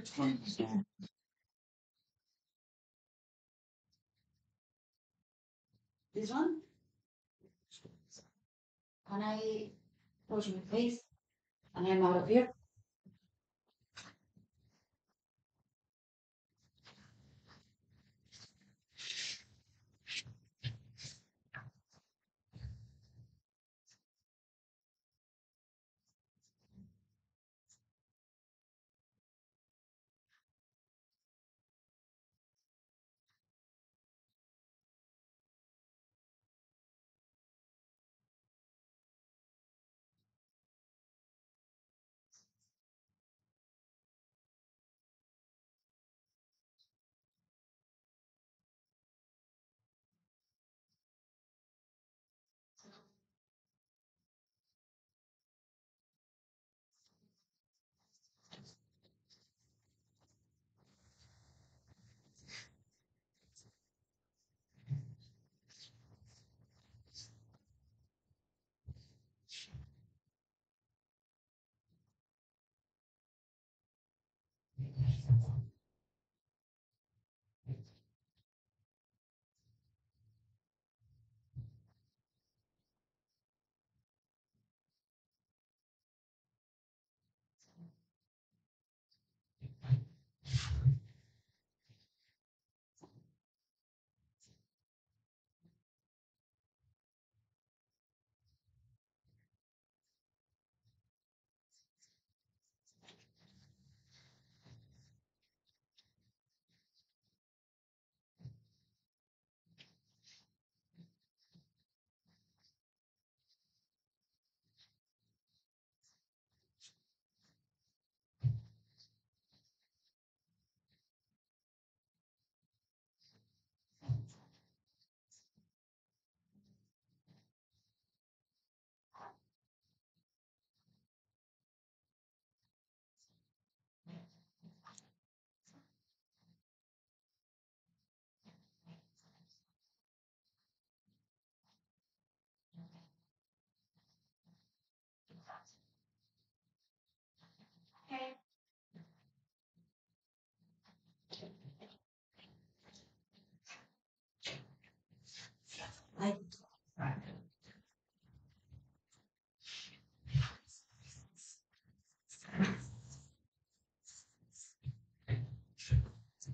This one? Can I wash my face? And I'm out of here.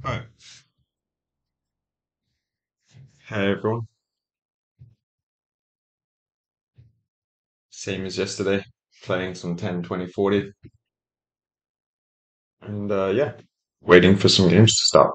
Right. Hey everyone. Same as yesterday, playing some 10, 20, 40. And yeah, waiting for some games to start.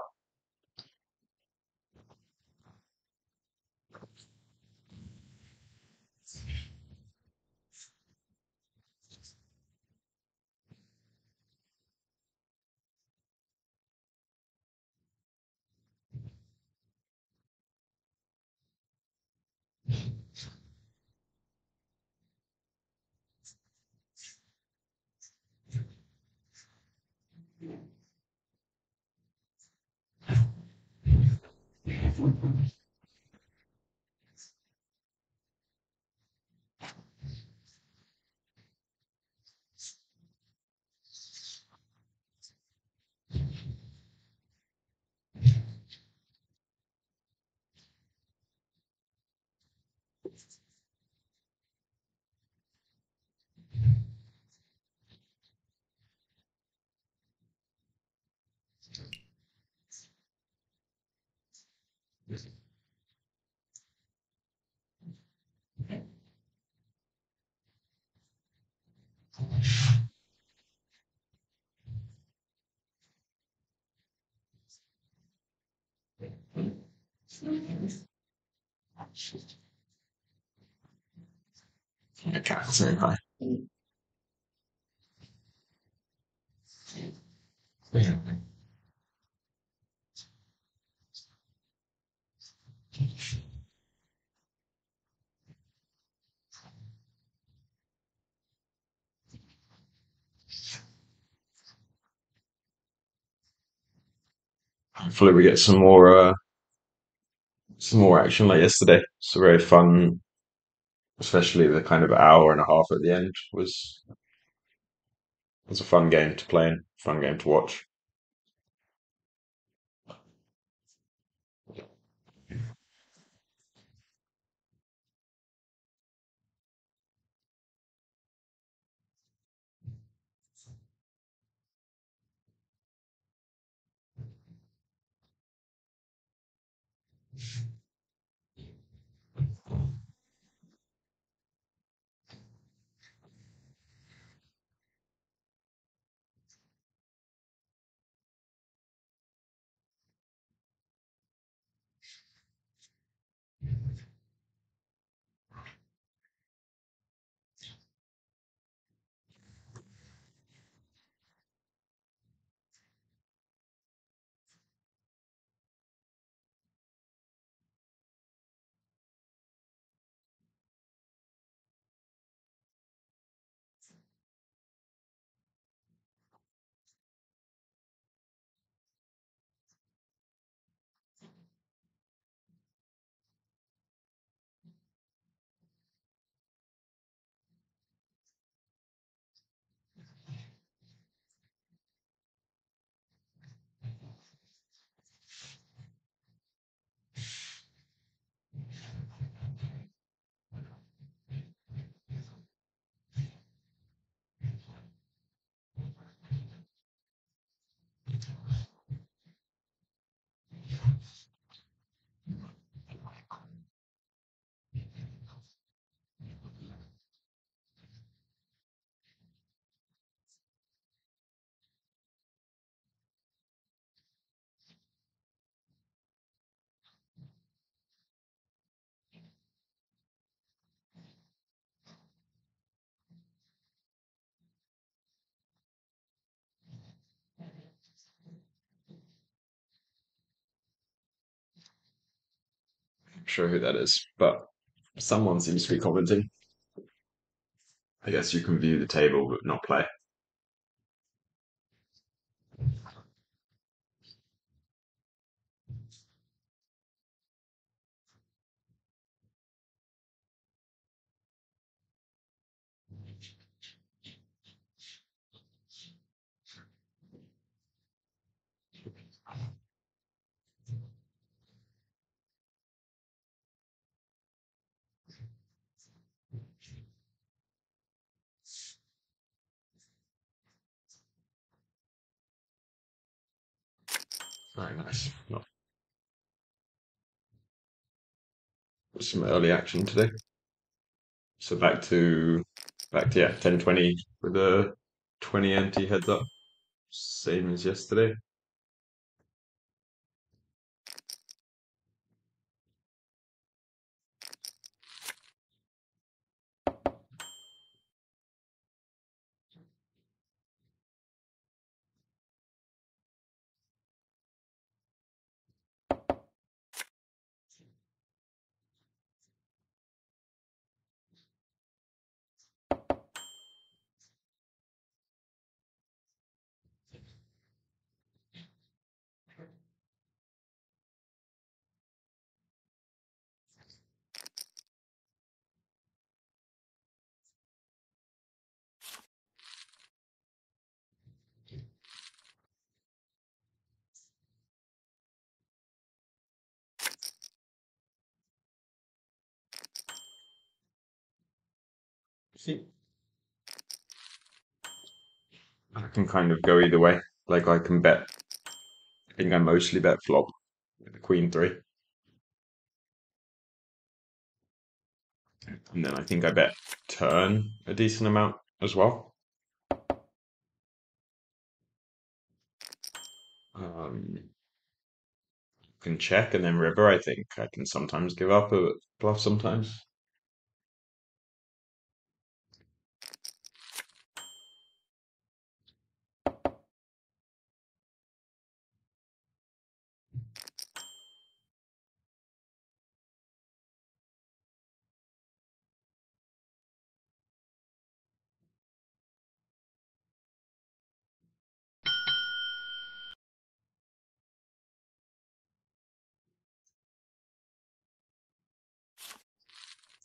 Okay, saying hi. Hopefully we get some more action like yesterday. It's a very fun, especially the kind of hour and a half at the end was a fun game to play and fun game to watch. Not sure who that is, but someone seems to be commenting. I guess you can view the table but not play. Very nice. Not some early action today. So back to yeah, 10-20 with a 20 ante heads up. Same as yesterday. See, I can kind of go either way. Like I can bet. I think I mostly bet flop with the queen three, and then I think I bet turn a decent amount as well. Can check and then river. I think I can sometimes give up a bluff sometimes.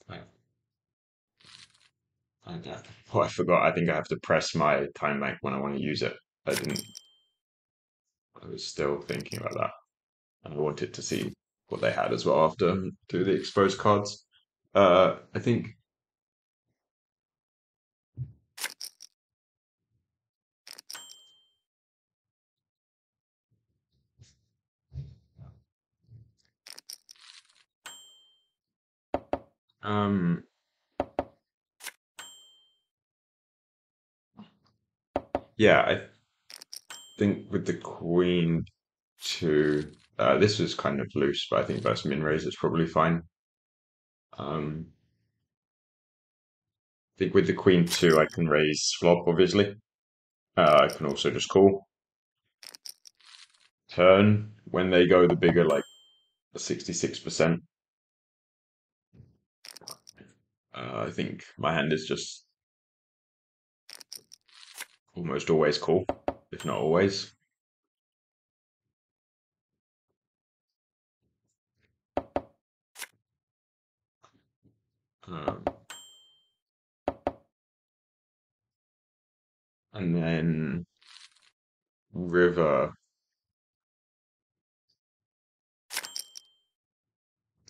Right. Oh, I forgot. I think I have to press my time bank when I want to use it. I didn't. I was still thinking about that, and I wanted to see what they had as well after through the exposed cards. I think Um, yeah, I think with the queen two, this was kind of loose, but I think versus min raise is probably fine. I think with the queen two, I can raise flop, obviously. I can also just call. Turn, when they go the bigger, like 66%. I think my hand is just almost always call, if not always. Um, and then river.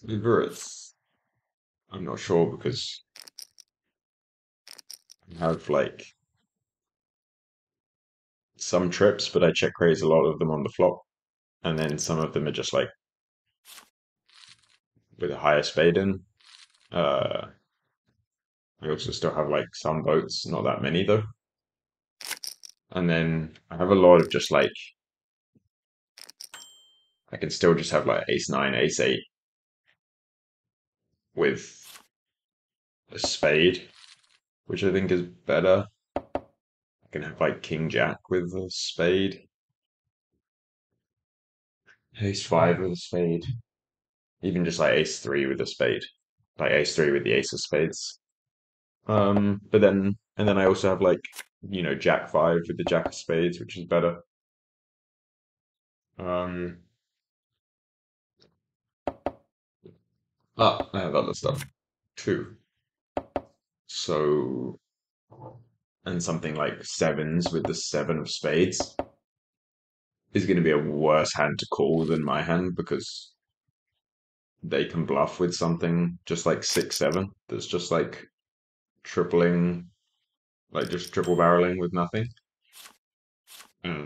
River, I'm not sure because I have like some trips, but I check raise a lot of them on the flop, and then some of them are just like with a higher spade in. Uh, I also still have like some boats, not that many though. And then I have a lot of just like I can still just have like ace nine, ace eight with a spade, which I think is better. I can have like king jack with a spade, ace five with a spade, even just like ace three with a spade, like ace three with the ace of spades. But then and then I also have like jack five with the jack of spades, which is better. Um, I have other stuff too. So and something like sevens with the seven of spades is going to be a worse hand to call than my hand because they can bluff with something just like 6-7 that's just like tripling, like just triple barreling with nothing. Uh,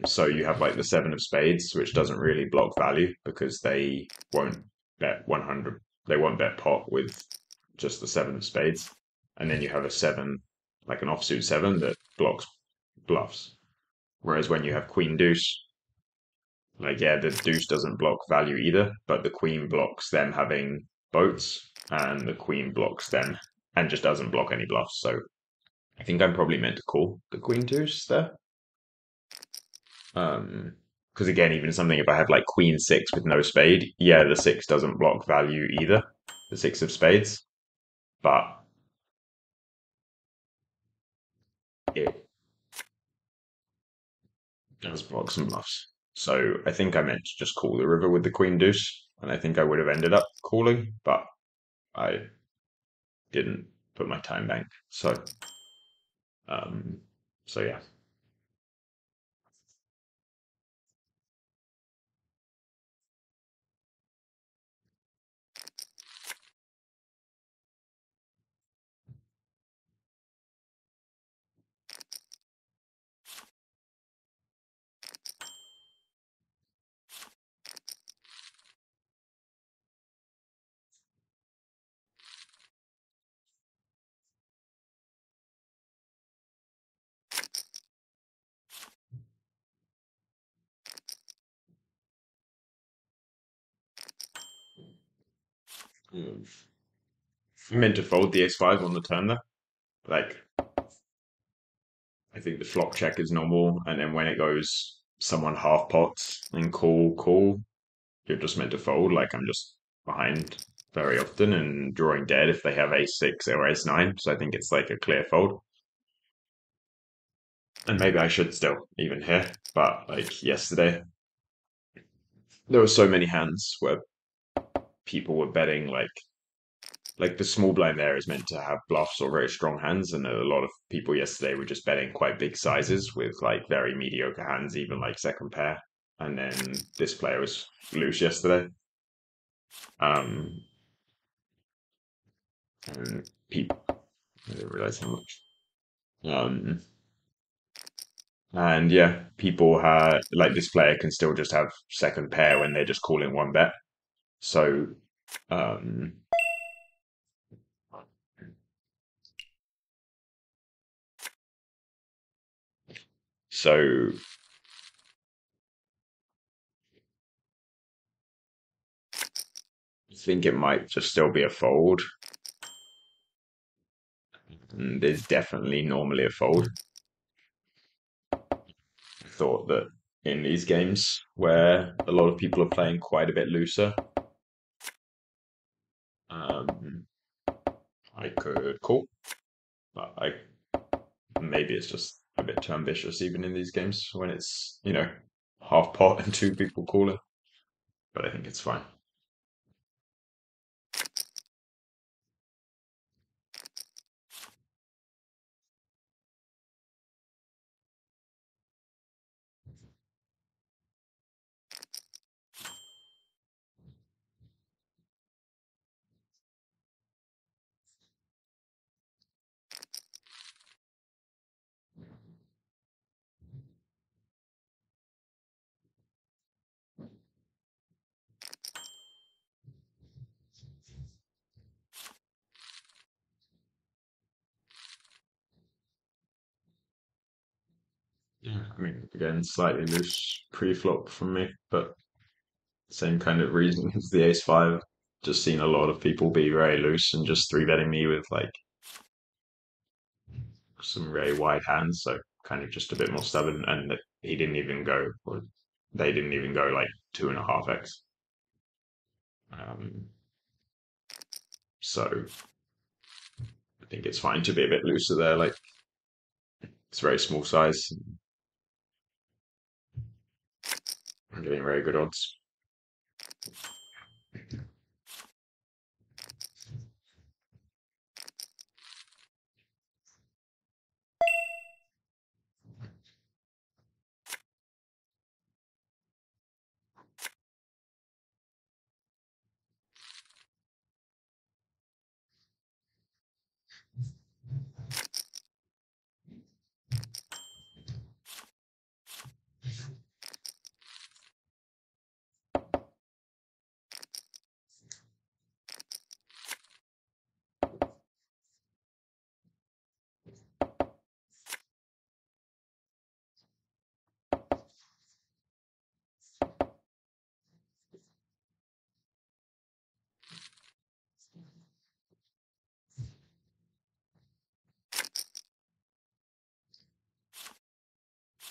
so you have like the seven of spades, which doesn't really block value because they won't bet 100, they won't bet pot with just the seven of spades. And then you have a seven, like an offsuit seven that blocks bluffs. Whereas when you have queen deuce, like, yeah, the deuce doesn't block value either, but the queen blocks them having boats, and the queen blocks them and just doesn't block any bluffs. So I think I'm probably meant to call the queen deuce there. Because again, even something if I have like queen six with no spade, yeah, the six doesn't block value either, the six of spades, but it does block some bluffs. So I think I meant to just call the river with the queen deuce, and I think I would have ended up calling, but I didn't put my time bank. Um, so yeah. I meant to fold the ace five on the turn there. Like I think the flop check is normal, and then when it goes someone half pots and call, you're just meant to fold. Like I'm just behind very often and drawing dead if they have ace six or ace nine. So I think it's like a clear fold. And maybe I should still even here, but like yesterday, there were so many hands where people were betting like the small blind there is meant to have bluffs or very strong hands, and a lot of people yesterday were just betting quite big sizes with like very mediocre hands, even like second pair. And then this player was loose yesterday. Um, and people, I didn't realize how much. Um, and yeah, people had like this player can still just have second pair when they're just calling one bet. So, um, So I think it might just still be a fold. And there's definitely normally a fold. I thought that in these games where a lot of people are playing quite a bit looser, um, I could call, but maybe it's just a bit too ambitious even in these games when it's half pot and two people calling. But I think it's fine. Yeah, I mean, again, slightly loose pre-flop from me, but same kind of reason as the ace five. Just seen a lot of people be very loose and just three betting me with like some very wide hands, so kind of just a bit more stubborn. And that he didn't even go, or they didn't even go like 2.5x. Um, so I think it's fine to be a bit looser there. Like it's very small size. I'm getting very good odds.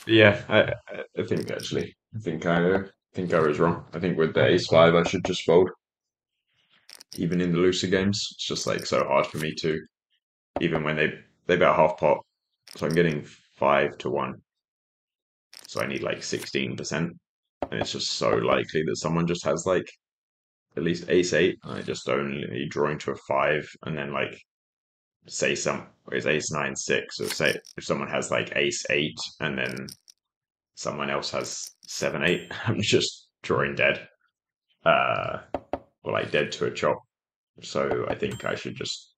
Yeah, I think actually, I think I was wrong. I think with the ace five, I should just fold. Even in the looser games, it's just like so hard for me to. Even when they bet half pot, so I'm getting 5-1. So I need like 16%, and it's just so likely that someone just has like at least ace eight, and I just only draw into a five, and then like say some is ace nine six, or say if someone has like ace eight, and then someone else has 7-8, I'm just drawing dead, uh, or like dead to a chop. So I think I should just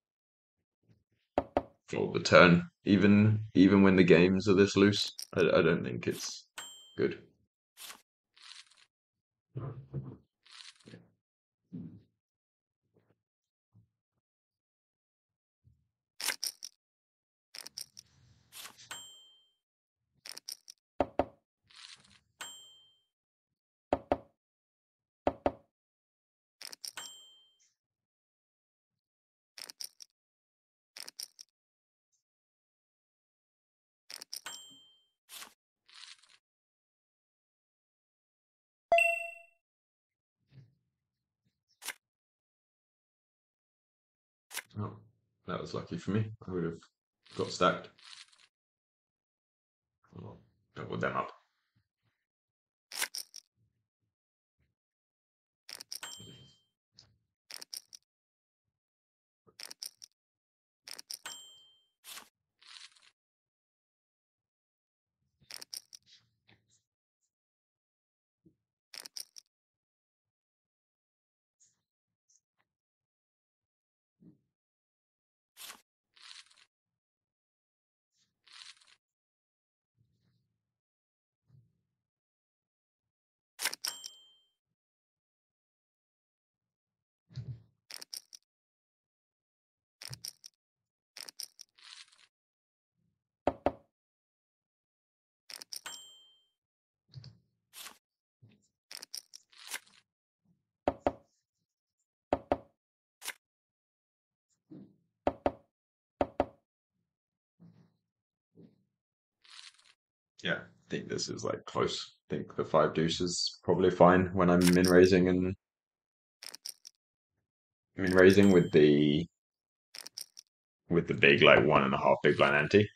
fold the turn, even when the games are this loose. I don't think it's good. Oh, that was lucky for me. I would have got stacked. I'll double them up. Yeah, I think this is like close. I think the five deuce is probably fine when I'm min raising and min raising with the big like 1.5 big blind ante.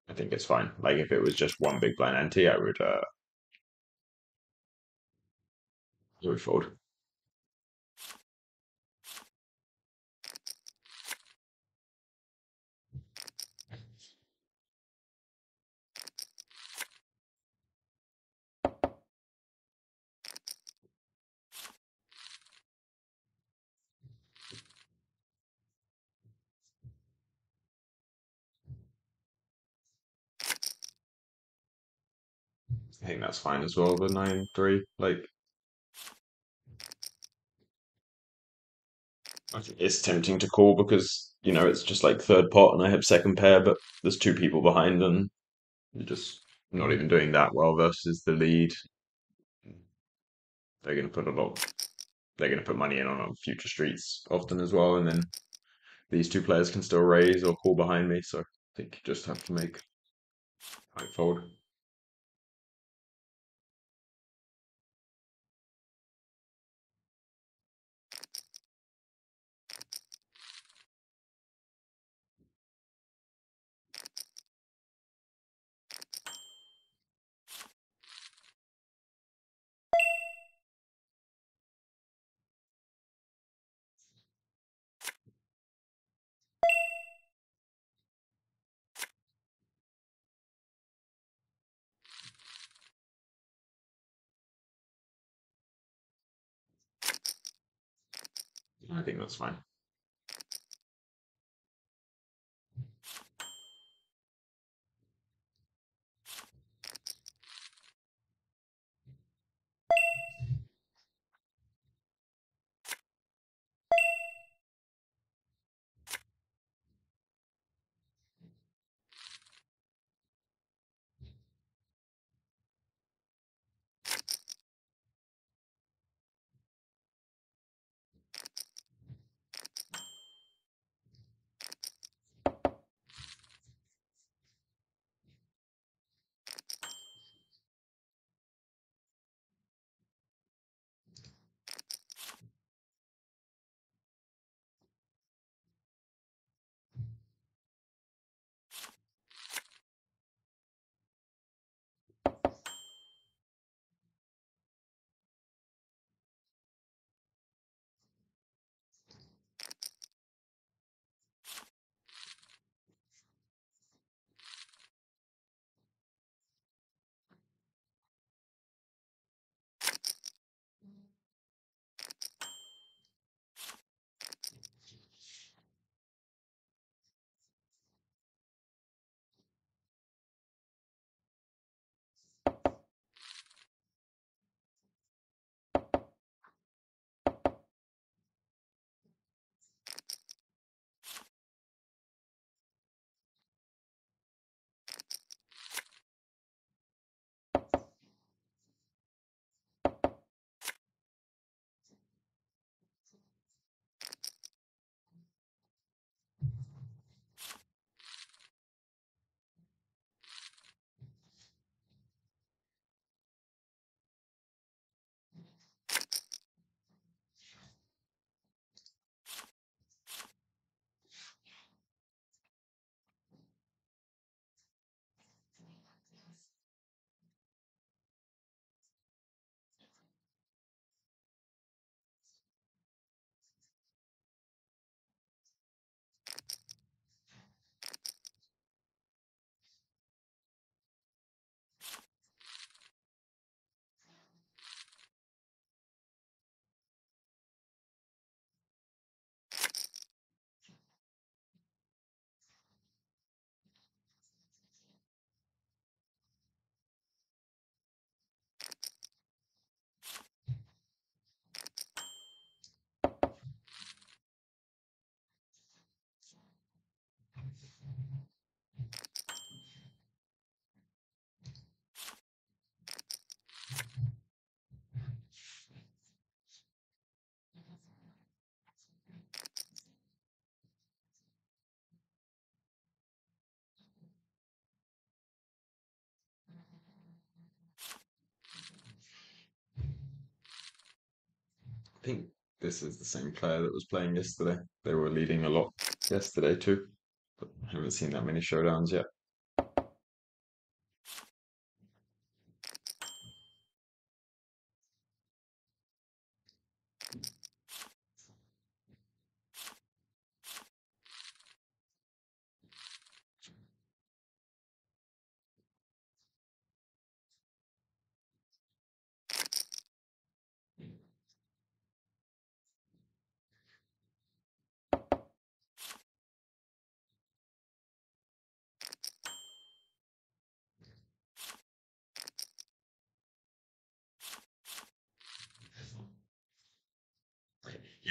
I think it's fine. Like if it was just one big blind ante, I would fold. I think that's fine as well. The 9-3, like I think it's tempting to call because it's just like third pot and I have second pair, but there's two people behind and you're just not even doing that well versus the lead. They're going to put a lot. They're going to put money in on future streets often as well, and then these two players can still raise or call behind me. So I think you just have to make high fold. I think that's fine. think this is the same player that was playing yesterday. They were leading a lot yesterday too, but I haven't seen that many showdowns yet.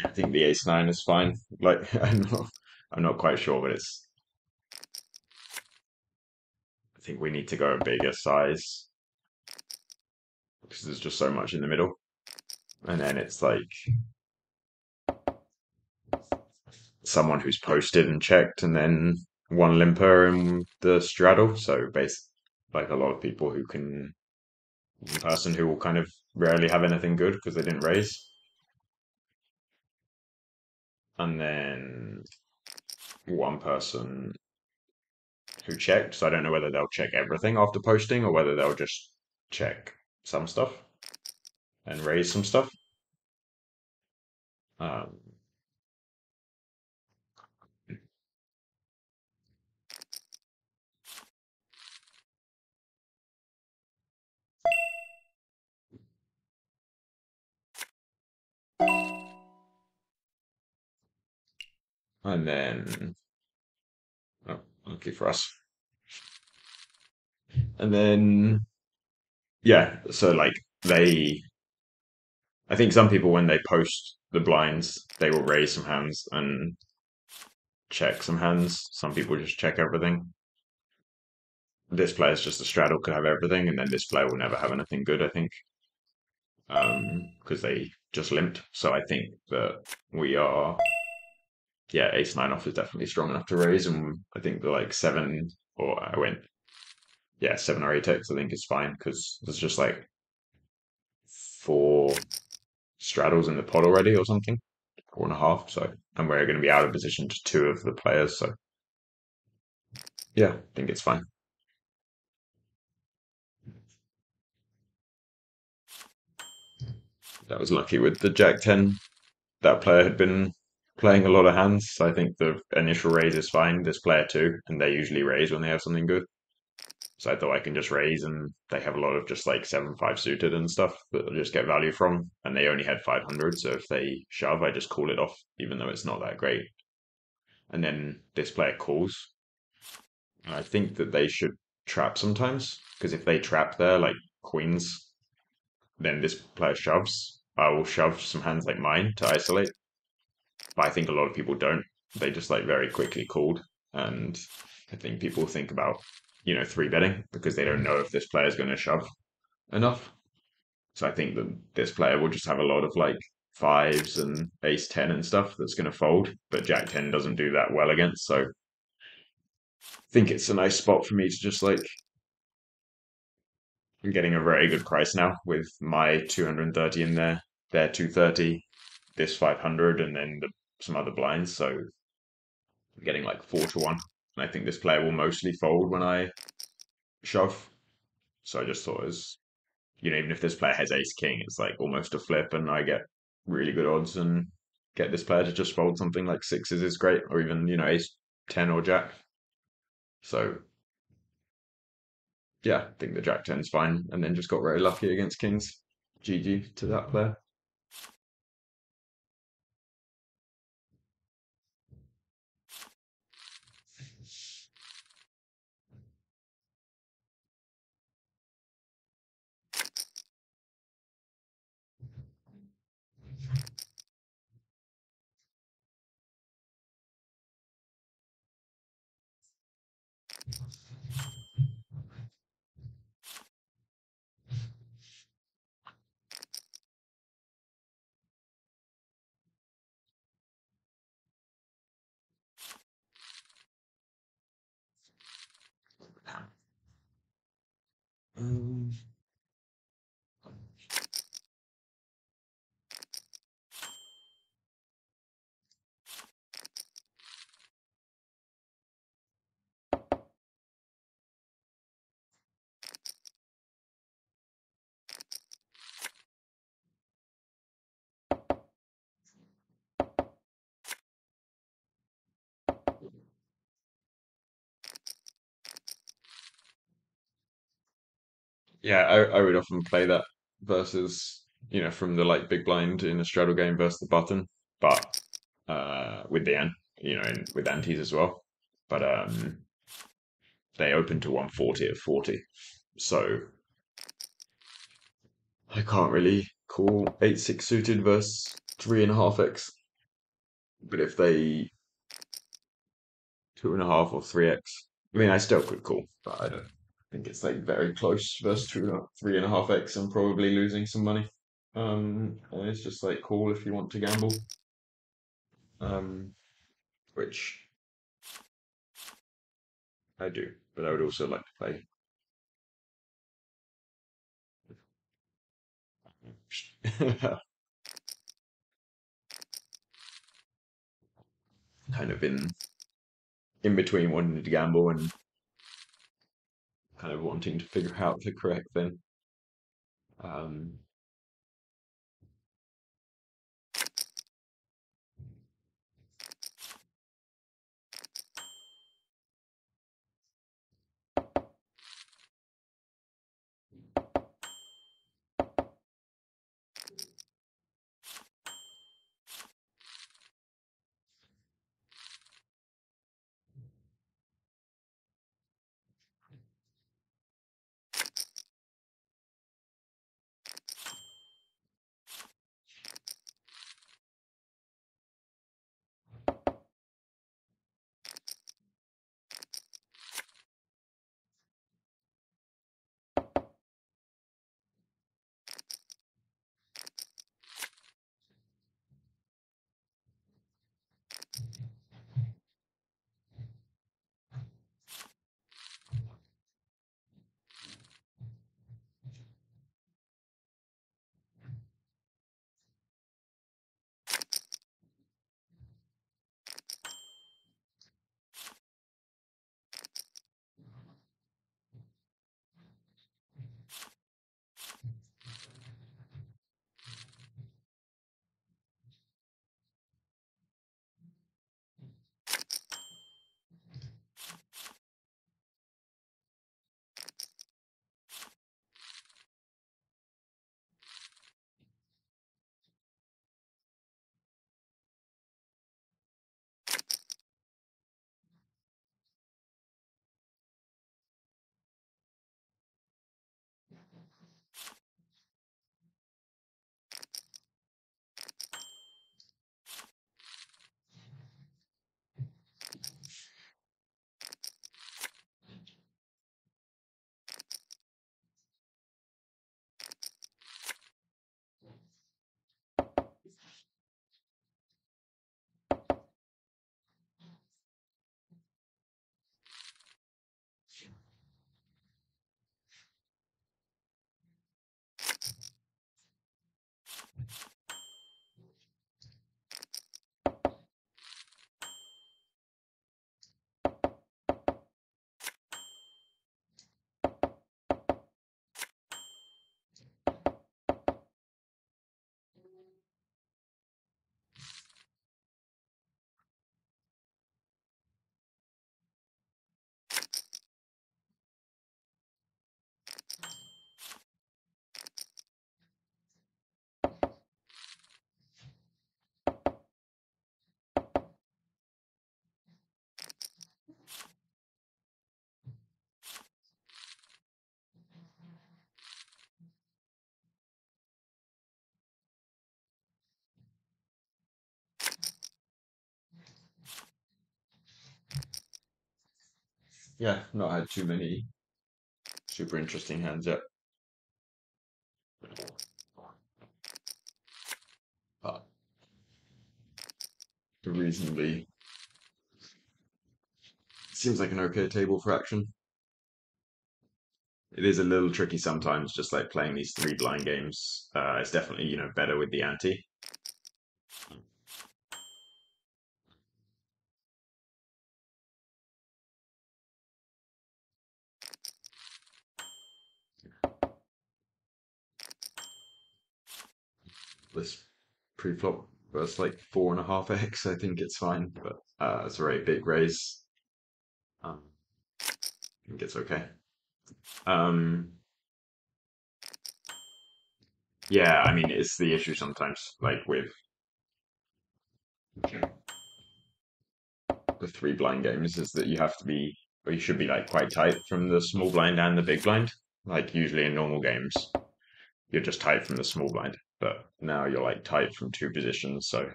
I think the ace nine is fine. Like I'm not quite sure, but it's. I think we need to go a bigger size because there's just so much in the middle, and then it's like someone who's posted and checked, and then one limper in the straddle. So base like a lot of people who can, one person who will kind of rarely have anything good because they didn't raise, and then one person who checked. So I don't know whether they'll check everything after posting or whether they'll just check some stuff and raise some stuff. Um, and then, oh, lucky for us. And then, yeah, so like I think some people, when they post the blinds, they will raise some hands and check some hands. Some people just check everything. This player's just a straddle, could have everything, and then this player will never have anything good, I think, because they just limped. So I think that we are, yeah, ace nine off is definitely strong enough to raise, and I think the like seven, or I went, yeah, 7 or 8x, I think is fine because there's just like 4 straddles in the pot already or something, 4.5. So, and we're going to be out of position to 2 of the players. So, yeah, I think it's fine. That was lucky with the Jack 10. That player had been playing a lot of hands. So I think the initial raise is fine. This player too, and they usually raise when they have something good. So I thought I can just raise, and they have a lot of just like 7-5 suited and stuff that I'll just get value from. And they only had 500, so if they shove, I just call it off, even though it's not that great. And then this player calls. I think that they should trap sometimes, because if they trap there, like queens, then this player shoves. I will shove some hands like mine to isolate. But I think a lot of people don't. They just like very quickly called. And I think people think about, 3 betting because they don't know if this player is going to shove enough. So I think that this player will just have a lot of like fives and ace 10 and stuff that's going to fold, but Jack 10 doesn't do that well against. So I think it's a nice spot for me to just like, I'm getting a very good price now with my 230 in there, their 230, this 500, and then some other blinds. So I'm getting like 4-1. And I think this player will mostly fold when I shove. So I just thought as, even if this player has ace king, it's like almost a flip, and I get really good odds and get this player to just fold something like sixes is great, or even, ace 10 or jack. So yeah, I think the jack 10's fine, and then just got very lucky against kings. GG to that player. Um, Yeah, I would often play that versus, from the like big blind in a straddle game versus the button, but with the with antes as well. But they open to 140 at 40, so I can't really call 8-6 suited versus 3.5x. But if they 2.5 or 3x, I mean, I still could call, but I don't think it's like very close versus 3.5x. I'm probably losing some money. And it's just like call if you want to gamble. Um, which I do, but I would also like to play kind of in between wanting to gamble and kind of wanting to figure out the correct thing. Um, yeah, not had too many super interesting hands yet, but reasonably seems like an okay table for action. It is a little tricky sometimes, just like playing these three blind games. It's definitely, better with the ante. This pre-flop was like 4.5x. I think it's fine, but it's a very big raise. I think it's okay. Um, Yeah, I mean, it's the issue sometimes, like with the three blind games, is that you have to be, or you should be like quite tight from the small blind and the big blind. Like usually in normal games, you're just tight from the small blind, but now you're like tight from two positions, so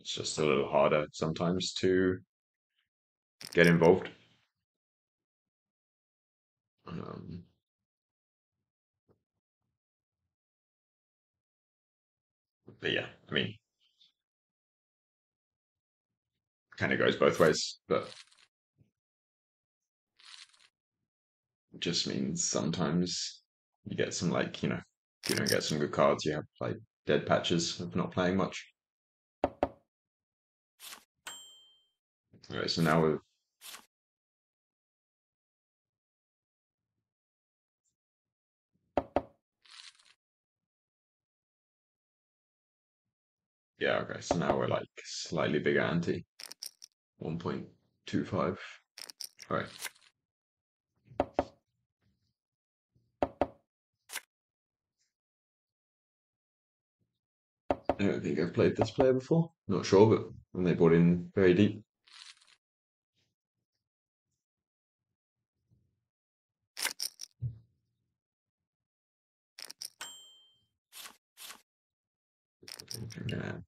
it's just a little harder sometimes to get involved. Um, but yeah, I mean, kind of goes both ways, but it just means sometimes you get some like, if you don't get some good cards, you have like dead patches of not playing much. All right, so now we're yeah, okay, so now we're like slightly bigger ante, 1.25. All right. I don't think I've played this player before. Not sure, but when they brought in very deep. Yeah.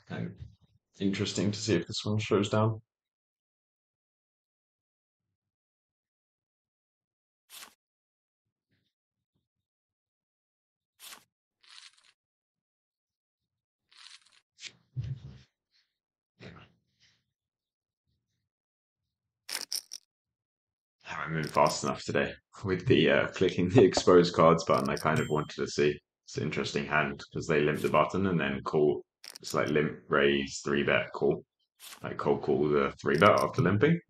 Kind of interesting to see if this one shows down. I haven't moved fast enough today with the clicking the expose cards button. I kind of wanted to see. It's an interesting hand because they limp the button and then call. It's like limp, raise, three bet, call. Like cold call the three bet after limping,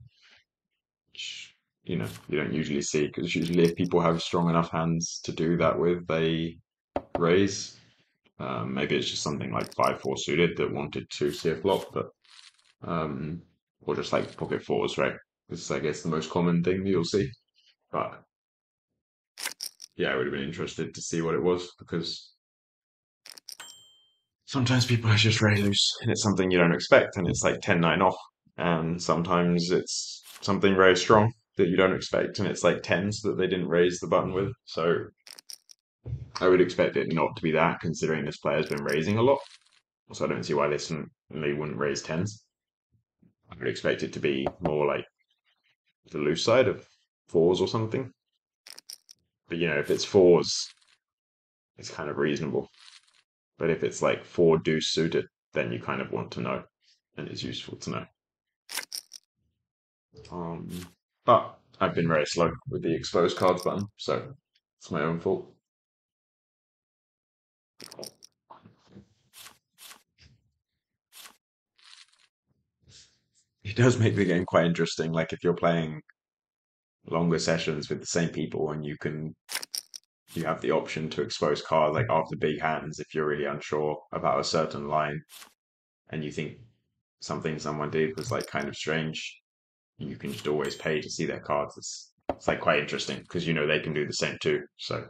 which you don't usually see because usually if people have strong enough hands to do that with, they raise. Maybe it's just something like 5-4 suited that wanted to see a flop, but um, or just like pocket fours, right? This is, I guess, the most common thing that you'll see. But yeah, I would have been interested to see what it was because sometimes people are just very loose and it's something you don't expect and it's like 10-9 off. And sometimes it's something very strong that you don't expect and it's like tens that they didn't raise the button with. So I would expect it not to be that considering this player's been raising a lot. So I don't see why they wouldn't raise tens. I would expect it to be more like the loose side of fours or something. But if it's fours, it's kind of reasonable. But if it's like four deuce suited, then you kind of want to know, and it's useful to know. Um, but I've been very slow with the exposed cards button, so it's my own fault. It does make the game quite interesting. Like if you're playing longer sessions with the same people, and you have the option to expose cards like after big hands if you're really unsure about a certain line, and you think something someone did was like kind of strange. You can just always pay to see their cards. It's like quite interesting because they can do the same too. So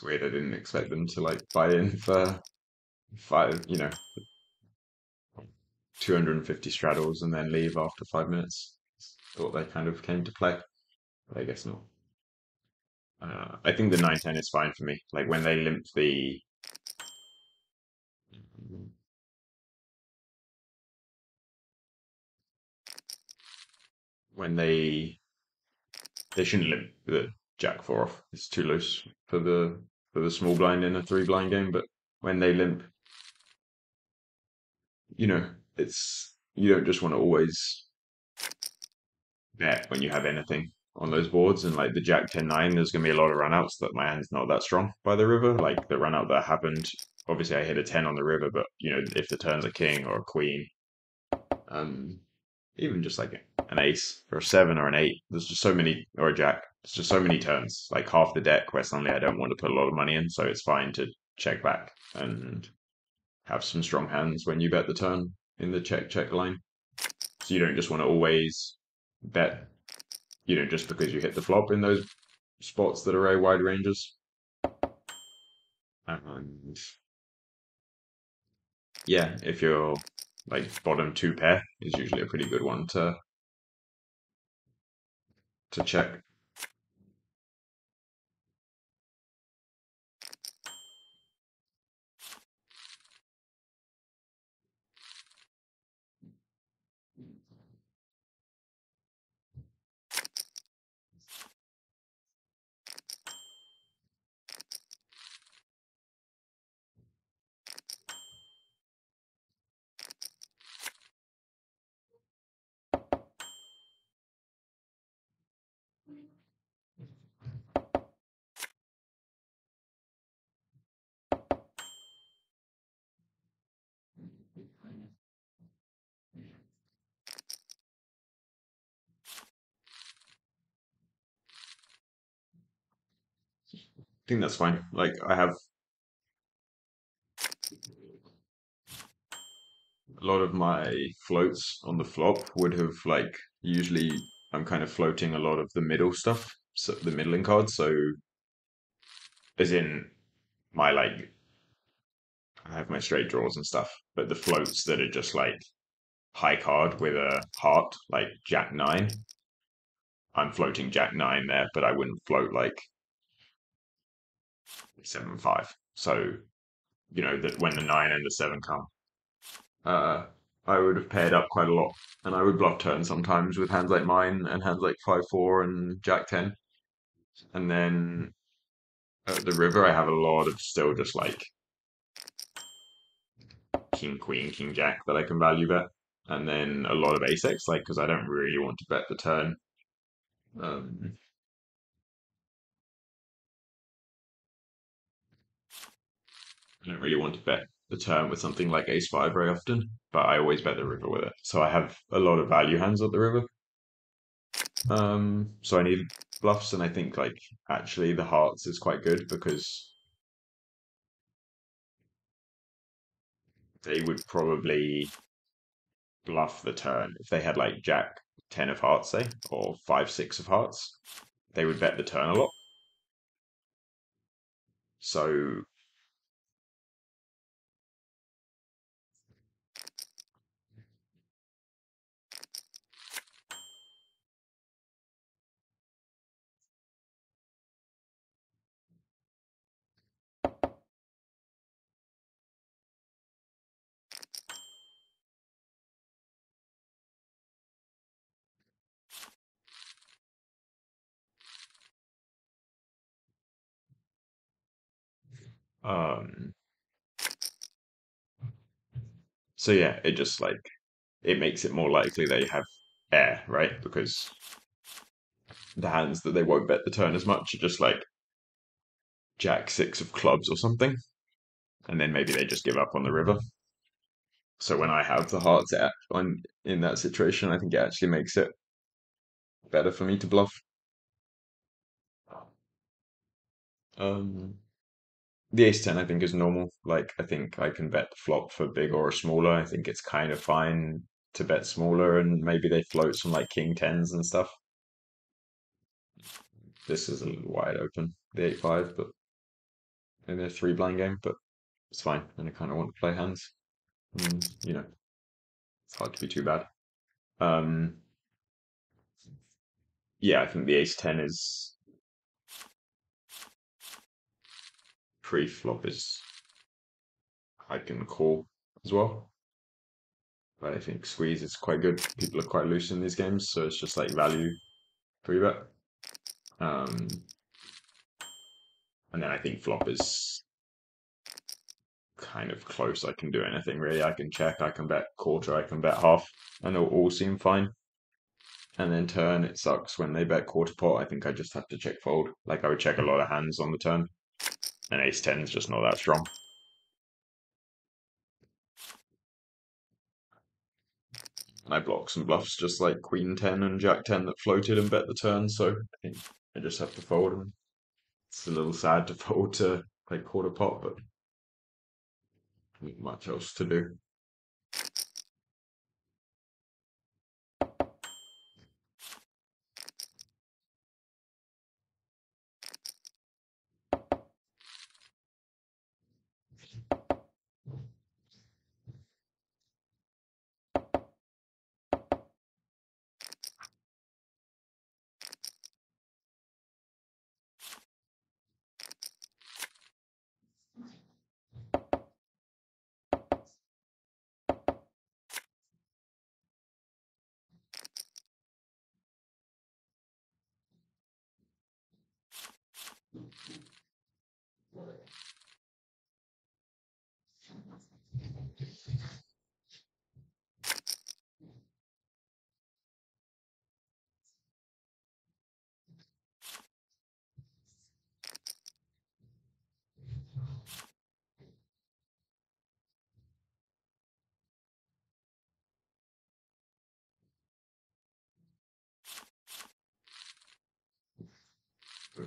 It's weird. I didn't expect them to like buy in for five, 250 straddles and then leave after 5 minutes. Thought they kind of came to play, but I guess not. I think the 9-10 is fine for me. Like when they limp when they shouldn't limp the Jack 4 off. It's too loose for the small blind in a 3 blind game. But when they limp, you know, it's you don't just want to always bet when you have anything on those boards. And like the Jack 10-9, there's going to be a lot of runouts that my hand's not that strong by the river. Like the runout that happened, obviously I hit a 10 on the river, but if the turn's a king or a queen, um, even just like an ace or a 7 or an 8, there's just so many, or a jack, there's just so many turns, like half the deck where suddenly I don't want to put a lot of money in. So it's fine to check back and have some strong hands when you bet the turn in the check line. So you don't just want to always bet, just because you hit the flop in those spots that are very wide ranges. And yeah, if you're like bottom 2 pair is usually a pretty good one to check. I think that's fine. Like I have a lot of my floats on the flop would have like usually I'm kind of floating a lot of the middle stuff, so the middling cards. So as in my like I have my straight draws and stuff, but the floats that are just like high card with a heart, like Jack 9, I'm floating Jack 9 there, but I wouldn't float like 7-5. So that when the 9 and the 7 come, uh, I would have paired up quite a lot, and I would bluff turn sometimes with hands like mine and hands like 5-4 and Jack 10. And then at the river, I have a lot of still just like King Queen, King Jack that I can value bet, and then a lot of ace-x, like because I don't really want to bet the turn. Um, I don't really want to bet the turn with something like ace-5 very often, but I always bet the river with it. So I have a lot of value hands at the river. So I need bluffs, and I think like actually the hearts is quite good because they would probably bluff the turn if they had like Jack 10 of hearts, say, or 5-6 of hearts. They would bet the turn a lot. So um so yeah, it just like it makes it more likely they have air, right? Because the hands that they won't bet the turn as much are just like Jack 6 of clubs or something, and then maybe they just give up on the river. So when I have the hearts on in that situation, I think it actually makes it better for me to bluff. Um, the ace 10 I think is normal. Like I think I can bet the flop for big or smaller. I think it's kind of fine to bet smaller, and maybe they float some like king 10s and stuff. This is a little wide open, the 8-5, but in a 3-blind game, but it's fine. And I kind of want to play hands. You know, it's hard to be too bad. Yeah, I think the ace-10 is pre-flop is I can call as well. But I think squeeze is quite good. People are quite loose in these games, so it's just like value 3-bet. And then I think flop is kind of close. I can do anything really. I can check, I can bet quarter, I can bet half, and it'll all seem fine. And then turn, it sucks when they bet quarter pot. I think I just have to check fold. Like I would check a lot of hands on the turn, and ace-10 is just not that strong. And I block some bluffs just like queen-10 and jack-10 that floated and bet the turn, so I think I just have to fold them. It's a little sad to fold to like quarter pot, but not much else to do.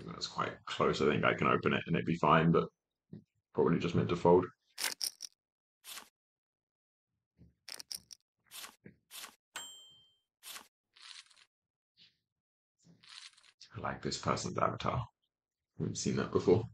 That's quite close. I think I can open it and it'd be fine, but probably just meant to fold. I like this person's avatar. I haven't seen that before.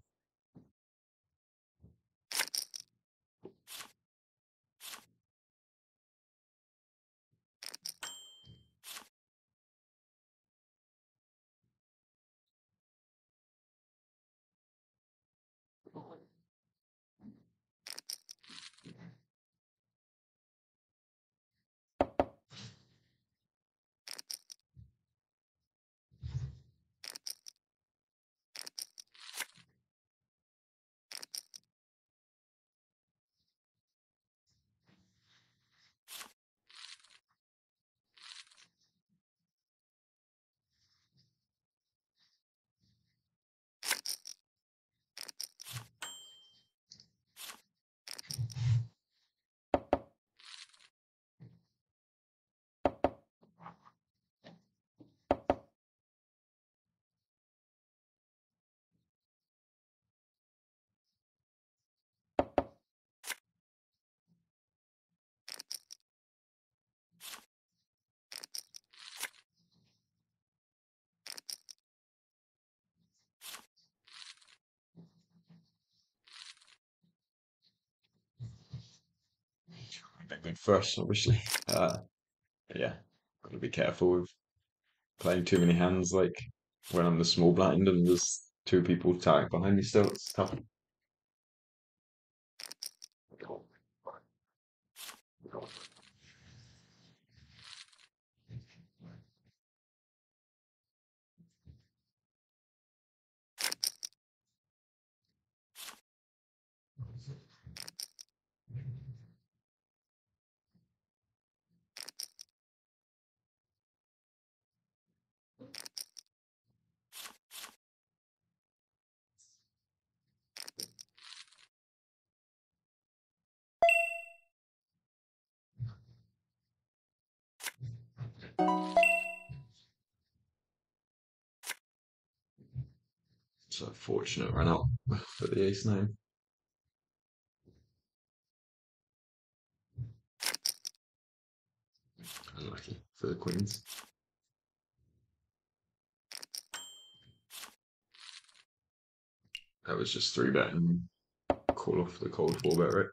Big first, obviously. Yeah, got to be careful with playing too many hands. Like when I'm the small blind and there's two people tied behind me still, it's tough. It's a fortunate run out for the ace-9. Unlucky for the queens. That was just 3-betting call off the cold four bet, right?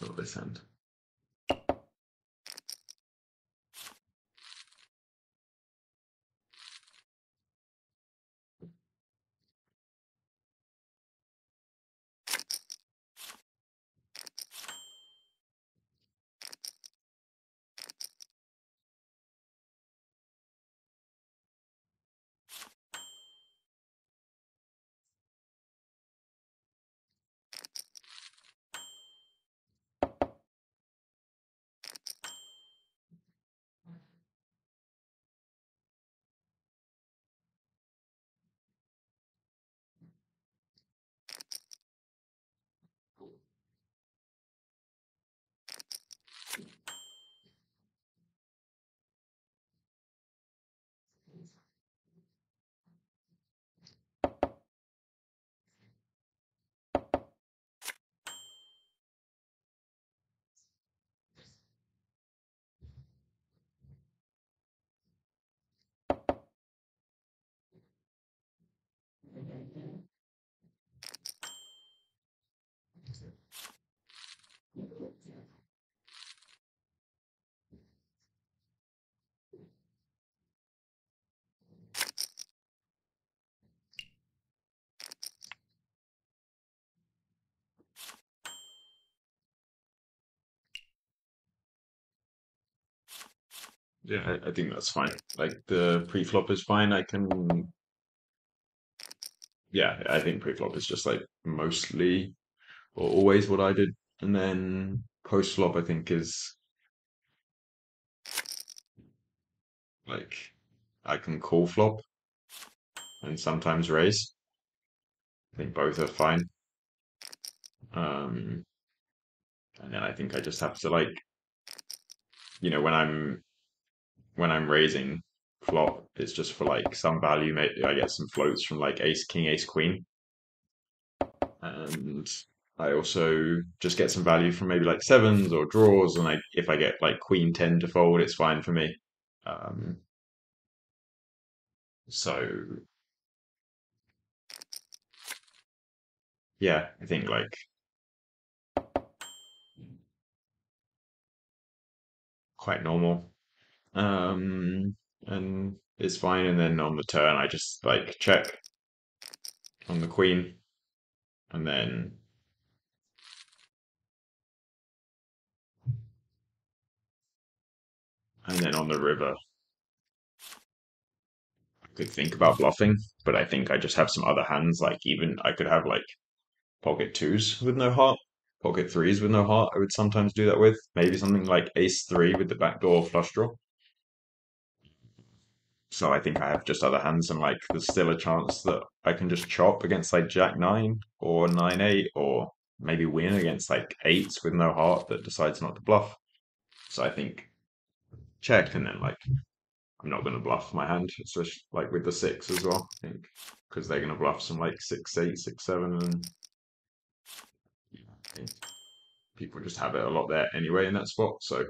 Not this hand. Yeah, I think that's fine. Like the pre-flop is fine. Yeah, I think pre-flop is just like mostly or always what I did. And then post-flop, I think is like I can call flop and sometimes raise. I think both are fine. Um, and then I think I just have to like, when I'm raising flop, it's just for like some value. Maybe I get some floats from like ace, king, ace, queen, and I also just get some value from maybe like sevens or draws. And if I get like queen 10 to fold, it's fine for me. Um, so yeah, I think like quite normal. And it's fine. And then on the turn, I just like check on the queen, and then on the river, I could think about bluffing, but I think I just have some other hands. Like even I could have like pocket twos with no heart, pocket threes with no heart. I would sometimes do that with maybe something like ace three with the backdoor flush draw. So I think I have just other hands, and like there's still a chance that I can just chop against like jack nine or nine eight, or maybe win against like eights with no heart that decides not to bluff. So I think check, and then like I'm not going to bluff my hand, especially like with the six as well. I think because they're going to bluff some like 6-8, 6-7, and yeah, I think people just have it a lot there anyway in that spot. So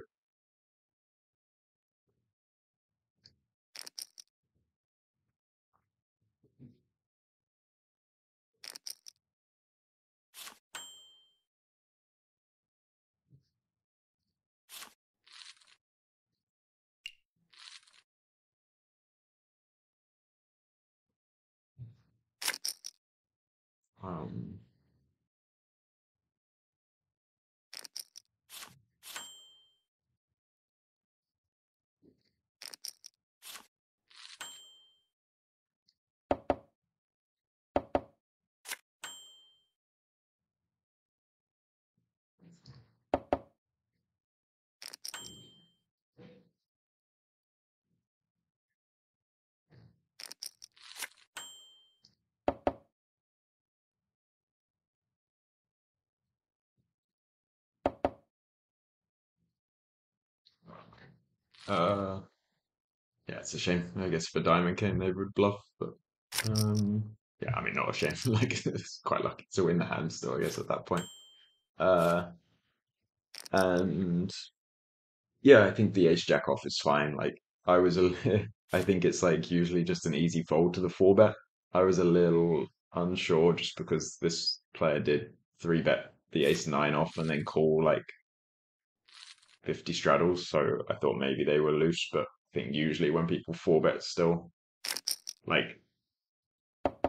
um, uh, yeah, it's a shame. I guess if a diamond came, they would bluff, but yeah, I mean, not a shame. Like it's quite lucky to win the hand still, I guess, at that point. Uh, and yeah, I think the ace jack off is fine. Like I was a, I think it's like usually just an easy fold to the four bet. I was a little unsure just because this player did 3-bet the ace-9 off and then call like 50 straddles, so I thought maybe they were loose, but I think usually when people 4-bet still, like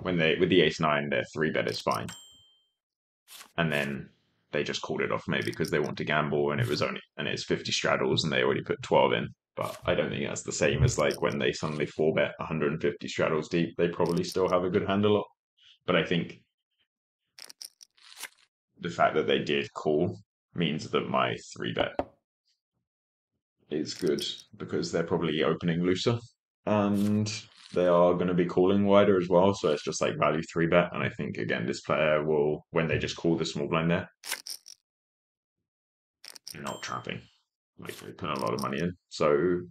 when they with the ace-9, their 3-bet is fine. And then they just called it off maybe because they want to gamble and it's 50 straddles and they already put 12 in. But I don't think that's the same as like when they suddenly 4-bet 150 straddles deep, they probably still have a good hand a lot. But I think the fact that they did call means that my 3-bet is good because they're probably opening looser and they are going to be calling wider as well. So it's just like value 3-bet. And I think, again, this player will, when they just call the small blind there, they're not trapping. Like they put a lot of money in. So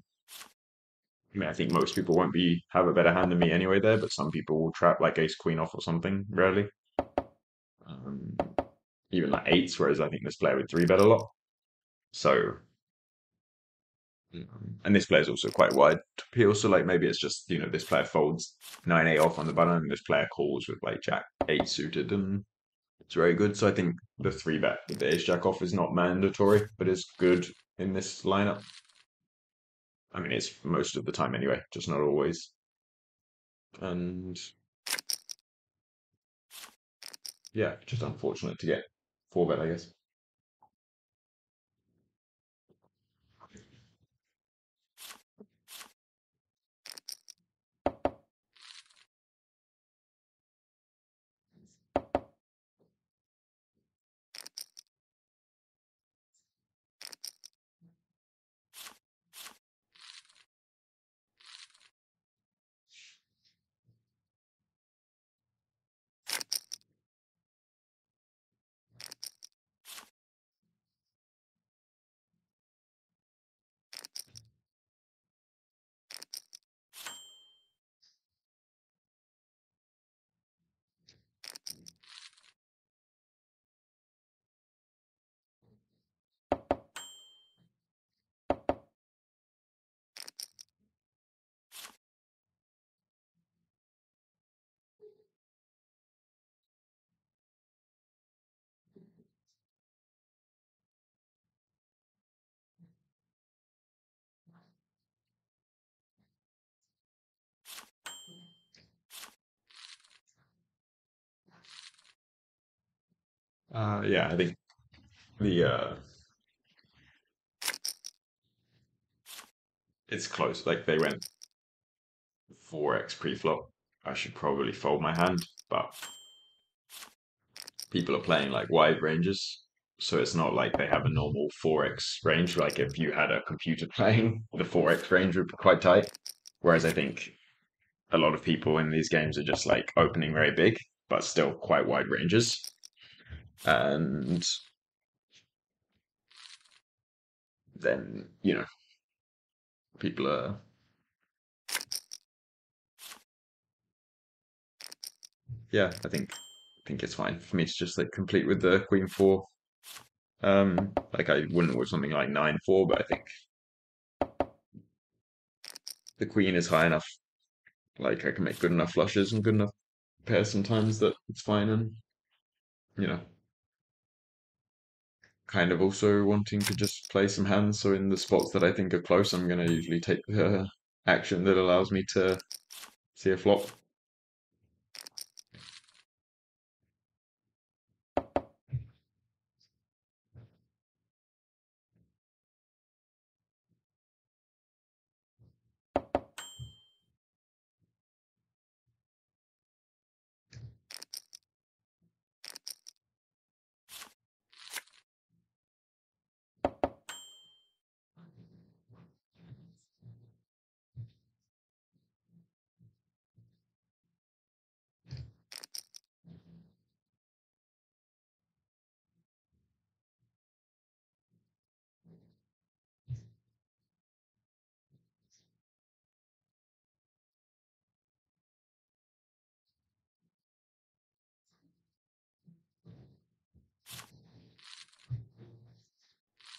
I mean, I think most people won't have a better hand than me anyway there, but some people will trap like ace queen off or something rarely. Um, Even like eights, whereas I think this player would 3-bet a lot. So and this player is also quite wide to peel, so like maybe it's just this player folds 9-8 off on the button, and this player calls with like Jack 8 suited, and it's very good. So I think the 3-bet with the ace Jack off is not mandatory, but is good in this lineup. I mean, it's most of the time anyway, just not always. And yeah, just unfortunate to get 4-bet, I guess. Yeah, I think the it's close. Like they went 4x pre-flop. I should probably fold my hand, but people are playing like wide ranges, so it's not like they have a normal 4x range. Like if you had a computer playing, the 4x range would be quite tight. Whereas I think a lot of people in these games are just like opening very big, but still quite wide ranges. And then, people are, yeah, I think it's fine for me to just like complete with the queen four. Like I wouldn't with something like 9-4, but I think the queen is high enough. Like I can make good enough flushes and good enough pairs sometimes that it's fine. And you know, kind of also wanting to just play some hands. So in the spots that I think are close, I'm gonna usually take the action that allows me to see a flop.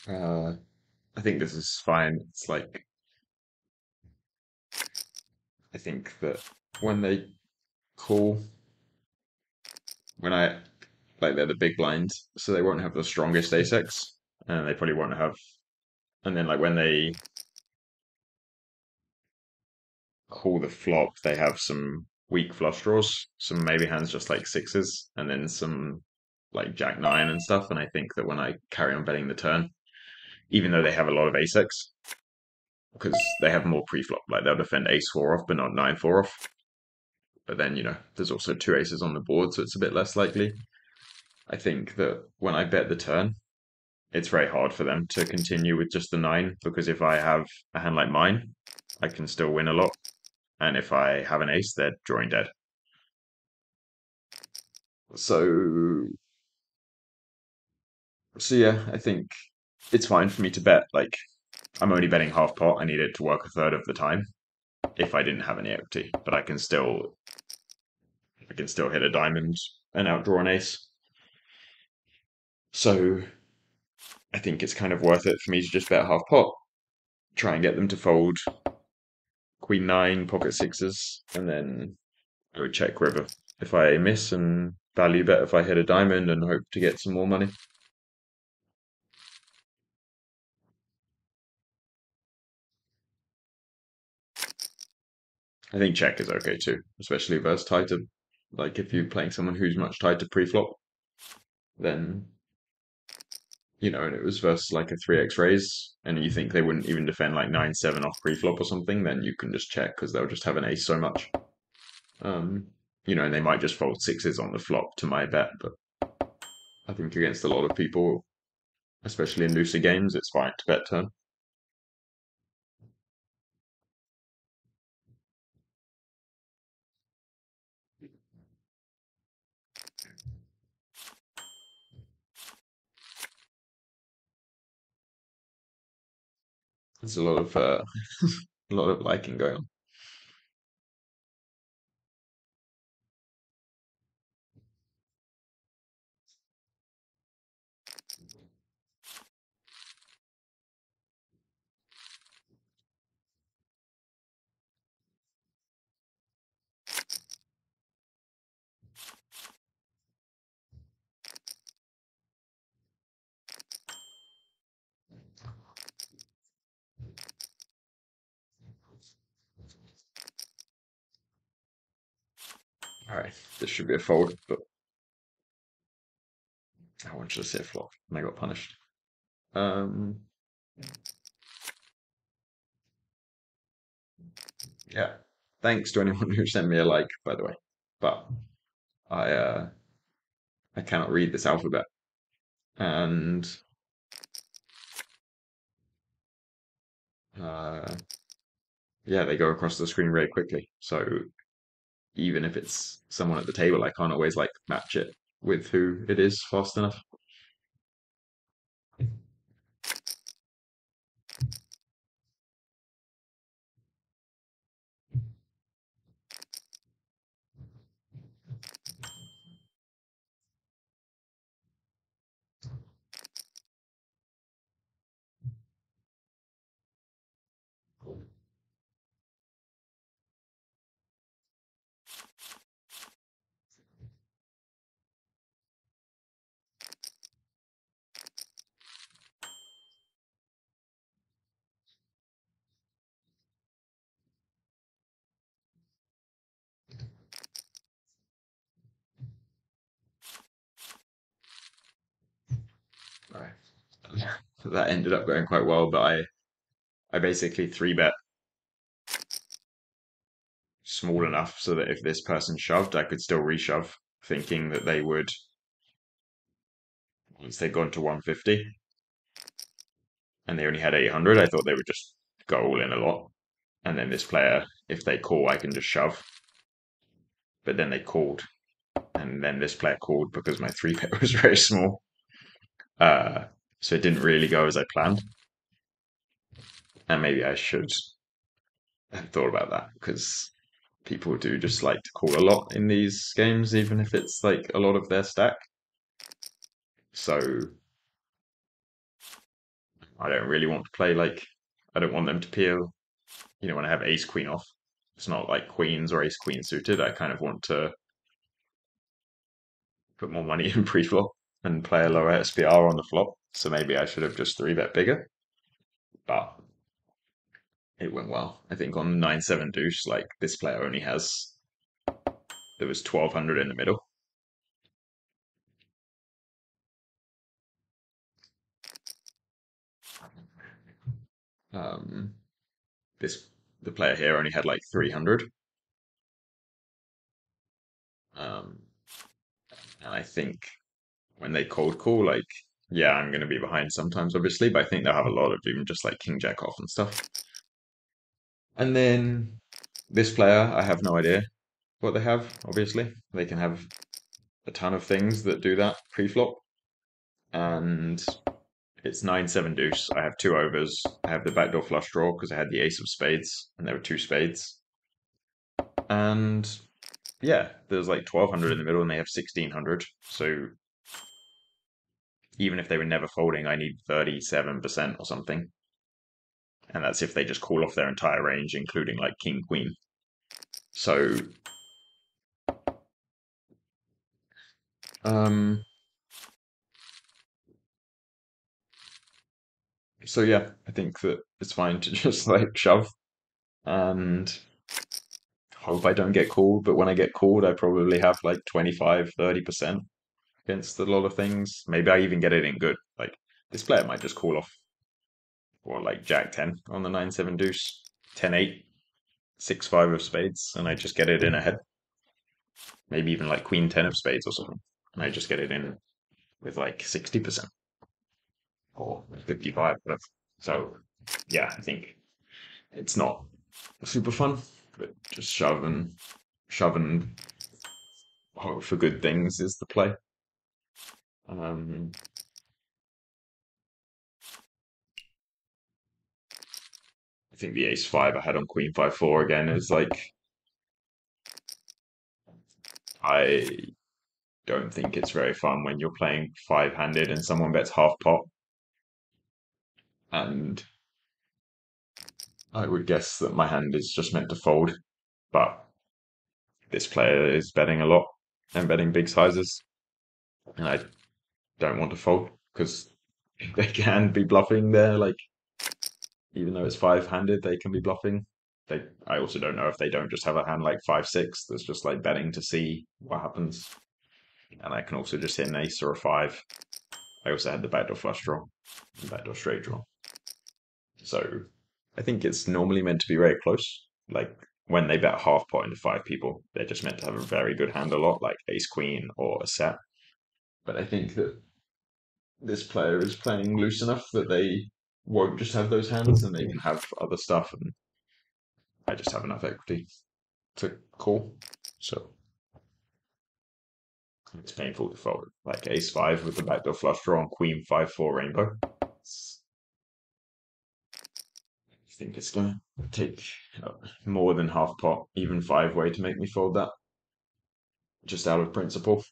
Uh, I think this is fine. It's like I think that when they call, when I like they're the big blinds, so they won't have the strongest ace-x, and they probably won't have. And then like when they call the flop, they have some weak flush draws, some maybe hands just like sixes, and then some like jack nine and stuff. And I think that when I carry on betting the turn, even though they have a lot of ace-x, because they have more pre-flop, like they'll defend ace four off, but not nine four off. But then there's also two aces on the board, so it's a bit less likely. I think that when I bet the turn, it's very hard for them to continue with just the nine, because if I have a hand like mine, I can still win a lot. And if I have an ace, they're drawing dead. So, so yeah, I think it's fine for me to bet. Like, I'm only betting half pot. I need it to work a third of the time if I didn't have any equity, but I can still hit a diamond and outdraw an ace. So I think it's kind of worth it for me to just bet half pot, try and get them to fold queen nine, pocket sixes, and then I would check river if I miss and value bet if I hit a diamond and hope to get some more money. I think check is okay too, especially versus tighter. Like if you're playing someone who's much tighter pre-flop, then and it was versus like a 3x raise, and you think they wouldn't even defend like 9-7 off pre-flop or something, then you can just check because they'll just have an ace so much. Um, and they might just fold sixes on the flop to my bet, but I think against a lot of people, especially in looser games, it's fine to bet turn. There's a lot of a lot of liking going on. All right, this should be a fold, but I wanted to see a flop and I got punished. Um, yeah. Thanks to anyone who sent me a like, by the way. But I I cannot read this alphabet. And uh yeah, they go across the screen very quickly. So even if it's someone at the table, I can't always like match it with who it is fast enough. Right. That ended up going quite well, but I basically three bet small enough so that if this person shoved, I could still reshove, thinking that they would, once they'd gone to 150 and they only had 800, I thought they would just go all in a lot. And then this player, if they call, I can just shove. But then they called, and then this player called because my three bet was very small. Uh, so it didn't really go as I planned. And maybe I should have thought about that because people do just like to call a lot in these games, even if it's like a lot of their stack. So I don't really want to play like I don't want them to peel. When I have ace queen off, it's not like queens or ace queen suited. I kind of want to put more money in pre-flop and play a lower SPR on the flop. So maybe I should have just 3-bet bigger. But it went well. I think on 9-7 deuce, like this player only has, there was 1200 in the middle. Um, the player here only had like 300. And I think when they cold call, like, yeah, I'm going to be behind sometimes, obviously, but I think they'll have a lot of even just like king jack off and stuff. And then this player, I have no idea what they have, obviously. They can have a ton of things that do that pre-flop. And it's 9-7 deuce. I have 2 overs. I have the backdoor flush draw because I had the ace of spades and there were 2 spades. And yeah, there's like 1200 in the middle and they have 1600. So even if they were never folding, I need 37% or something. And that's if they just call off their entire range, including like king, queen. So, um, so yeah, I think that it's fine to just like shove and hope I don't get called. But when I get called, I probably have like 25-30% against a lot of things. Maybe I even get it in good. Like this player might just call off or like Jack 10 on the 9-7 deuce, 10-8, 6-5 of spades, and I just get it in ahead. Maybe even like Queen 10 of spades or something. And I just get it in with like 60% or 55. So yeah, I think it's not super fun, but just shove and hope for good things is the play. Um, I think the ace 5 I had on queen 5-4 again is like I don't think it's very fun when you're playing 5-handed and someone bets half pot. And I would guess that my hand is just meant to fold, but this player is betting a lot and betting big sizes, and I don't want to fold because they can be bluffing there. Like even though it's 5-handed, they can be bluffing. I also don't know if they don't just have a hand like 5-6 that's just like betting to see what happens. And I can also just hit an ace or a 5. I also had the backdoor flush draw, the backdoor straight draw. So I think it's normally meant to be very close. Like when they bet half pot into 5 people, they're just meant to have a very good hand a lot, like ace queen or a set. But I think that this player is playing loose enough that they won't just have those hands and they can have other stuff. And I just have enough equity to call. So it's painful to fold. Like ace 5 with the backdoor flush draw on queen 5-4 rainbow. I think it's going to take more than half pot, even 5-way to make me fold that. Just out of principle.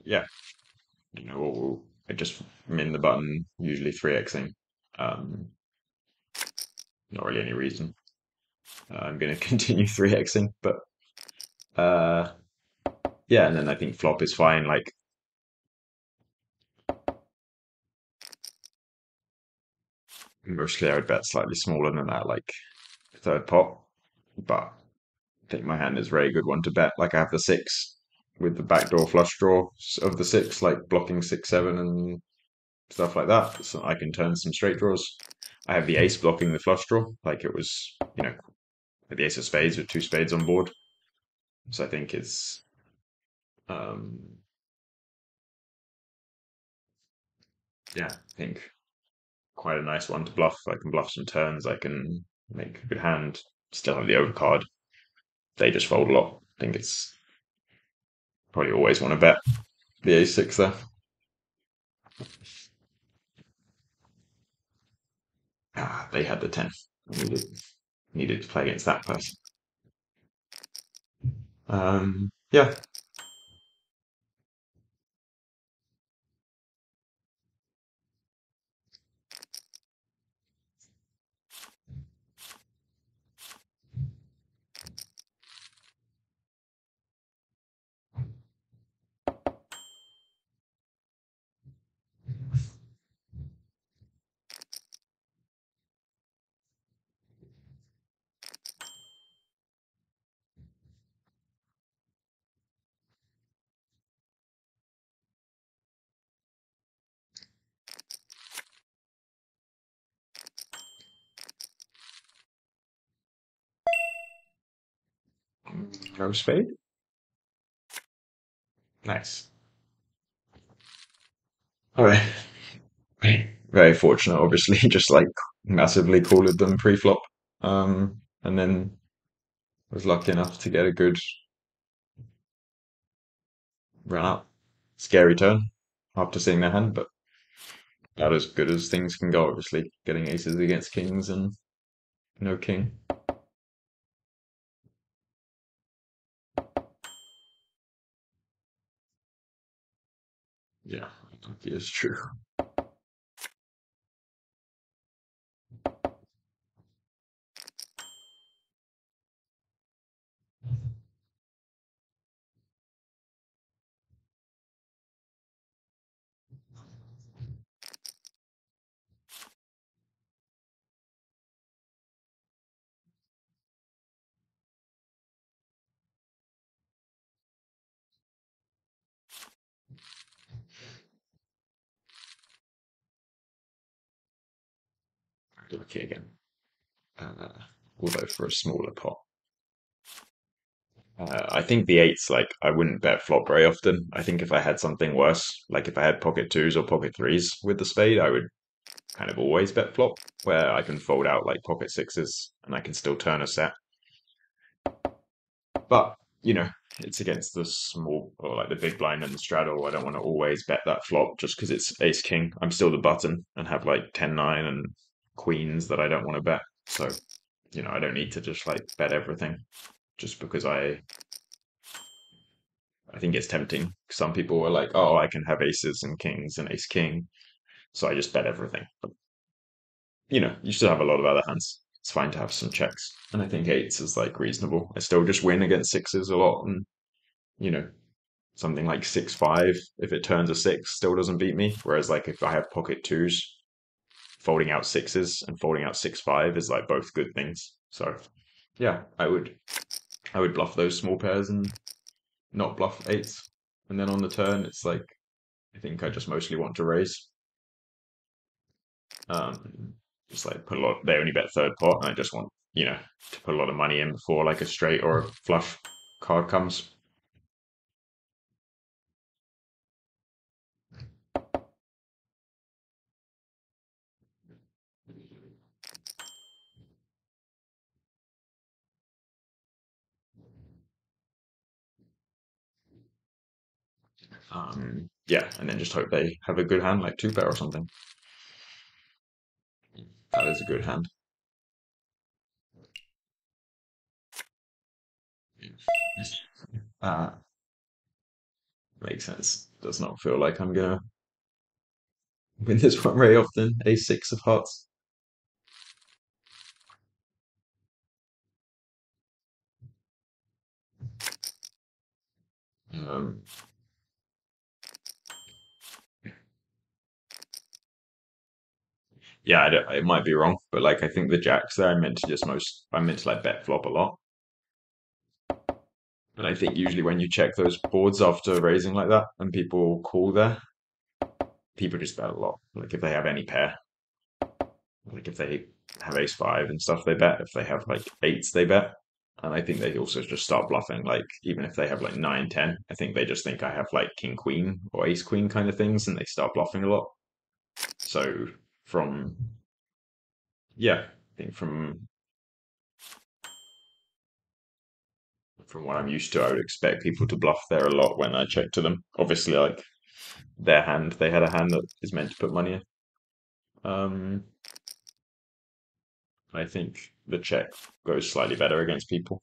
Yeah, I just min the button, usually 3xing. Um, Not really any reason. I'm going to continue 3xing, but uh, yeah, and then I think flop is fine. Like mostly I would bet slightly smaller than that, like third pot, but I think my hand is a very good one to bet. Like I have the 6 with the backdoor flush draw of the six, like blocking 6-7 and stuff like that. So I can turn some straight draws. I have the ace blocking the flush draw, like it was, the ace of spades with two spades on board. So I think it's yeah, I think quite a nice one to bluff. I can bluff some turns. I can make a good hand. Still have the overcard. They just fold a lot. I think it's probably always want to bet the a6 there. They had the 10. Needed to play against that person. Yeah. No spade. Nice. All right. Very fortunate, obviously, just like massively collared them pre-flop. And then was lucky enough to get a good run up. Scary turn after seeing their hand, but about as good as things can go, obviously. Getting aces against kings and no king. Yeah, it is true. Lucky again. Uh, Although for a smaller pot. I think the eights, like, I wouldn't bet flop very often. I think if I had something worse, like if I had pocket twos or pocket threes with the spade, I would kind of always bet flop, where I can fold out like pocket sixes and I can still turn a set. But, it's against the small or like the big blind and the straddle. I don't want to always bet that flop just because it's ace king. I'm still the button and have like 10-9 and queens that I don't want to bet. So, I don't need to just like bet everything just because I think it's tempting. Some people are like, oh, I can have aces and kings and ace king. So I just bet everything. But, you still have a lot of other hands. It's fine to have some checks. And I think eights is like reasonable. I still just win against sixes a lot. And, you know, something like 6-5, if it turns a six, still doesn't beat me. Whereas like if I have pocket twos, folding out sixes and folding out 6-5 is like both good things. So yeah, I would bluff those small pairs and not bluff eights. And then on the turn, it's like I think I just mostly want to raise. Um, just like put a lot. They only bet third pot, and I just want to put a lot of money in before like a straight or a flush card comes. Yeah, and then just hope they have a good hand, like two pair or something. That is a good hand. Uh, Makes sense. Does not feel like I'm gonna win this one very often. A6 of hearts. Um, yeah, it might be wrong, but like I think the jacks there, I meant to like bet flop a lot. And I think usually when you check those boards after raising like that and people call there, people just bet a lot. Like if they have any pair, like if they have ace five and stuff, they bet. If they have like eights, they bet. And I think they also just start bluffing. Like even if they have like nine, 10, I think they just think I have like king, queen or ace, queen kind of things, and they start bluffing a lot. So from yeah, I think from what I'm used to, I would expect people to bluff there a lot when I check to them. Obviously, like their hand, they had a hand that is meant to put money in. I think the check goes slightly better against people.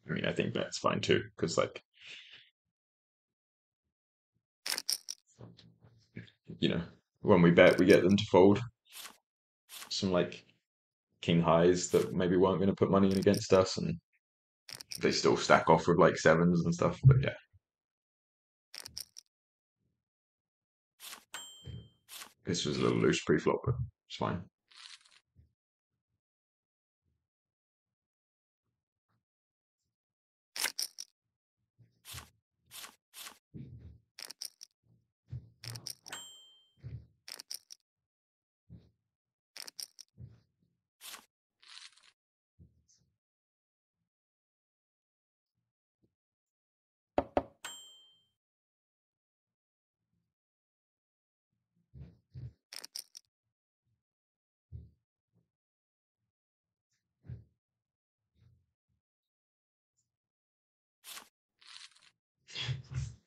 I mean, I think that's fine too, because like you know, when we bet, we get them to fold some like king highs that maybe weren't going to put money in against us, and they still stack off with like sevens and stuff. But yeah, this was a little loose pre-flop, but it's fine.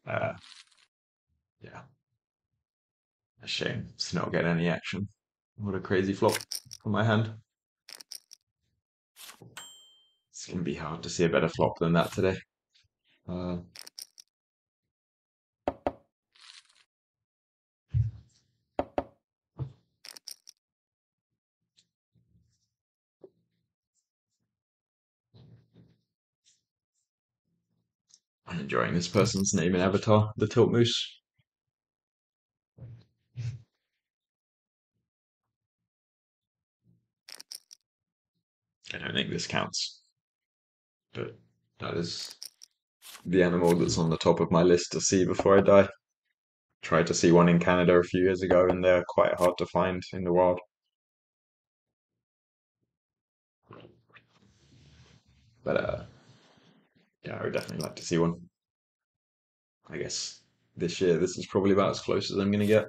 Uh, yeah, a shame to not get any action. What a crazy flop from my hand. It's going to be hard to see a better flop than that today. Uh, I'm enjoying this person's name and avatar, the Tilt Moose. I don't think this counts, but that is the animal that's on the top of my list to see before I die. Tried to see one in Canada a few years ago, and they're quite hard to find in the wild. But yeah, I would definitely like to see one. I guess this year, this is probably about as close as I'm going to get.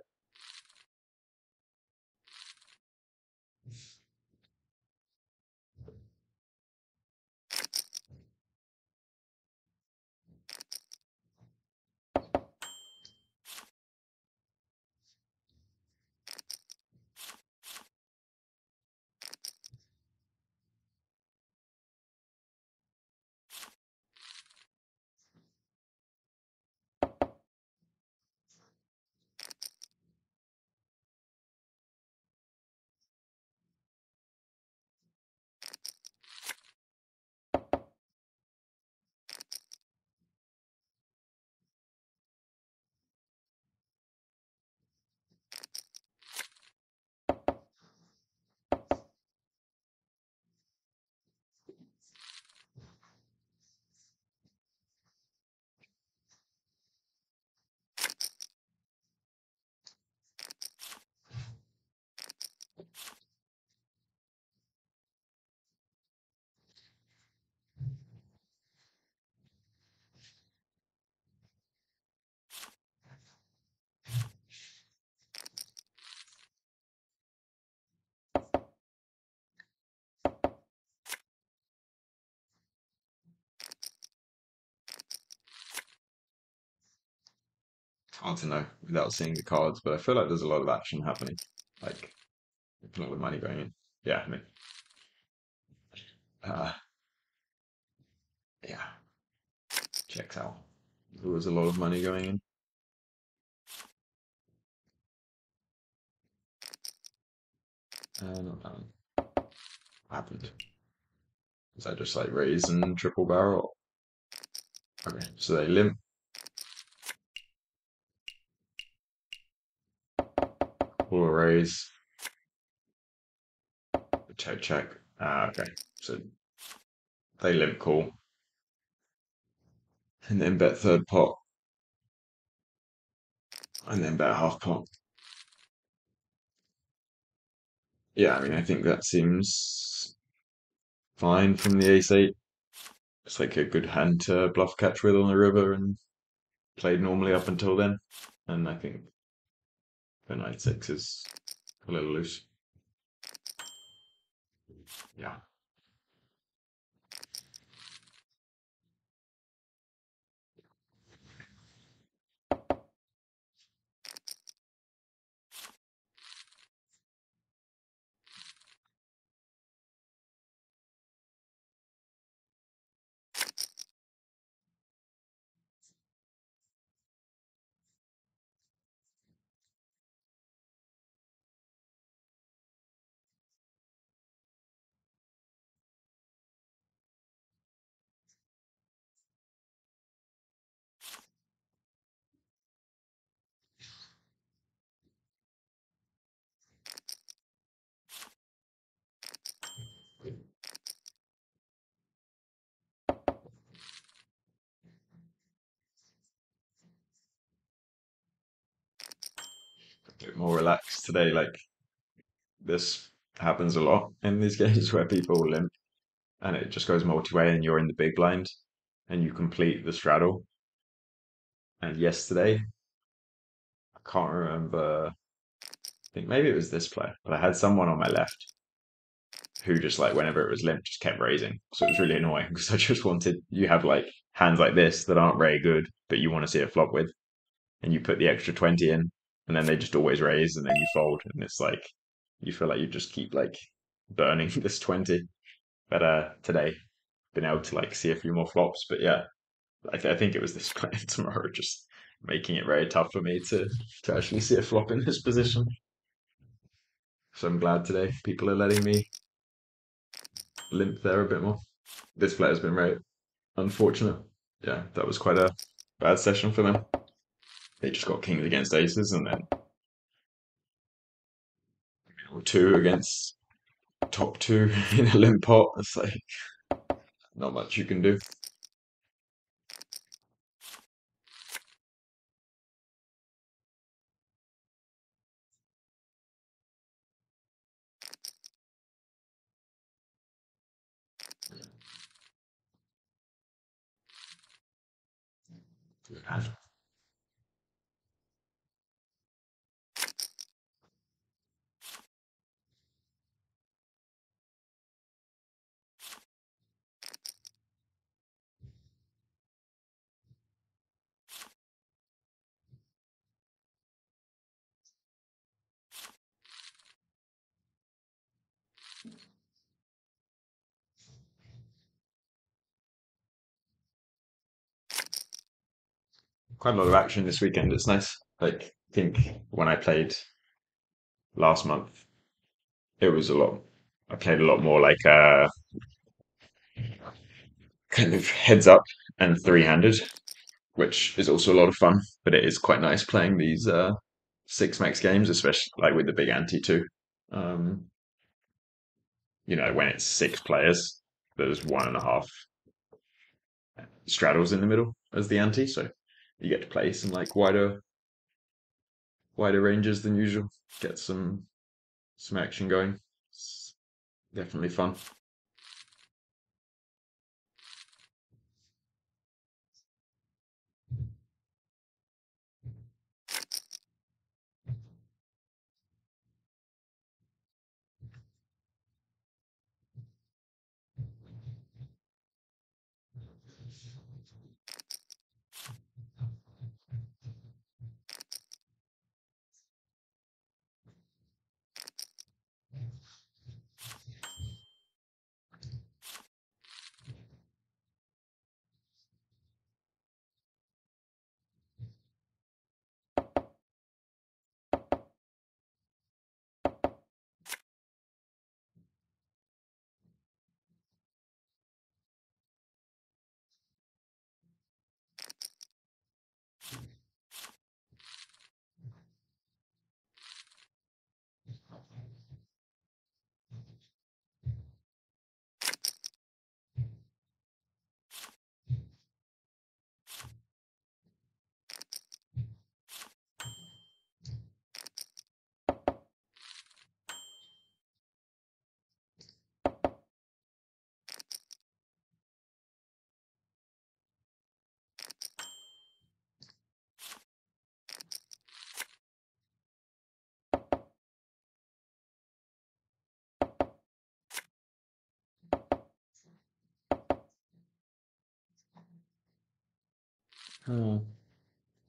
Hard to know without seeing the cards, but I feel like there's a lot of action happening. Like, a lot of money going in. Yeah, I mean, uh, yeah, checks out. There was a lot of money going in. Not that one. What happened? Was that just like raise and triple barrel? Okay, so they limp. Or raise. Check, check. Okay, so they limp call. and then bet third pot, and then bet half pot. Yeah, I mean, I think that seems fine from the ace-8. It's like a good hand to bluff catch with on the river and played normally up until then. And I think the knight-6 is a little loose. Yeah. A bit more relaxed today. Like, this happens a lot in these games where people limp and it just goes multi-way and you're in the big blind and you complete the straddle. And yesterday, I can't remember, I think maybe it was this player, but I had someone on my left who just like whenever it was limp just kept raising. So it was really annoying because I just wanted, you have like hands like this that aren't very good, but you want to see a flop with, and you put the extra 20 in, and then they just always raise, and then you fold, and it's like you feel like you just keep like burning this 20. But today, been able to like see a few more flops. But yeah, I think it was this player tomorrow just making it very tough for me to actually see a flop in this position. So I'm glad today people are letting me limp there a bit more. This player's been very unfortunate. Yeah, that was quite a bad session for them. They just got kings against aces and then two against top two in a limp pot. It's like not much you can do. Quite a lot of action this weekend. It's nice. Like, I think when I played last month, it was a lot. I played a lot more like kind of heads up and three-handed, which is also a lot of fun. But it is quite nice playing these six max games, especially like with the big ante too. Um, when it's six players, there's one and a half straddles in the middle as the ante, so you get to play some like wider ranges than usual. Get some action going. It's definitely fun.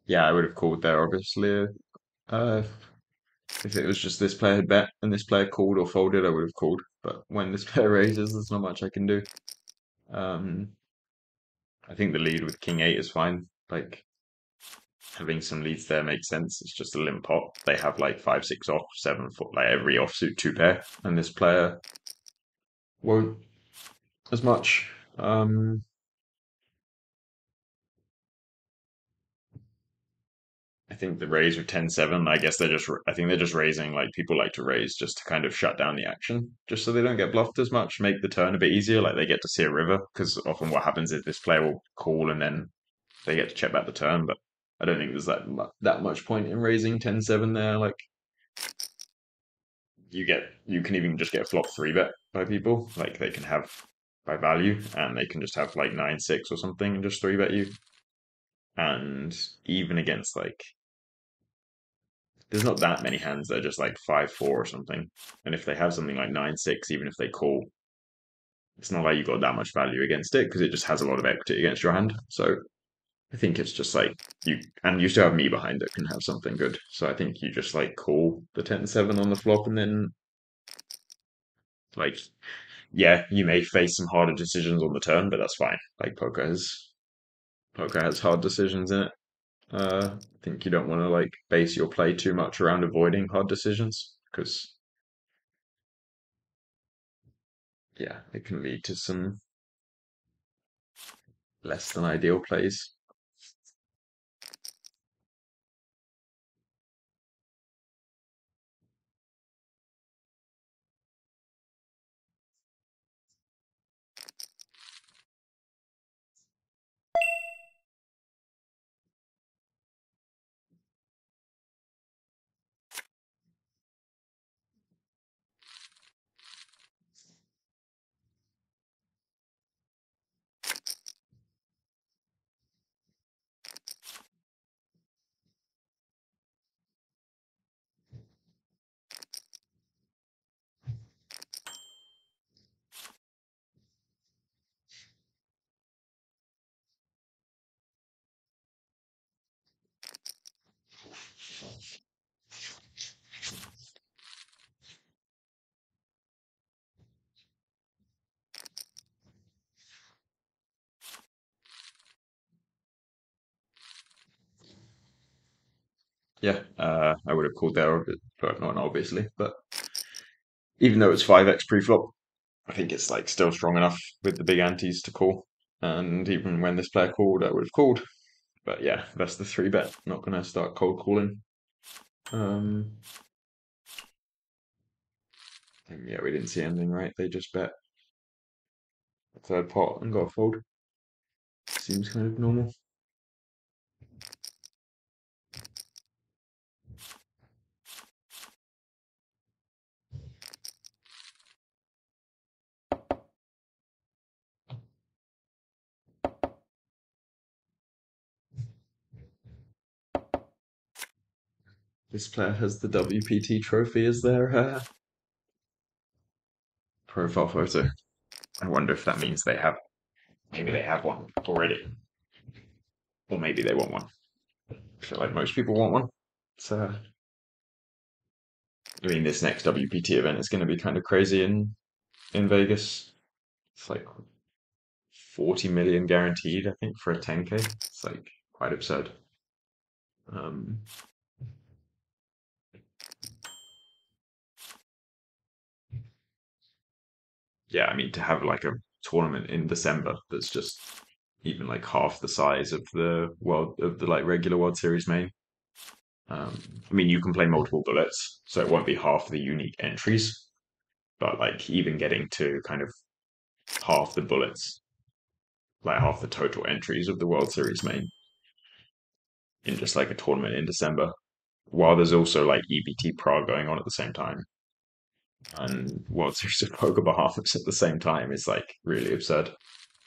Yeah, I would have called there obviously. Uh, if it was just this player had bet and this player called or folded, I would have called. But when this player raises, there's not much I can do. Um, I think the lead with King 8 is fine. Like having some leads there makes sense. It's just a limp pot. They have like 5, 6 off, 7 foot, like every offsuit 2 pair, and this player won't as much. I think the raise with 10-7, I guess I think they're just raising, like people like to raise just to kind of shut down the action, just so they don't get bluffed as much, make the turn a bit easier, like they get to see a river, because often what happens is this player will call and then they get to check back the turn, but I don't think there's that much point in raising 10-7 there. Like you can even just get flop 3 bet by people, like they can have by value, and they can just have like 9-6 or something and just 3 bet you. And even against like there's not that many hands that are just like 5-4 or something. And if they have something like 9-6, even if they call, it's not like you got that much value against it because it just has a lot of equity against your hand. So I think it's just like you still have me behind that can have something good. So I think you just like call the 10-7 on the flop, and then like yeah, you may face some harder decisions on the turn, but that's fine. Like poker has hard decisions in it. I think you don't want to like base your play too much around avoiding hard decisions because yeah, it can lead to some less than ideal plays. Yeah, I would have called there, but not obviously. But even though it's 5x pre-flop, I think it's like still strong enough with the big antes to call. And even when this player called, I would have called. But yeah, that's the 3 bet. Not gonna start cold calling. Um, and yeah, we didn't see anything, right? They just bet a third pot and got a fold. Seems kind of normal. This player has the WPT trophy as their profile photo. I wonder if that means maybe they have one already, or maybe they want one. I feel like most people want one. So, I mean, this next WPT event is going to be kind of crazy in Vegas. It's like 40 million guaranteed, I think, for a 10K. It's like quite absurd. Um, yeah, I mean, to have like a tournament in December that's just even like half the size of the like regular World Series main. I mean, you can play multiple bullets, so it won't be half the unique entries, but like even getting to kind of half the bullets, like half the total entries of the World Series main in just like a tournament in December, while there's also like EPT Prague going on at the same time and World Series of Poker Bahamas at the same time is like really absurd,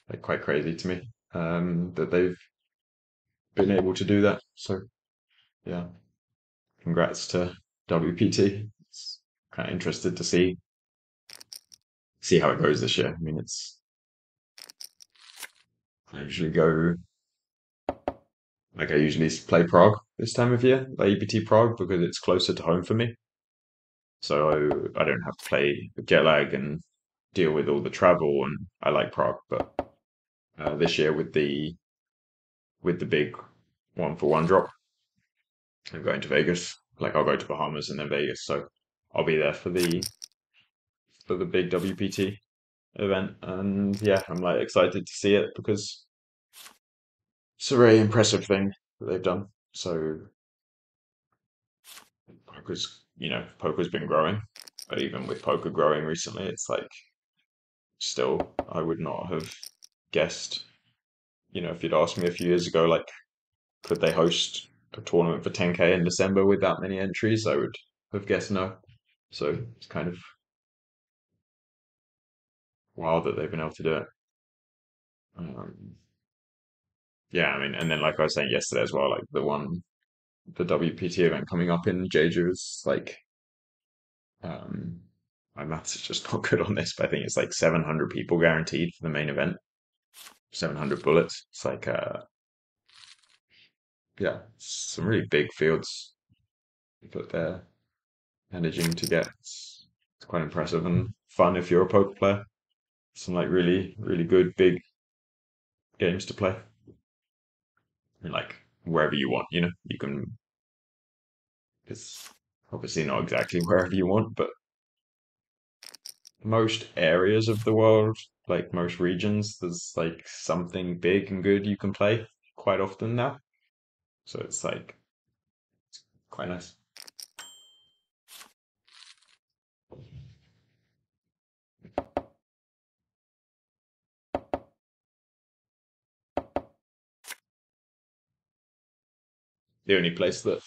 like quite crazy to me that they've been able to do that. So yeah, congrats to WPT. It's kind of interested to see how it goes this year. I mean, I usually go Like I usually play Prague this time of year, like EPT Prague, because it's closer to home for me. So I don't have to play the jet lag and deal with all the travel. And I like Prague, but this year with the big 1 for 1 drop, I'm going to Vegas. Like I'll go to Bahamas and then Vegas. So I'll be there for the big WPT event. And yeah, I'm like excited to see it because it's a very impressive thing that they've done. So poker's been growing, but even with poker growing recently, it's like still I would not have guessed. If you'd asked me a few years ago, like could they host a tournament for 10K in December with that many entries, I would have guessed no. So it's kind of wild that they've been able to do it. Um, yeah, I mean, and then like I was saying yesterday as well, like the WPT event coming up in Jeju is like, um, my maths is just not good on this, but I think it's like 700 people guaranteed for the main event, 700 bullets. It's like, yeah, some really big fields that they're managing to get. It's quite impressive and fun if you're a poker player. Some like really, really good big games to play. And like wherever you want, you can. It's obviously not exactly wherever you want, but most areas of the world, like most regions, there's like something big and good you can play quite often now. So it's like quite nice. The only place that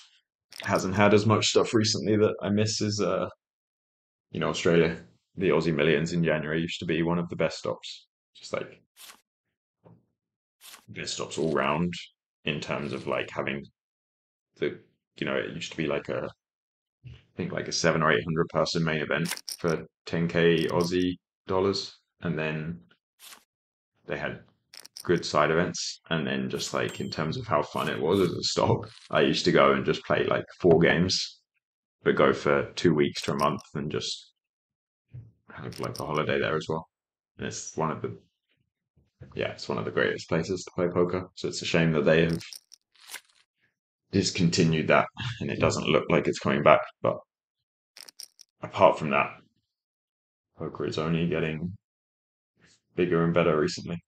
hasn't had as much stuff recently that I miss is Australia. The Aussie Millions in January used to be one of the best stops. Just like best stops all round in terms of like having the it used to be like I think like a 700 or 800 person main event for 10K Aussie dollars, and then they had good side events, and then just like in terms of how fun it was as a stop, I used to go and just play like 4 games, but go for 2 weeks to a month and just have like a holiday there as well. And it's one of the greatest places to play poker. So it's a shame that they have discontinued that, and it doesn't look like it's coming back. But apart from that, poker is only getting bigger and better recently.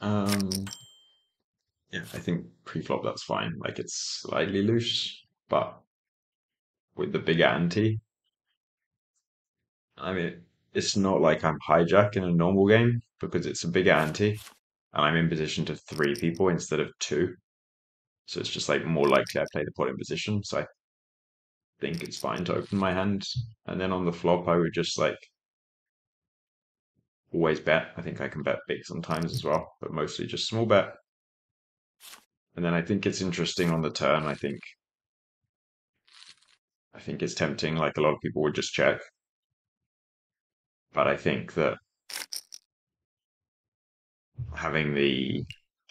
Um, yeah, I think pre-flop that's fine. Like it's slightly loose, but with the bigger ante, I mean, it's not like I'm hijack in a normal game because it's a bigger ante. and I'm in position to 3 people instead of 2. So it's just like more likely I play the pot in position. So I think it's fine to open my hand. And then on the flop, I would just like always bet. I think I can bet big sometimes as well, but mostly just small bet. And then I think it's interesting on the turn. I think it's tempting. Like a lot of people would just check, but I think that having the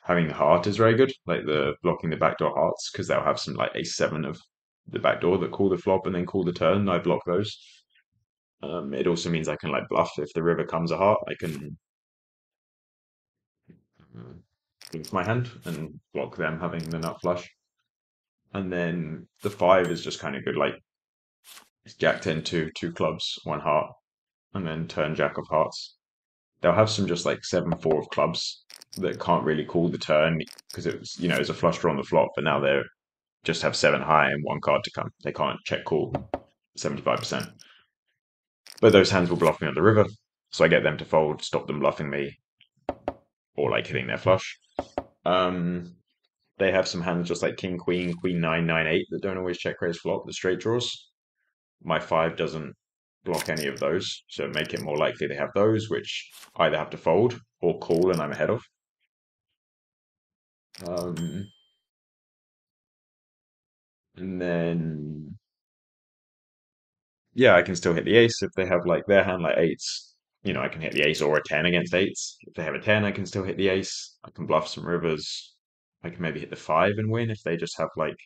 having the heart is very good. Like the blocking the backdoor hearts because they'll have some like ace 7 of the backdoor that call the flop and then call the turn. I block those. It also means I can like bluff if the river comes a heart. I can bluff my hand and block them having the nut flush. And then the 5 is just kind of good. Like it's Jack 10 2 clubs, 1 heart, and then turn Jack of hearts. They'll have some just like 7 4 of clubs that can't really call the turn because it's a flush draw on the flop, but now they're just have 7 high and 1 card to come. They can't check call 75%. But those hands will bluff me on the river, so I get them to fold, stop them bluffing me, or like hitting their flush. They have some hands just like King Queen, Queen 9 9 8 that don't always check raise flop, the straight draws. My 5 doesn't block any of those, so make it more likely they have those, which either have to fold or call and I'm ahead of. And then yeah, I can still hit the ace if they have like their hand like eights. I can hit the ace or a 10 against eights. If they have a 10, I can still hit the ace. I can bluff some rivers. I can maybe hit the 5 and win if they just have like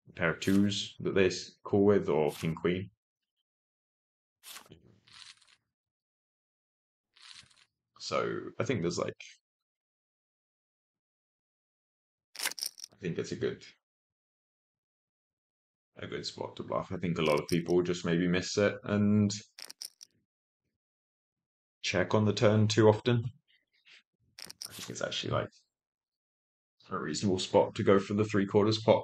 a pair of 2s that they call with or king queen. So I think I think it's a good spot to bluff. I think a lot of people just maybe miss it and check on the turn too often. I think it's actually like a reasonable spot to go for the 3/4 pot.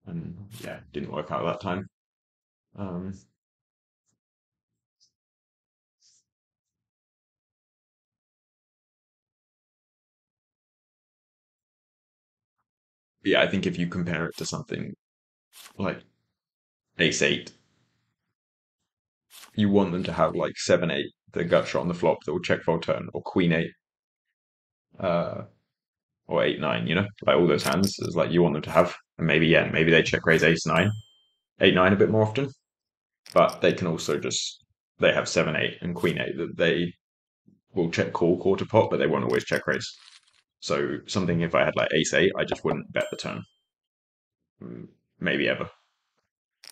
And yeah, didn't work out that time. Um, yeah, I think if you compare it to something like ace 8, you want them to have like 7 8, the gut shot on the flop that will check fold turn, or queen 8, uh, or 8 9, like all those hands is like you want them to have. And maybe they check raise ace 9, 8 9 a bit more often, but they can also they have 7 8 and queen 8 that they will check call quarter pot, but they won't always check raise. So something if I had like ace 8, I just wouldn't bet the turn. Maybe ever.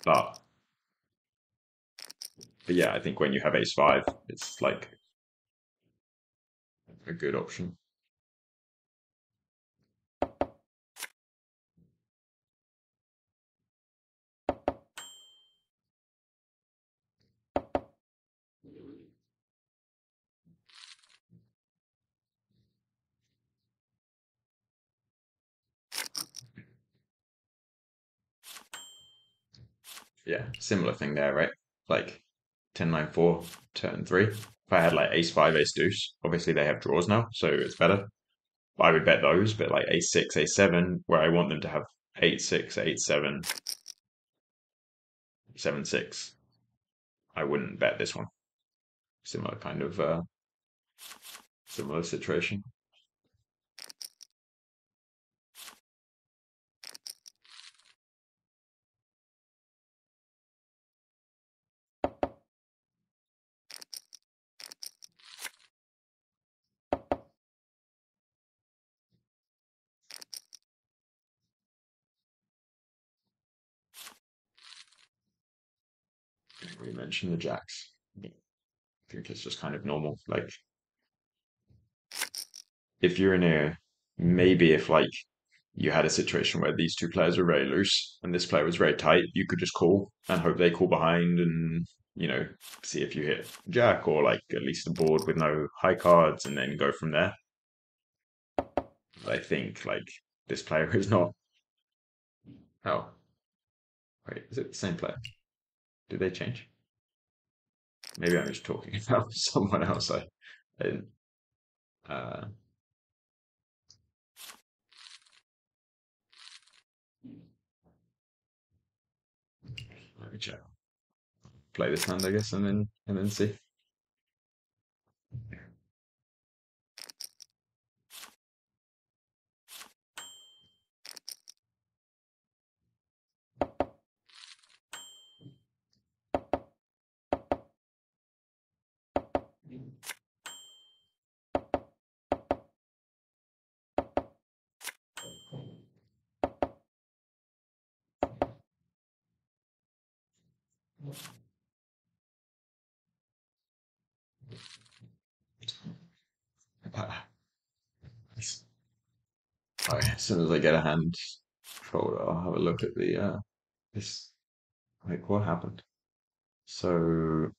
But yeah, I think when you have ace 5, it's like a good option. Yeah, similar thing there, right? Like 10 9 4, turn 3. If I had like ace 5, ace deuce, obviously they have draws now, so it's better. I would bet those, but like ace 6, ace 7, where I want them to have 8 6, 8 7, 7 6, I wouldn't bet this one. Similar kind of similar situation. We mentioned the jacks. I think it's just kind of normal. Like if you're in a maybe if like you had a situation where these 2 players were very loose and this player was very tight, you could just call and hope they call behind and see if you hit jack or like at least a board with no high cards and then go from there. I think like this player is not. Oh, wait, is it the same player? Did they change? Maybe I'm just talking about someone else. I didn't. Uh, Let me check. Play this hand, I guess, and then see. Alright, as soon as I get a hand fold, I'll have a look at the this. Like, what happened? So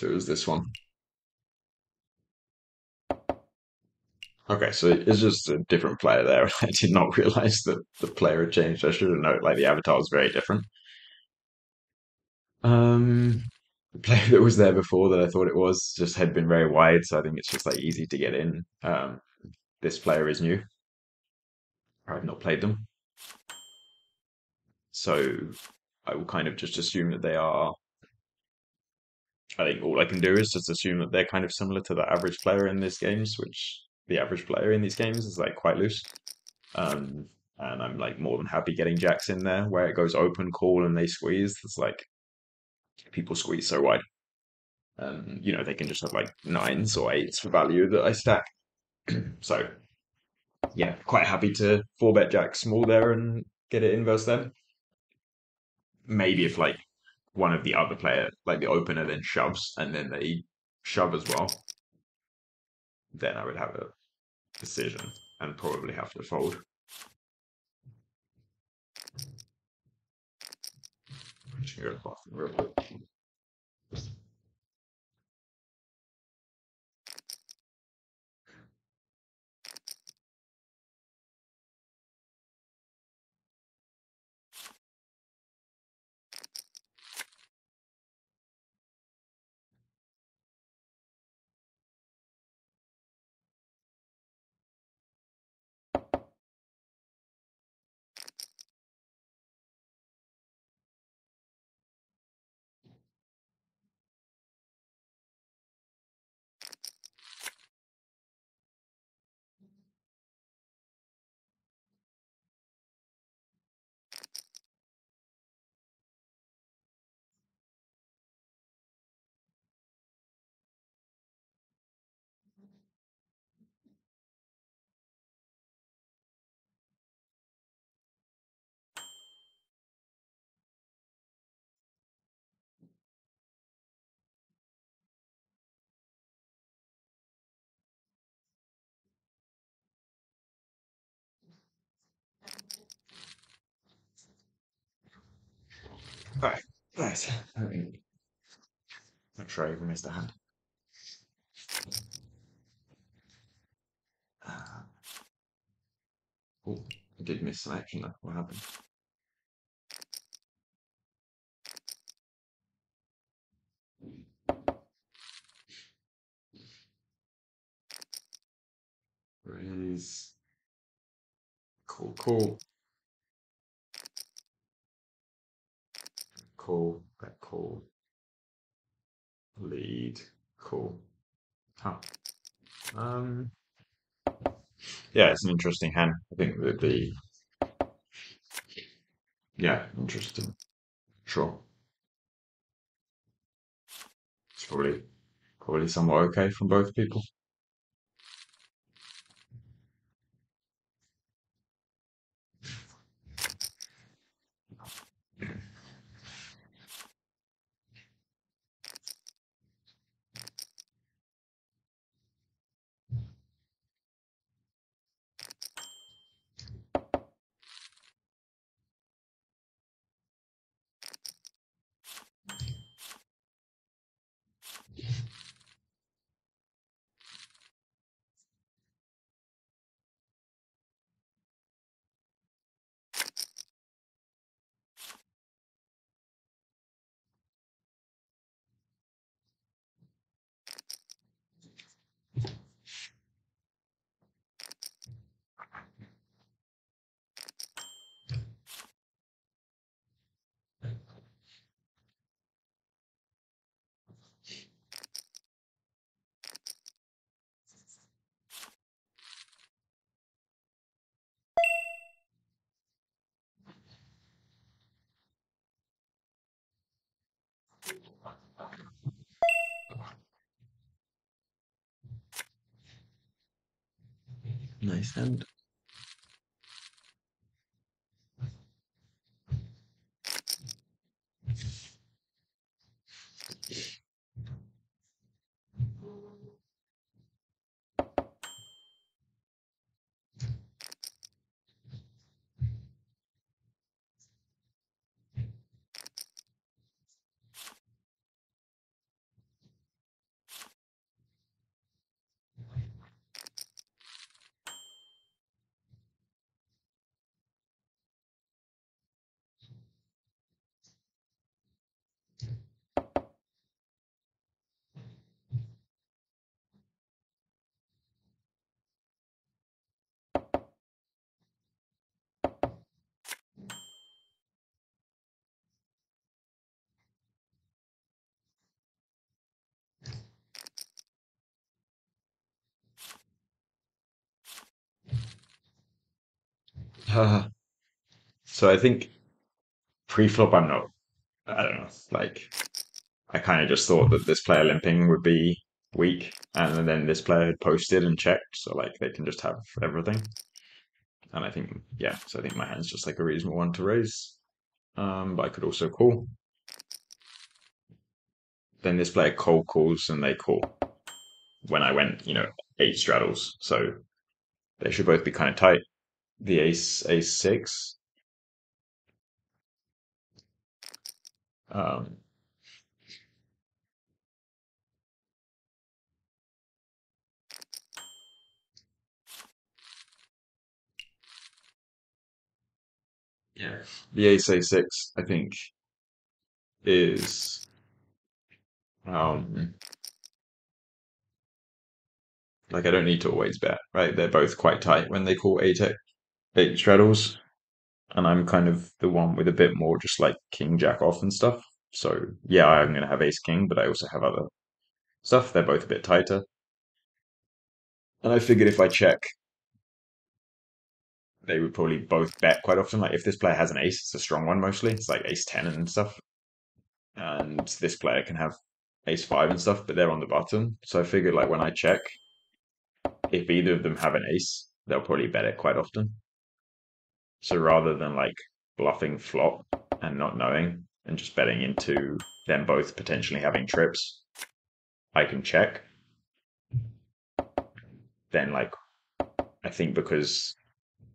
it was this one. Okay, so it's just a different player there. I did not realize that the player had changed. I should have known. Like the avatar was very different. Um, the player that was there before that I thought it was just had been very wide, so I think it's just like easy to get in. This player is new. I've not played them, so I will kind of just assume that they are. I think all I can do is just assume that they're kind of similar to the average player in these games, which the average player in these games is like quite loose. Um, and I'm like more than happy getting jacks in there where it goes open call and they squeeze. It's like people squeeze so wide. They can just have like nines or eights for value that I stack. So yeah, quite happy to four bet jack small there and get it inverse then. Maybe if like one of the other player, like the opener, then shoves and then they shove as well, then I would have a decision and probably have to fold. I'm just gonna go to the bathroom real quick. Right, right. Not sure I even missed a hand. Oh, I did miss some action though. What happened? Raise. Cool, cool. Cool. Bet cool. Lead. Cool. Huh. Um. Yeah, it's an interesting hand. I think that the yeah, interesting. Sure. It's probably somewhat okay from both people. Nice hand. So I think pre-flop, I don't know, like I kind of just thought that this player limping would be weak, and then this player had posted and checked, so like they can just have everything. And I think, yeah, so I think my hand's just like a reasonable one to raise. But I could also call. Then this player cold calls and they call when I went, eight straddles. So they should both be kind of tight. The ace six. Um, yeah, the ace a6, I think, is like I don't need to always bet, right? They're both quite tight when they call eight straddles, and I'm kind of the one with a bit more just like king jack off and stuff. So yeah, I'm gonna have ace king, but I also have other stuff. They're both a bit tighter, and I figured if I check, they would probably both bet quite often. Like if this player has an ace, it's a strong one mostly. It's like ace 10 and stuff, and this player can have ace 5 and stuff, but they're on the button. So I figured like when I check, if either of them have an ace, they'll probably bet it quite often. So rather than like bluffing flop and not knowing and just betting into them both potentially having trips, I can check. Then like I think because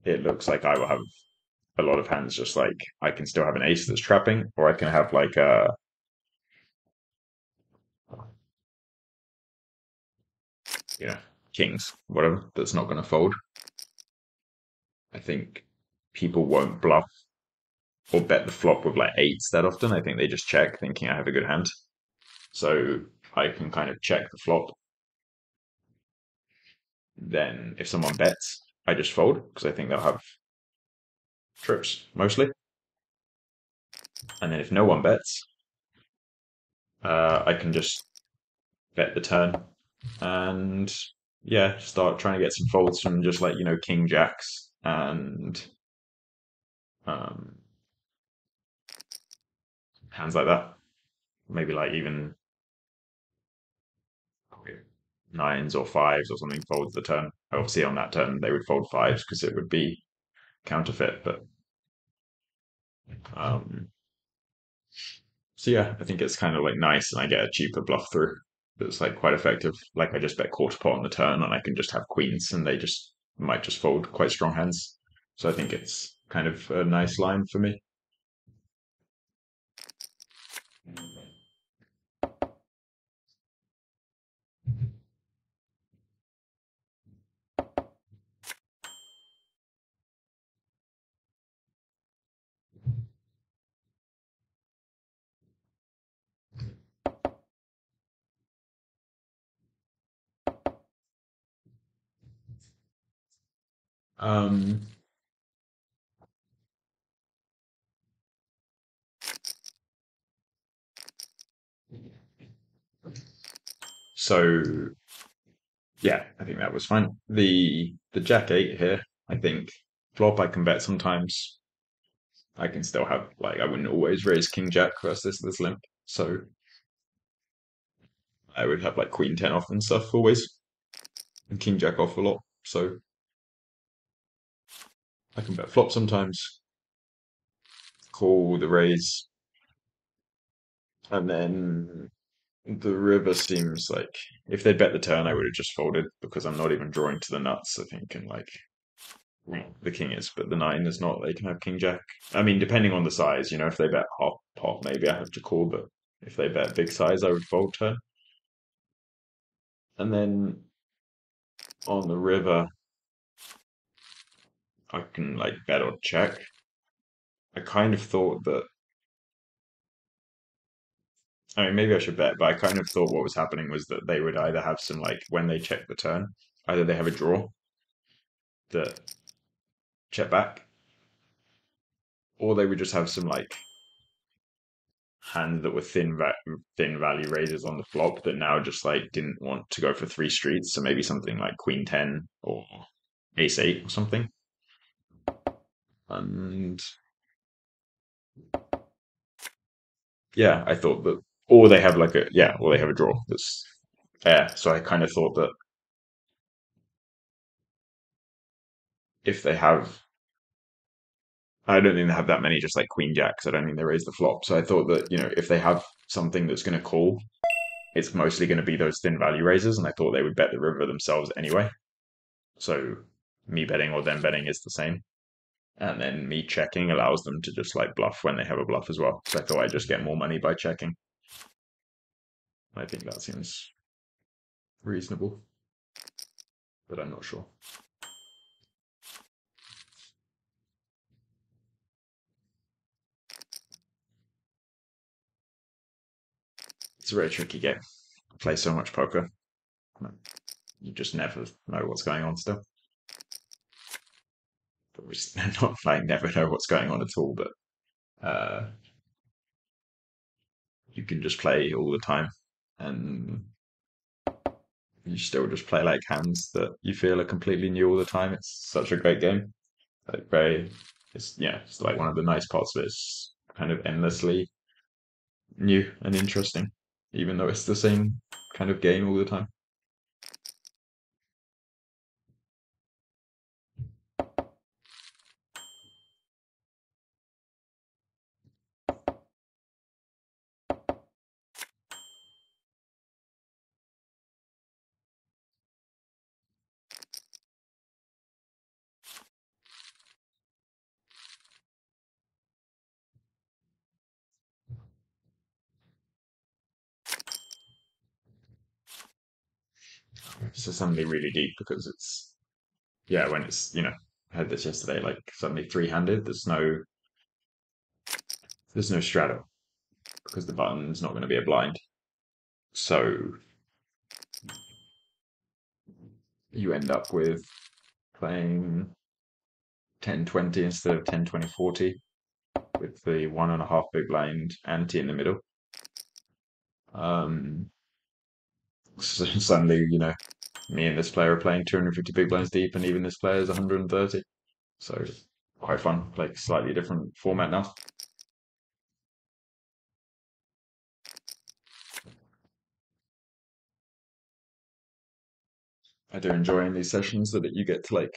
it looks like I will have a lot of hands, just like I can still have an ace that's trapping, or I can have like a kings, whatever, that's not going to fold. I think people won't bluff or bet the flop with like eights that often. I think they just check thinking I have a good hand. So I can kind of check the flop. Then if someone bets, I just fold because I think they'll have trips mostly. And then if no one bets, I can just bet the turn and yeah, start trying to get some folds from just like, king jacks and um, hands like that. Maybe like even nines or fives or something folds the turn. Obviously, on that turn, they would fold fives because it would be counterfeit. But um, so yeah, I think it's kind of like nice, and I get a cheaper bluff through that's like quite effective. Like I just bet quarter pot on the turn, and I can just have queens, and they just might just fold quite strong hands. So I think it's kind of a nice line for me. Um, so yeah, I think that was fine. The Jack 8 here, I think flop I can bet sometimes. I can still have like I wouldn't always raise King Jack versus this limp. So I would have like Queen 10 off and stuff always. And King Jack off a lot. So I can bet flop sometimes, call the raise, and then the river seems like if they bet the turn, I would have just folded because I'm not even drawing to the nuts, I think, and like the king is, but the nine is not. They can have king jack. I mean, depending on the size, if they bet half pot, maybe I have to call, but if they bet big size, I would fold turn. And then on the river, I can like bet or check. I kind of thought that, I mean, maybe I should bet, but I kind of thought what was happening was that they would either have some, like, when they check the turn, either they have a draw that check back, or they would just have some, like, hands that were thin value raises on the flop that now just, like, didn't want to go for three streets. So maybe something like queen 10 or ace 8 or something. And yeah, I thought that, or they have like or they have a draw that's fair. So I kind of thought that if they have, I don't think they have that many just like queen jacks. I don't think they raise the flop. So I thought that, if they have something that's going to call, it's mostly going to be those thin value raises. And I thought they would bet the river themselves anyway. So me betting or them betting is the same. And then me checking allows them to just like bluff when they have a bluff as well. So I thought I'd just get more money by checking. I think that seems reasonable, but I'm not sure. It's a very tricky game. I play so much poker. You just never know what's going on still. Not like never know what's going on at all, but you can just play all the time and you still just play like hands that you feel are completely new all the time. It's such a great game. Like it's like one of the nice parts of it. It's kind of endlessly new and interesting, even though it's the same kind of game all the time. So suddenly really deep because it's when it's I had this yesterday, like suddenly three-handed. There's no straddle because the button's not going to be a blind. So you end up with playing 10-20 instead of 10-20-40 with the 1.5 big blind ante in the middle. So suddenly, me and this player are playing 250 big blinds deep, and even this player is 130. So quite fun, like slightly different format now. I do enjoy in these sessions that you get to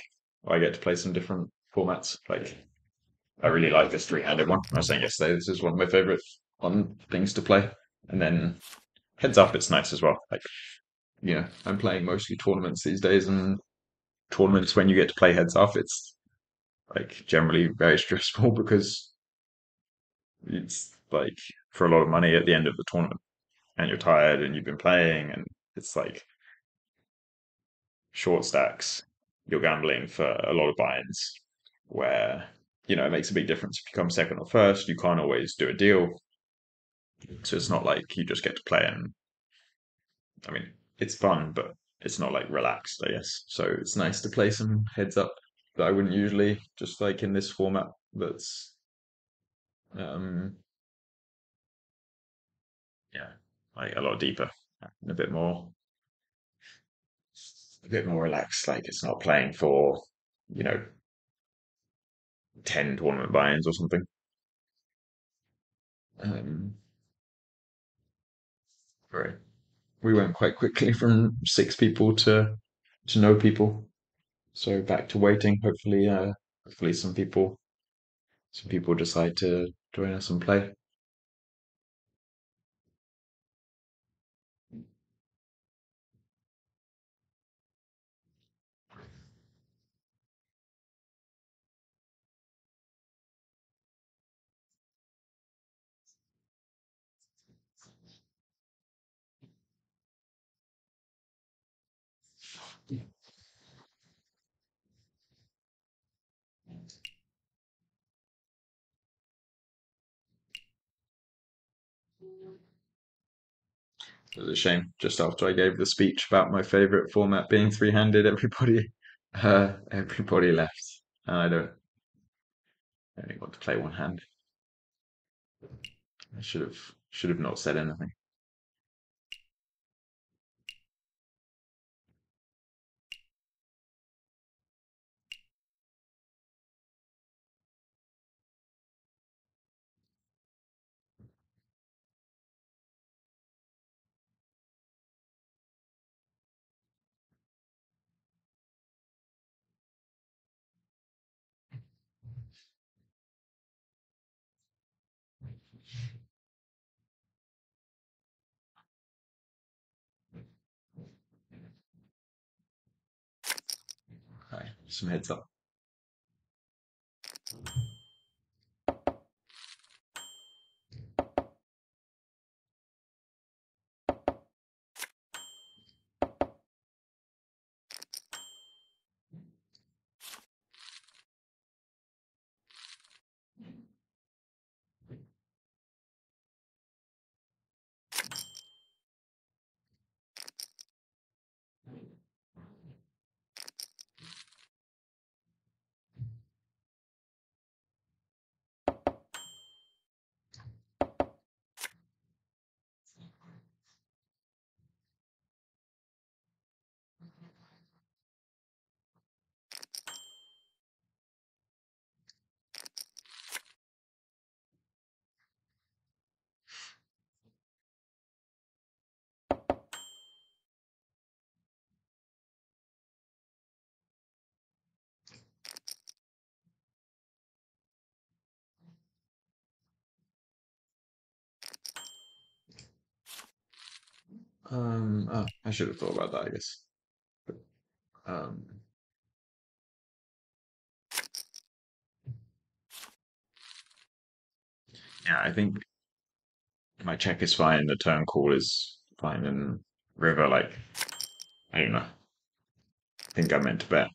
I get to play some different formats. Like I really like this three-handed one. I was saying yesterday, this is one of my favorite fun things to play. And then heads up, it's nice as well. Like, I'm playing mostly tournaments these days, and tournaments when you get to play heads up, it's like generally very stressful because it's like for a lot of money at the end of the tournament, and you're tired and you've been playing, and it's like short stacks. You're gambling for a lot of buy-ins where it makes a big difference if you come second or first. You can't always do a deal, so it's not like you just get to play and I mean, it's fun, but it's not like relaxed, I guess. So it's nice to play some heads up that I wouldn't usually, just like in this format that's um yeah, like a lot deeper and a bit more relaxed. Like it's not playing for, you know, 10 tournament buy-ins or something. Um right. We went quite quickly from six people to no people. So back to waiting. Hopefully hopefully some people decide to join us and play. It was a shame. Just after I gave the speech about my favourite format being three-handed, everybody left, and I only got to play one hand. I should have not said anything. Okay, some heads up. I should have thought about that, I guess. Um, yeah, I think my check is fine. The turn call is fine, and river, like, I don't know. I think I meant to bet,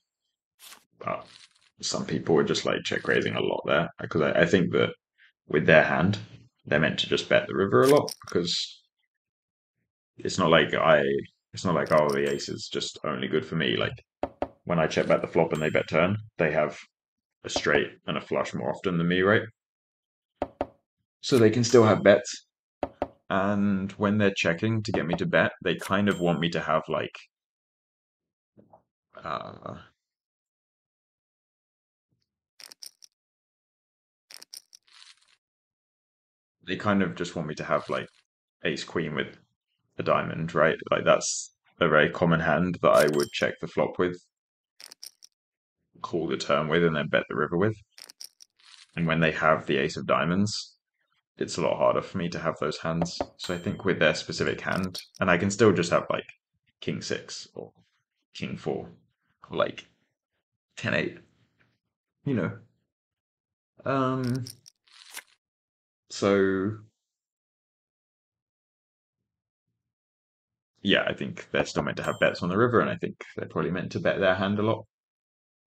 but some people were just like check raising a lot there because I think that with their hand, they're meant to just bet the river a lot because it's not like it's not like, oh, the ace is just only good for me. Like when I check bet the flop and they bet turn, they have a straight and a flush more often than me, right? So they can still have bets. And when they're checking to get me to bet, they kind of want me to have like uh they kind of just want me to have like ace queen with a diamond, right? Like that's a very common hand that I would check the flop with, call the turn with, and then bet the river with. And when they have the ace of diamonds, it's a lot harder for me to have those hands. So I think with their specific hand, and I can still just have like king six or king four or like 10-8, you know. Um, so yeah, I think they're still meant to have bets on the river, and I think they're probably meant to bet their hand a lot.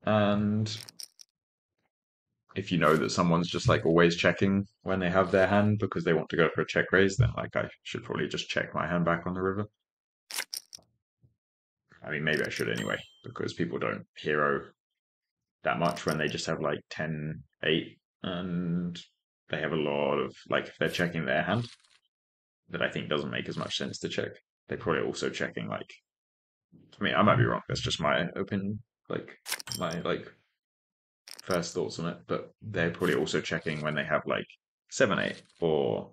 And if you know that someone's just like always checking when they have their hand because they want to go for a check raise, then like I should probably just check my hand back on the river. I mean, maybe I should anyway, because people don't hero that much when they just have like 10-8 and they have a lot of like if they're checking their hand, that I think doesn't make as much sense to check. They're probably also checking like I mean, I might be wrong, that's just my opinion, like my like first thoughts on it, but they're probably also checking when they have like 7-8 or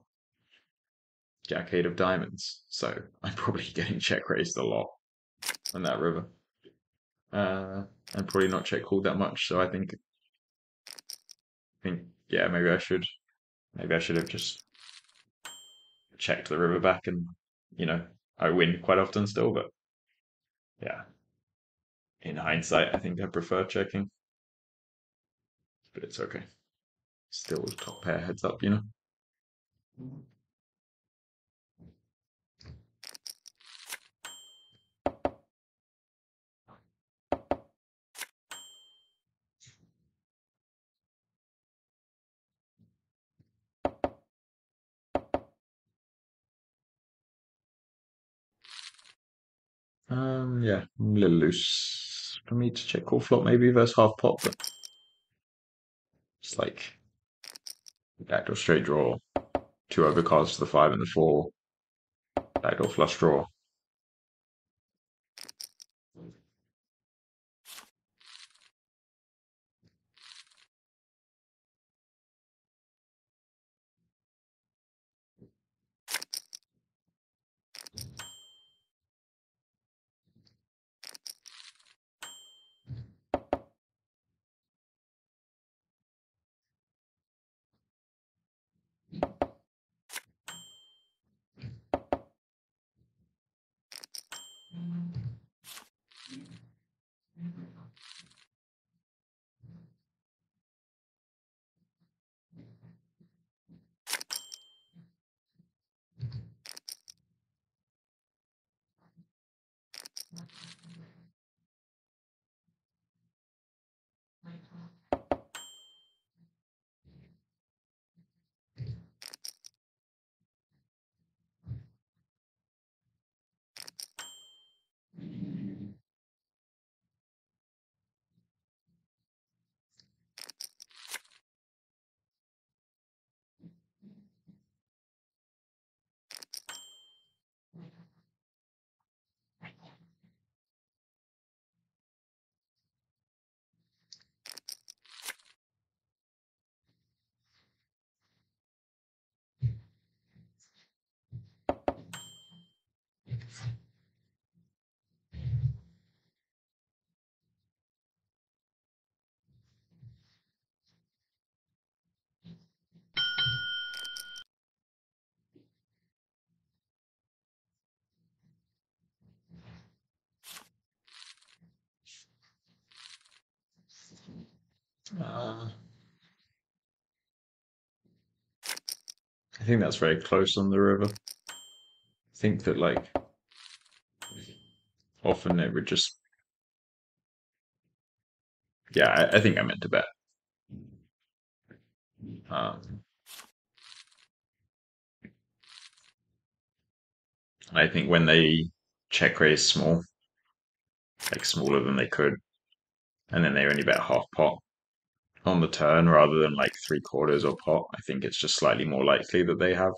Jack 8 of diamonds. So I'm probably getting check raised a lot on that river. I'm probably not check called that much, so I think think, yeah, maybe I should have just checked the river back and, you know, I win quite often still, but yeah, in hindsight, I think I prefer checking, but it's okay. Still top pair heads up, you know. Yeah, a little loose for me to check call flop maybe versus half pot, but it's like backdoor straight draw, two overcards to the 5 and the 4, backdoor flush draw. Uh, I think that's very close on the river. I think that like often it would just, yeah, I think I meant to bet. Um, I think when they check raise small, like smaller than they could, and then they only bet half pot on the turn rather than like three quarters or pot, I think it's just slightly more likely that they have.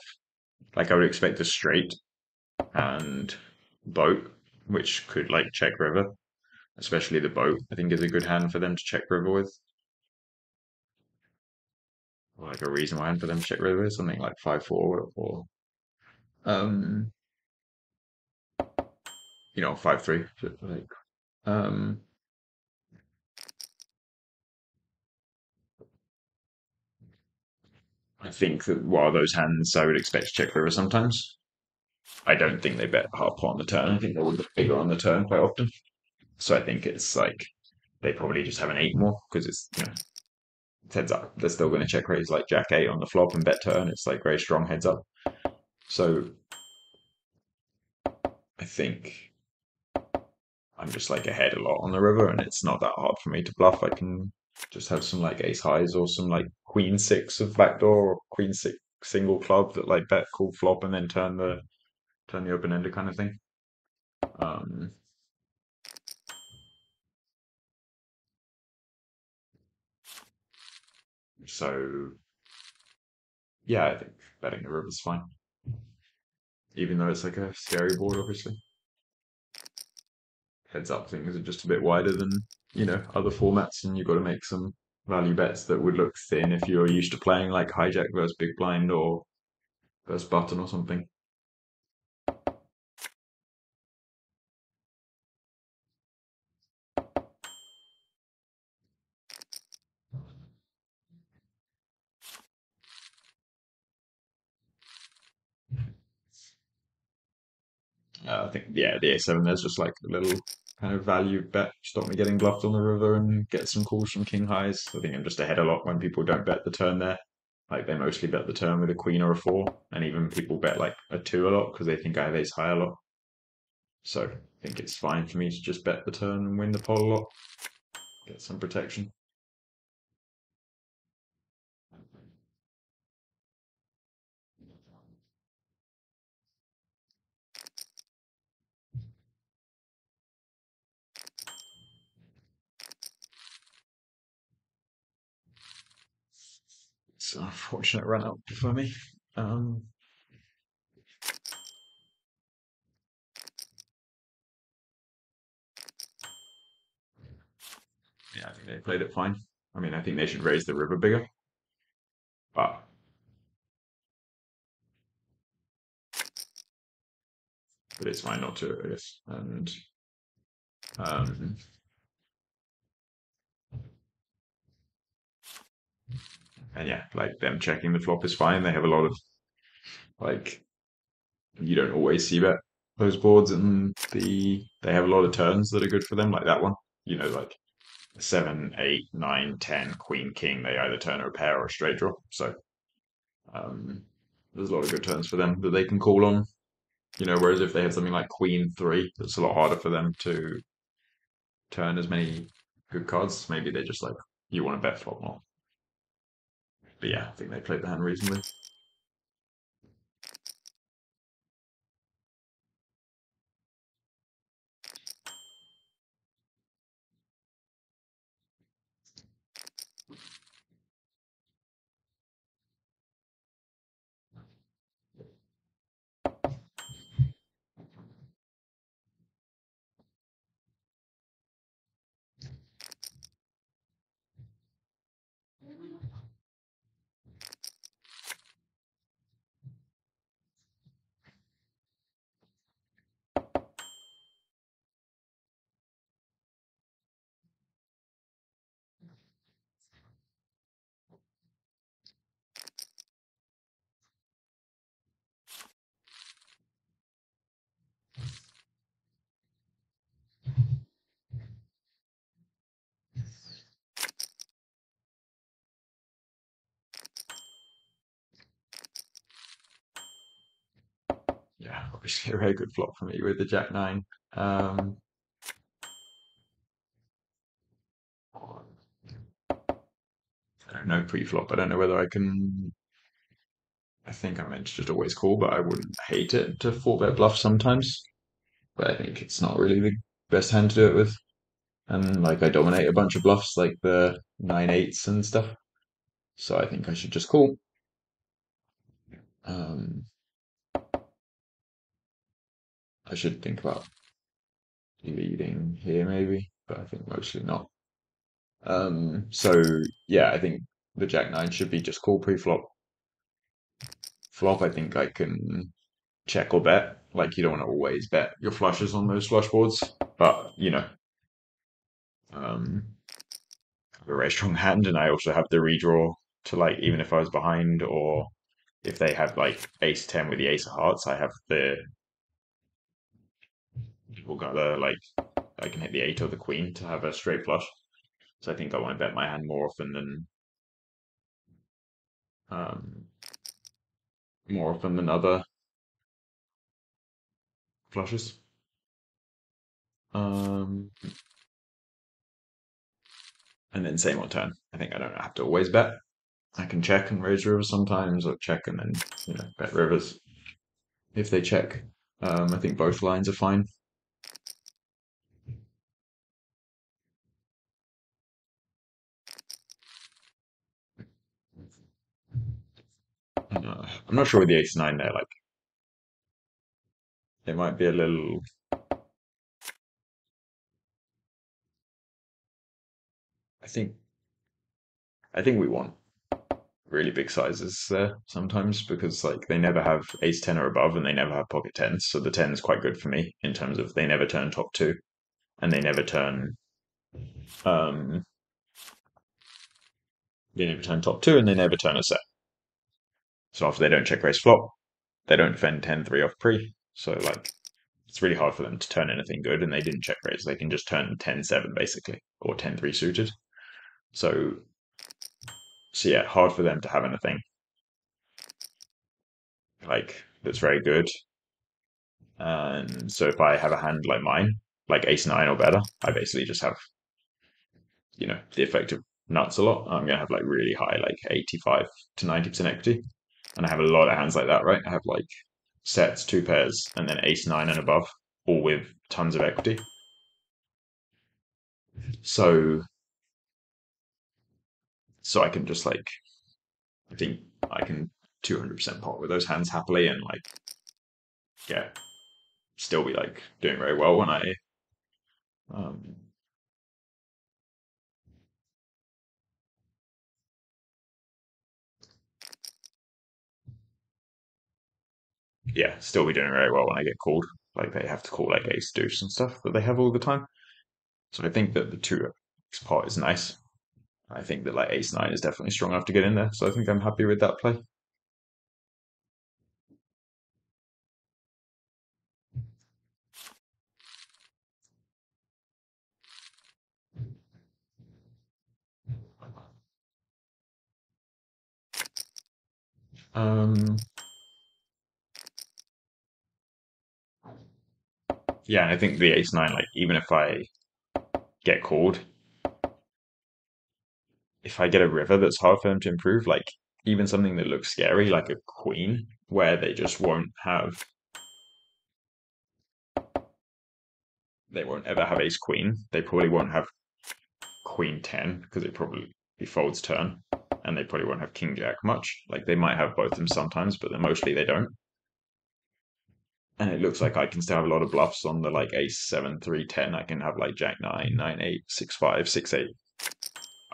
Like I would expect a straight and boat, which could like check river, especially the boat. I think is a good hand for them to check river with, or like a reasonable hand for them to check river with, something like 5-4 or um, 5-3. Like um, I think that while those hands I would expect to check river sometimes, I don't think they bet half pot on the turn. I think they would bet bigger on the turn quite often. So I think it's like they probably just have an eight more because it's heads up. They're still going to check raise like Jack 8 on the flop and bet turn. It's like very strong heads up. So I think I'm just like ahead a lot on the river, and it's not that hard for me to bluff. I can just have some like ace highs or some like queen six of backdoor or queen six single club that like bet call flop and then turn the open ender kind of thing. Um, so yeah, I think betting the river's fine, even though it's like a scary board, obviously. Heads up things are just a bit wider than other formats, and you've got to make some value bets that would look thin if you're used to playing like hijack versus big blind or versus button or something. I think, yeah, the A7, there's just like a little kind of value bet, stop me getting bluffed on the river and get some calls from king highs. I think I'm just ahead a lot when people don't bet the turn there. Like they mostly bet the turn with a queen or a four, and even people bet like a two a lot because they think I have ace high a lot. So I think it's fine for me to just bet the turn and win the pot a lot, get some protection. It's an unfortunate run up for me. Yeah, I think they played it fine. I mean, I think they should raise the river bigger, but it's fine not to, I guess. Um, and yeah, like them checking the flop is fine. They have a lot of like you don't always see bet those boards, and they have a lot of turns that are good for them, like that one. You know, like 7, 8, 9, 10, queen, king. They either turn or a pair or a straight draw. So um, there's a lot of good turns for them that they can call on. You know, whereas if they have something like queen three, that's a lot harder for them to turn as many good cards. Maybe they just like you want to bet flop more. But yeah, I think they played the hand reasonably. Yeah, obviously a very good flop for me with the jack nine. Um, I don't know pre-flop. I don't know whether I can. I think I meant to just always call, but I wouldn't hate it to four bet bluff sometimes. But I think it's not really the best hand to do it with. And like I dominate a bunch of bluffs like the 9/8s and stuff. So I think I should just call. Um, I should think about leading here maybe, but I think mostly not. So yeah, I think the jack nine should be just call pre-flop. Flop, I think I can check or bet. Like you don't want to always bet your flushes on those flush boards, but you know, I have a very strong hand, and I also have the redraw to like even if I was behind or if they have like ace 10 with the ace of hearts, I have the people got the like I can hit the eight or the queen to have a straight flush. So I think I want to bet my hand um, more often than other flushes. Um, and then same on turn. I think I don't have to always bet. I can check and raise rivers sometimes, or check and then bet rivers if they check. I think both lines are fine. I'm not sure with the ace nine there. Like it might be a little. I think we want really big sizes there sometimes because like they never have ace 10 or above and they never have pocket tens. So the 10 is quite good for me in terms of they never turn top two and um they never turn top two and they never turn a set. So after they don't check raise flop, they don't defend 10-3 off pre. So like it's really hard for them to turn anything good, and they didn't check raise. They can just turn 10-7 basically, or 10-3 suited. So yeah, hard for them to have anything like that's very good. And so if I have a hand like mine, like ace nine or better, I basically just have, the effective nuts a lot. I'm gonna have like really high, like 85 to 90% equity. And I have a lot of hands like that, right? I have like sets, two pairs, and then ace nine and above, all with tons of equity. So I can just like, I think I can 200% pot with those hands happily, and like, yeah, still be like doing very well when um, still be doing very well when I get called. Like they have to call like ace deuce and stuff that they have all the time. So I think that the 2x pot is nice. I think that like ace nine is definitely strong enough to get in there. So I think I'm happy with that play. Um, yeah, and I think the ace nine, like even if I get called, if I get a river that's hard for them to improve, like even something that looks scary, like a queen, where they won't ever have ace queen. They probably won't have queen 10 because it probably be folds turn, and they probably won't have king jack much. Like they might have both of them sometimes, but then mostly they don't. And it looks like I can still have a lot of bluffs on the like ace 7 3 10. I can have like jack 9 9 8 6 5 6 8.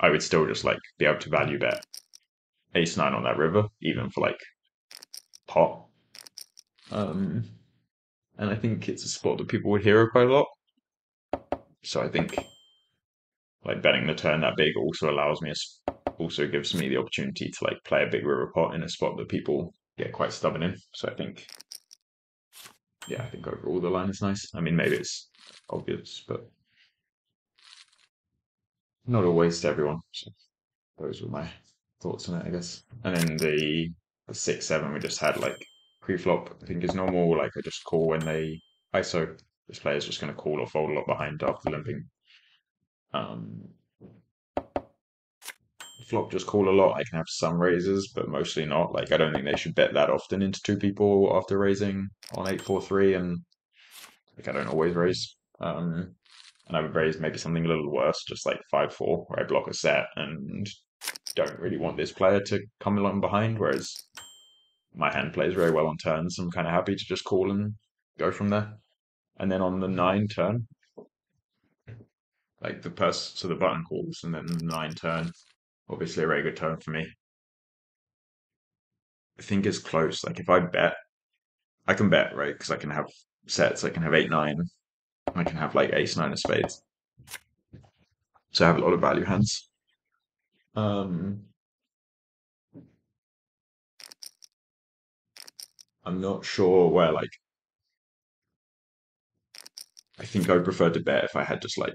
I would still just like be able to value bet ace 9 on that river, even for like pot. Um, and I think it's a spot that people would hero quite a lot. So I think like betting the turn that big also allows me, also gives me the opportunity to like play a big river pot in a spot that people get quite stubborn in. So I think, I think overall the line is nice. I mean, maybe it's obvious, but not always to everyone. So those were my thoughts on it, I guess. And then the 6-7 we just had like pre-flop, I think is normal. Like I just call when they ISO. This player's just going to call or fold a lot behind after limping. Um, Flop just call a lot. I can have some raises, but mostly not. Like I don't think they should bet that often into two people after raising on 8-4-3, and like I don't always raise. And I would raise maybe something a little worse, just like 5-4, where I block a set and don't really want this player to come along behind. Whereas my hand plays very well on turns. So I'm kind of happy to just call and go from there. And then on the 9 turn, like so the button calls, and then the 9 turn, obviously a very good turn for me. I think it's close. Like if I bet, I can bet, right? Because I can have sets. I can have 8-9. I can have like ace nine of spades. So I have a lot of value hands. Um, I'm not sure where like I think I would prefer to bet if I had just like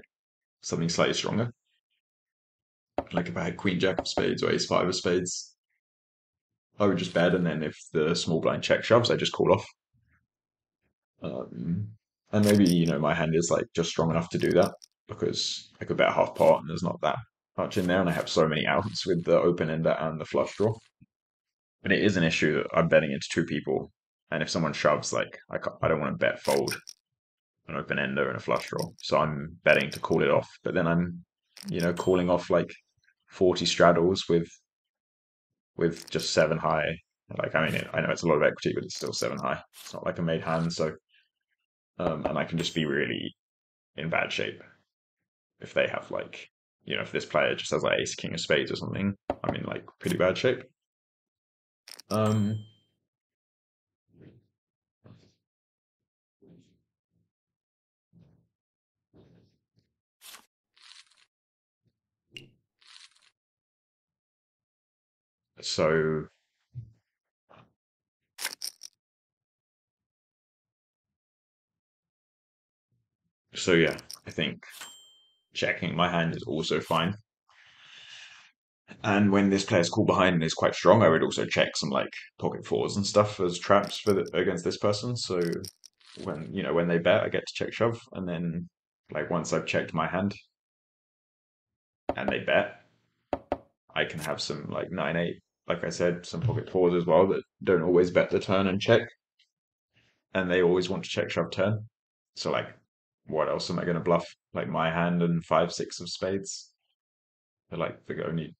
something slightly stronger. Like if I had queen jack of spades or ace five of spades, I would just bet, and then if the small blind check shoves, I just call off. Um, and maybe my hand is like just strong enough to do that because I could bet half pot and there's not that much in there, and I have so many outs with the open ender and the flush draw. But it is an issue that I'm betting into two people, and if someone shoves, like I don't want to bet fold an open ender and a flush draw, so I'm betting to call it off. But then I'm, calling off like 40 straddles with just seven high. Like I mean, I know it's a lot of equity, but it's still seven high. It's not like a made hand, so and I can just be really in bad shape if they have like, if this player just has like ace king of spades or something. I'm in like pretty bad shape. Um, so So yeah, I think checking my hand is also fine. And when this player's call behind and is quite strong, I would also check some like pocket fours and stuff as traps against this person. So when they bet, I get to check shove, and then like once I've checked my hand and they bet, I can have some like 9-8, like I said, some pocket fours as well that don't always bet the turn and check, and they always want to check shove turn. So like, what else am I going to bluff? Like my hand and 5-6 of spades. They're like the only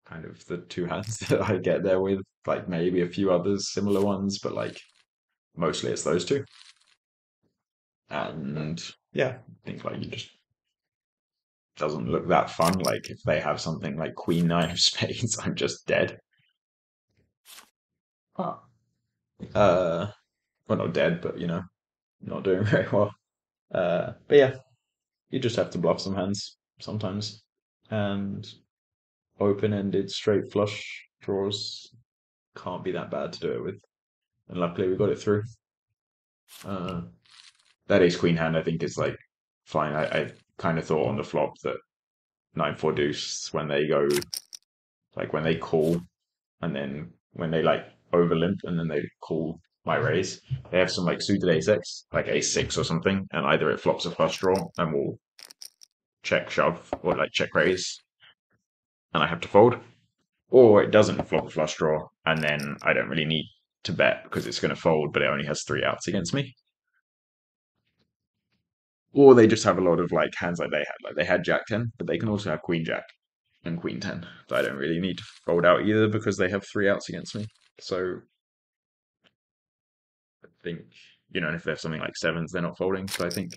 kind of the two hands that I get there with. Like maybe a few others, similar ones, but like mostly it's those two. And yeah, I think like you just doesn't look that fun. Like if they have something like Queen Nine of Spades, I'm just dead. Oh. Well, not dead, but not doing very well. But yeah, you just have to bluff some hands sometimes, and open-ended straight flush draws can't be that bad to do it with. And luckily we got it through. That ace queen hand I think is like fine. I kind of thought on the flop that 9-4 deuce when they go like when they call and then when they like over limp and then they call my raise, they have some like suited ace x, like ace six or something, and either it flops a flush draw and will check shove or like check raise and I have to fold, or it doesn't flop a flush draw and then I don't really need to bet because it's going to fold, but it only has 3 outs against me. Or they just have a lot of like hands like they had. Like they had Jack 10, but they can also have Queen Jack and Queen 10. So I don't really need to fold out either because they have 3 outs against me. So I think, and if they have something like sevens, they're not folding. So I think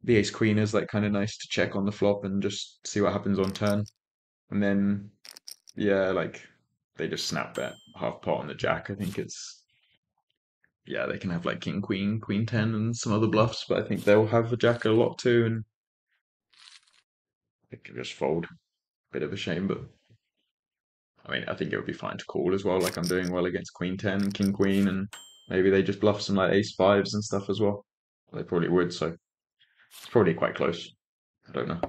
the ace queen is like kind of nice to check on the flop and just see what happens on turn. And then, yeah, like they just snap bet half pot on the jack. I think yeah, they can have like king, queen, queen 10 and some other bluffs, but I think they'll have a jack a lot too. And they can just fold. Bit of a shame, but I mean, I think it would be fine to call as well. Like I'm doing well against Queen 10 and King Queen, and maybe they just bluff some like Ace 5s and stuff as well. They probably would, so it's probably quite close. I don't know.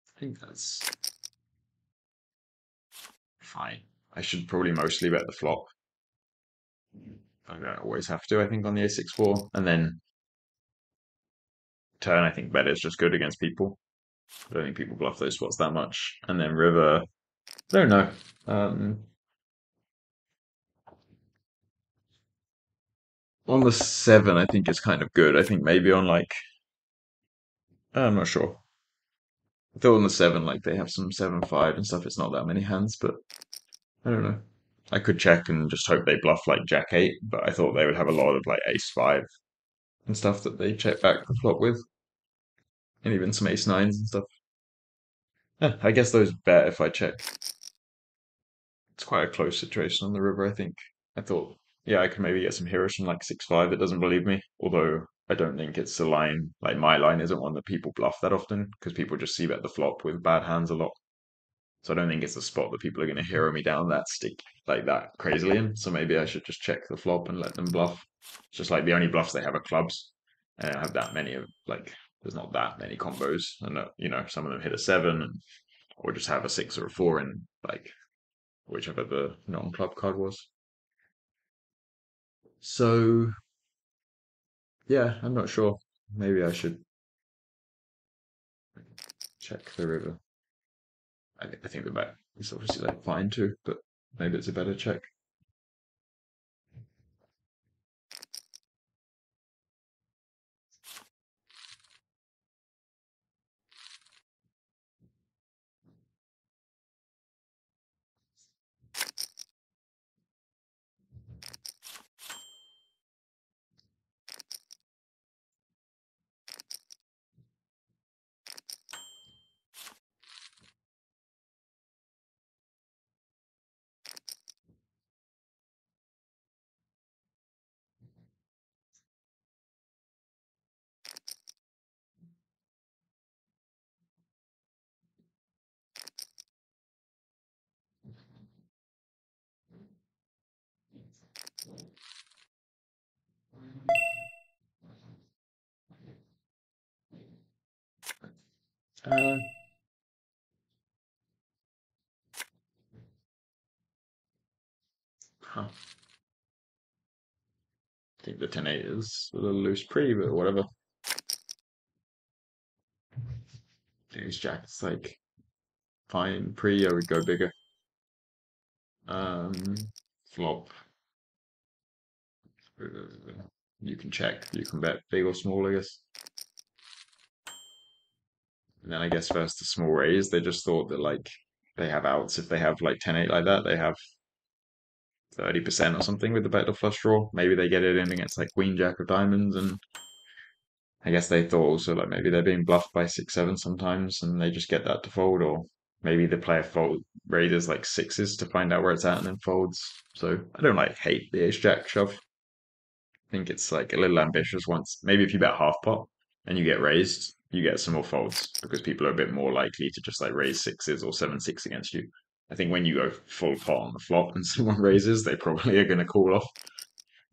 I think that's fine. I should probably mostly bet the flop. I don't always have to, I think, on the A6-4. And then turn, I think bet is just good against people. I don't think people bluff those spots that much. And then river, I don't know. On the 7, I think it's kind of good. I think maybe on like, I'm not sure. I thought on the 7, like they have some 7-5 and stuff. It's not that many hands, but I don't know. I could check and just hope they bluff like Jack 8, but I thought they would have a lot of like Ace 5 and stuff that they check back the flop with, and even some Ace 9s and stuff. Yeah, I guess those bet if I check. It's quite a close situation on the river, I think. I thought, yeah, I could maybe get some heroes from like 6-5 that doesn't believe me, although I don't think it's a line, like my line isn't one that people bluff that often, because people just see bet the flop with bad hands a lot. So I don't think it's a spot that people are going to hero me down that stick like that crazily in. So maybe I should just check the flop and let them bluff. It's just like the only bluffs they have are clubs. I don't have that many of like there's not that many combos, and some of them hit a 7, or just have a 6 or a 4 in like whichever the non-club card was. So yeah, I'm not sure. Maybe I should check the river. I think the bet is obviously like fine too, but maybe it's a better check. Uh, huh. I think the 10-8 is a little loose pre, but whatever. Ace Jack is like fine pre. I would go bigger. Flop. You can check. You can bet big or small, I guess. And then I guess versus the small raise, they just thought that like they have outs if they have like 10-8 like that. They have 30% or something with the bet or flush draw. Maybe they get it in against like Queen Jack of Diamonds, and I guess they thought also like maybe they're being bluffed by 6-7 sometimes, and they just get that to fold, or maybe the player raises like sixes to find out where it's at and then folds. So I don't like hate the Ace Jack shove. I think it's like a little ambitious once. Maybe if you bet half pot and you get raised, you get some more folds because people are a bit more likely to just like raise sixes or 7-6 against you. I think when you go full pot on the flop and someone raises, they probably are going to call off.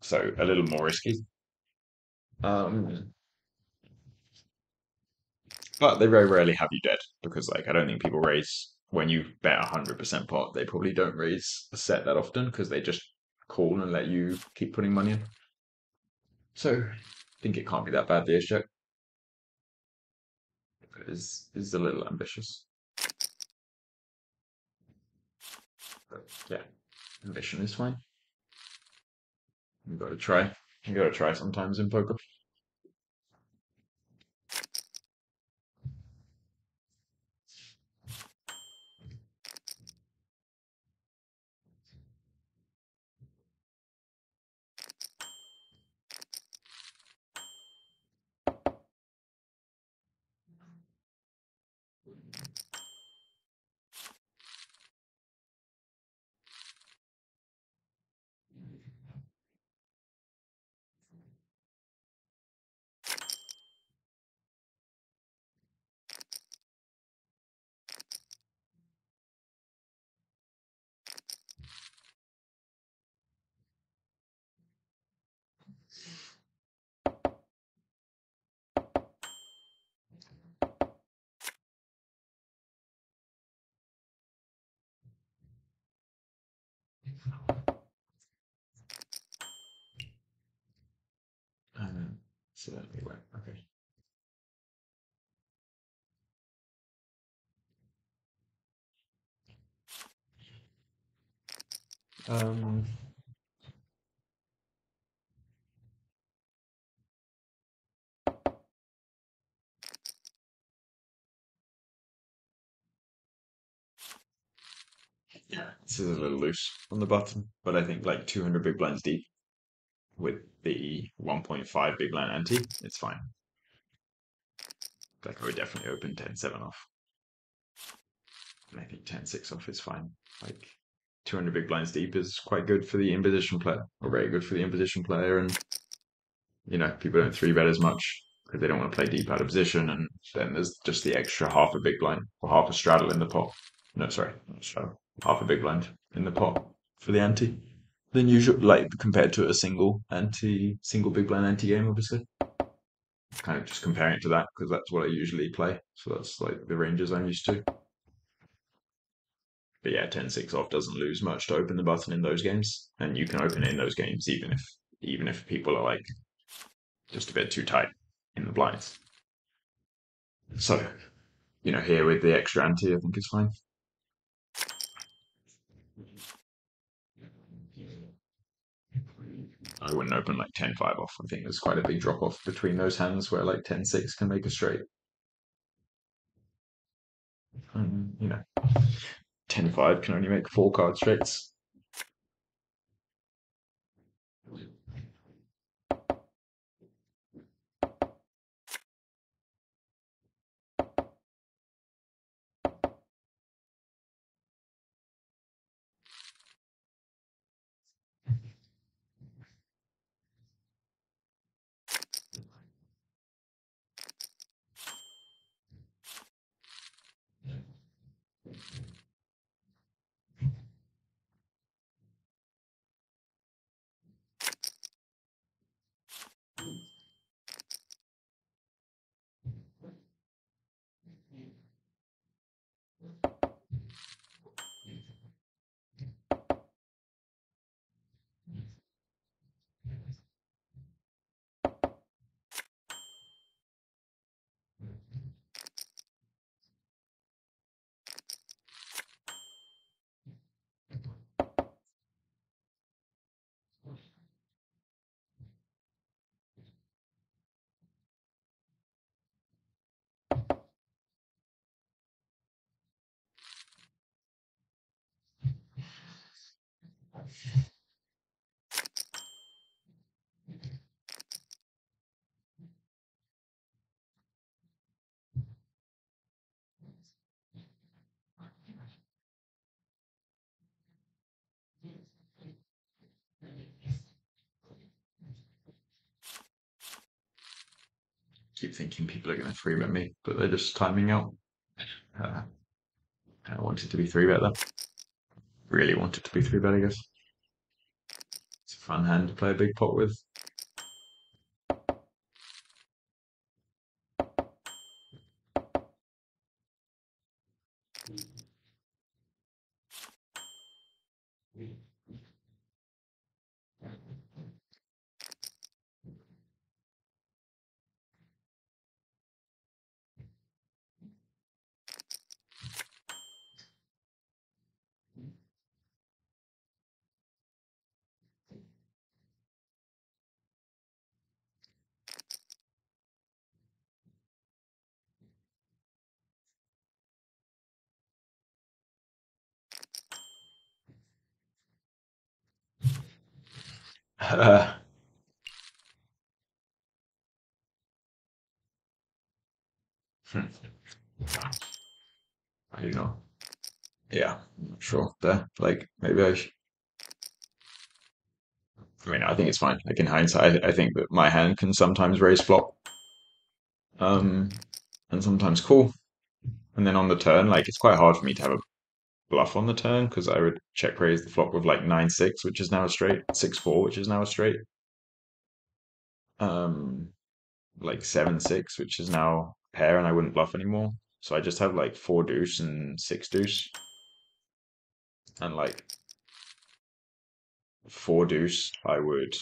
So a little more risky. Um, but they very rarely have you dead because like I don't think people raise when you bet 100% pot. They probably don't raise a set that often because they just call and let you keep putting money in. So I think it can't be that bad. The ace check is a little ambitious. But yeah, ambition is fine. You got to try. You got to try sometimes in poker. So anyway, okay. Um, yeah, this is a little loose on the button, but I think like 200 big blinds deep with the 1.5 big blind ante, it's fine. Like I would definitely open 10-7 off. And I think 10-6 off is fine. Like 200 big blinds deep is quite good for the in position player, or very good for the in position player. And people don't three bet as much because they don't want to play deep out of position. And then there's just the extra half a big blind or half a straddle in the pot. No, sorry, half a big blind in the pot for the ante than usual, like compared to a single big blind ante game, obviously. Kind of just comparing it to that because that's what I usually play. So that's like the ranges I'm used to. But yeah, 10-6 off doesn't lose much to open the button in those games, and you can open it in those games even if people are like just a bit too tight in the blinds. So, here with the extra ante, I think it's fine. I wouldn't open like 10-5 off. I think there's quite a big drop off between those hands where like 10-6 can make a straight. 10-5 can only make 4 card straights. Keep thinking people are going to 3-bet me, but they're just timing out. I want it to be 3-bet though. Really want it to be 3-bet, I guess. It's a fun hand to play a big pot with. I don't know. Yeah, I'm not sure there. Like maybe I mean, I think it's fine. Like in hindsight, I think that my hand can sometimes raise flop, um, and sometimes call. And then on the turn, like it's quite hard for me to have a bluff on the turn because I would check raise the flop with like 9-6, which is now a straight, 6-4, which is now a straight, um, like 7-6, which is now a pair, and I wouldn't bluff anymore. So I just have like 4 deuce and 6 deuce, and like 4 deuce, I would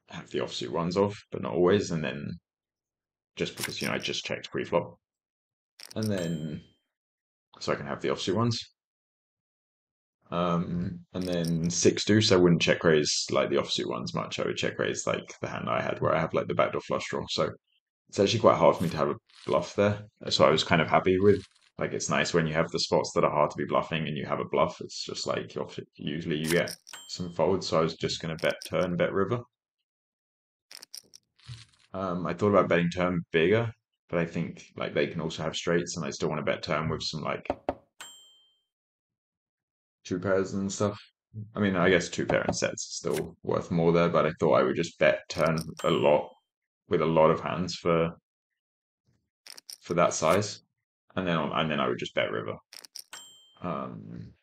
have the offsuit ones off, but not always, and then just because I just checked pre-flop, and then so I can have the offsuit ones. And then 6 deuce, I wouldn't check raise like the offsuit ones much. I would check raise like the hand I had where I have like the backdoor flush draw. So it's actually quite hard for me to have a bluff there. So I was kind of happy with like it's nice when you have the spots that are hard to be bluffing and you have a bluff. It's just like usually you get some folds. So I was just gonna bet turn, bet river. I thought about betting turn bigger, but I think like they can also have straights, and I still want to bet turn with some like 2 pairs and stuff. I mean, I guess 2-pair and sets is still worth more there, but I thought I would just bet turn a lot with a lot of hands for that size, and then I would just bet river. Um,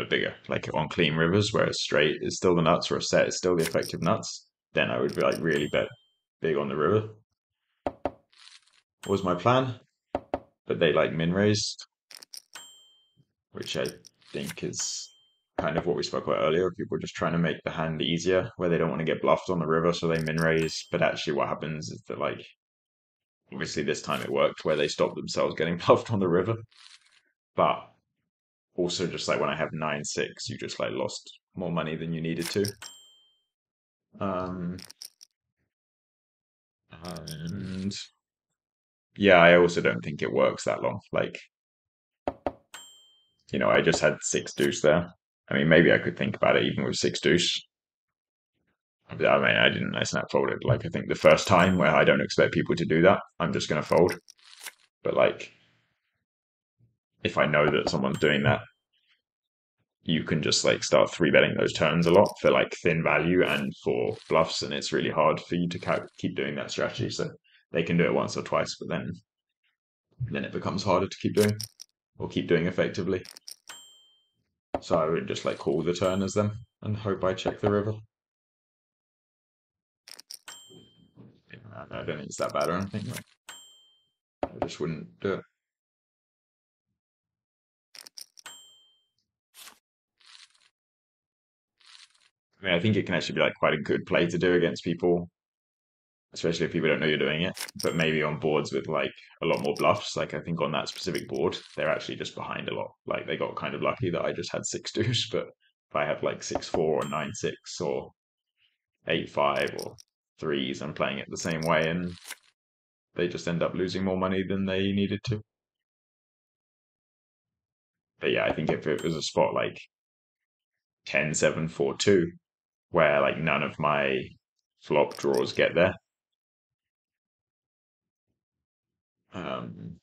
Bigger, like on clean rivers where a straight is still the nuts or a set is still the effective nuts, then I would be like really bet big on the river. Was my plan, but they like min raised, which I think is kind of what we spoke about earlier. People just trying to make the hand easier, where they don't want to get bluffed on the river, so they min raise. But actually, what happens is that like obviously this time it worked, where they stopped themselves getting bluffed on the river. But also, just like when I have 9-6, you just like lost more money than you needed to. Um, and yeah, I also don't think it works that long. Like, I just had six deuce there. I mean, maybe I could think about it even with six deuce. I mean, I didn't. I snap folded. Like, I think the first time where I don't expect people to do that, I'm just going to fold. But like, if I know that someone's doing that, you can just like start three betting those turns a lot for like thin value and for bluffs, and it's really hard for you to keep doing that strategy. So they can do it once or twice, but then it becomes harder to keep doing or keep doing effectively. So I would just like call the turn as them and hope I check the river. I don't think it's that bad or anything. Like, I just wouldn't do it. I mean, I think it can actually be like quite a good play to do against people, especially if people don't know you're doing it. But maybe on boards with like a lot more bluffs, like I think on that specific board, they're actually just behind a lot. Like they got kind of lucky that I just had six deuce, but if I have like 6-4 or 9-6 or 8-5 or threes, I'm playing it the same way, and they just end up losing more money than they needed to. But yeah, I think if it was a spot like 10-7-4-2, where like none of my flop draws get there, um,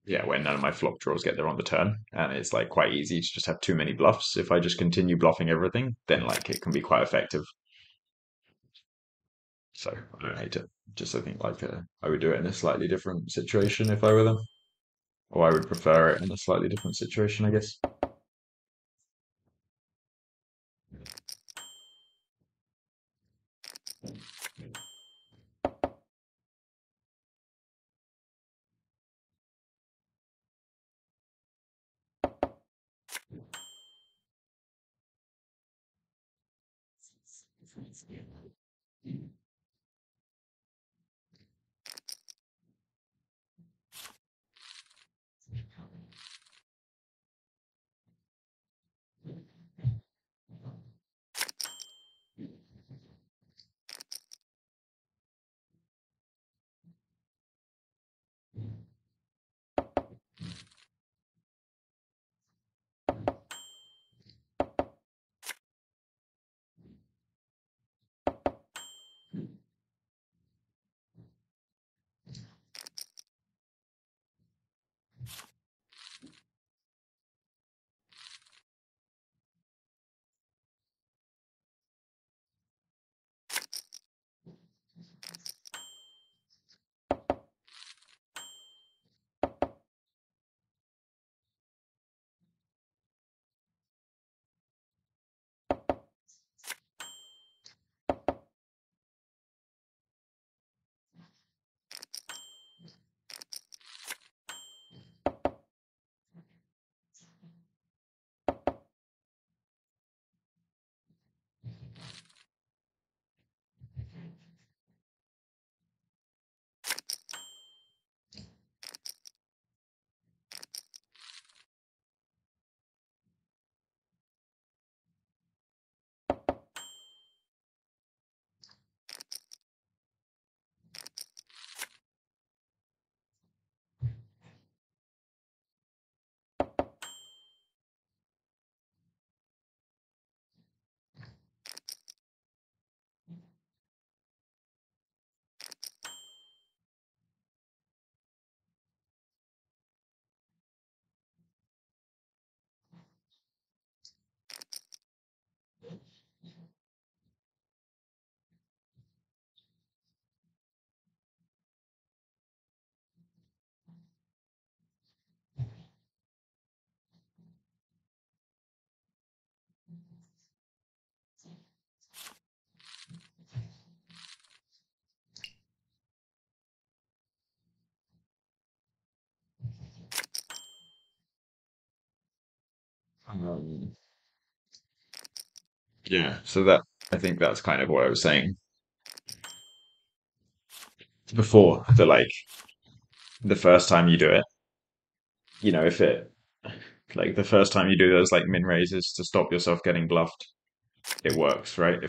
yeah, when none of my flop draws get there on the turn, and it's like quite easy to just have too many bluffs. If I just continue bluffing everything, then like it can be quite effective. So I don't hate it. Just I think like I would do it in a slightly different situation if I were them, or I would prefer it in a slightly different situation, I guess. Um, yeah, so that I think that's kind of what I was saying before. The like the first time you do it, if it like the first time you do those like min raises to stop yourself getting bluffed, it works, right?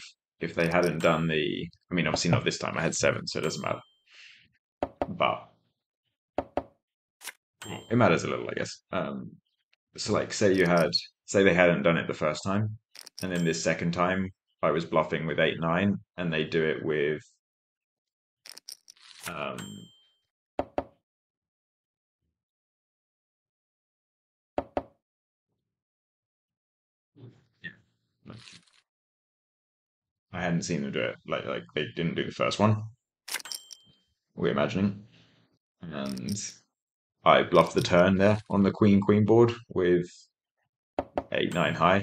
If they hadn't done I mean, obviously not this time. I had seven, so it doesn't matter. But it matters a little, I guess. So like, say they hadn't done it the first time, and then this second time I was bluffing with 8-9, and they do it with um, yeah, like, I hadn't seen them do it. Like they didn't do the first one. We're imagining, and I bluffed the turn there on the queen board with 8-9 high.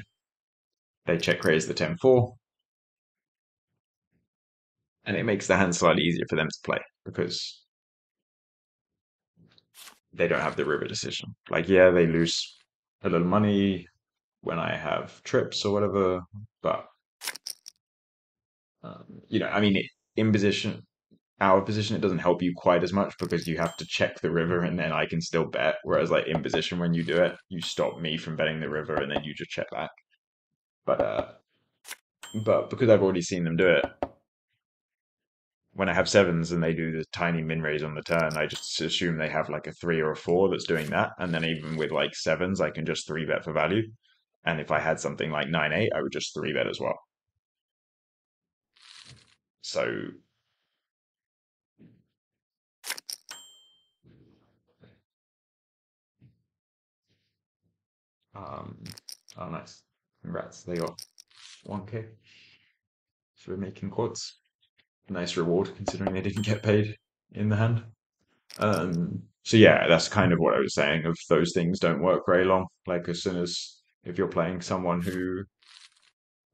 They check raise the 10-4, and it makes the hand slightly easier for them to play because they don't have the river decision. Like, yeah, they lose a little money when I have trips or whatever, but I mean, in position, our position, it doesn't help you quite as much because you have to check the river and then I can still bet. Whereas, like in position, when you do it, you stop me from betting the river and then you just check back. But because I've already seen them do it, when I have sevens and they do the tiny min raise on the turn, I just assume they have like a 3 or a 4 that's doing that. And then even with like sevens, I can just 3-bet for value. And if I had something like 9-8, I would just 3-bet as well. So, um, oh, nice. Congrats. They got 1K. So we're making quads. Nice reward considering they didn't get paid in the hand. So yeah, that's kind of what I was saying of those things don't work very long. Like as soon as if you're playing someone who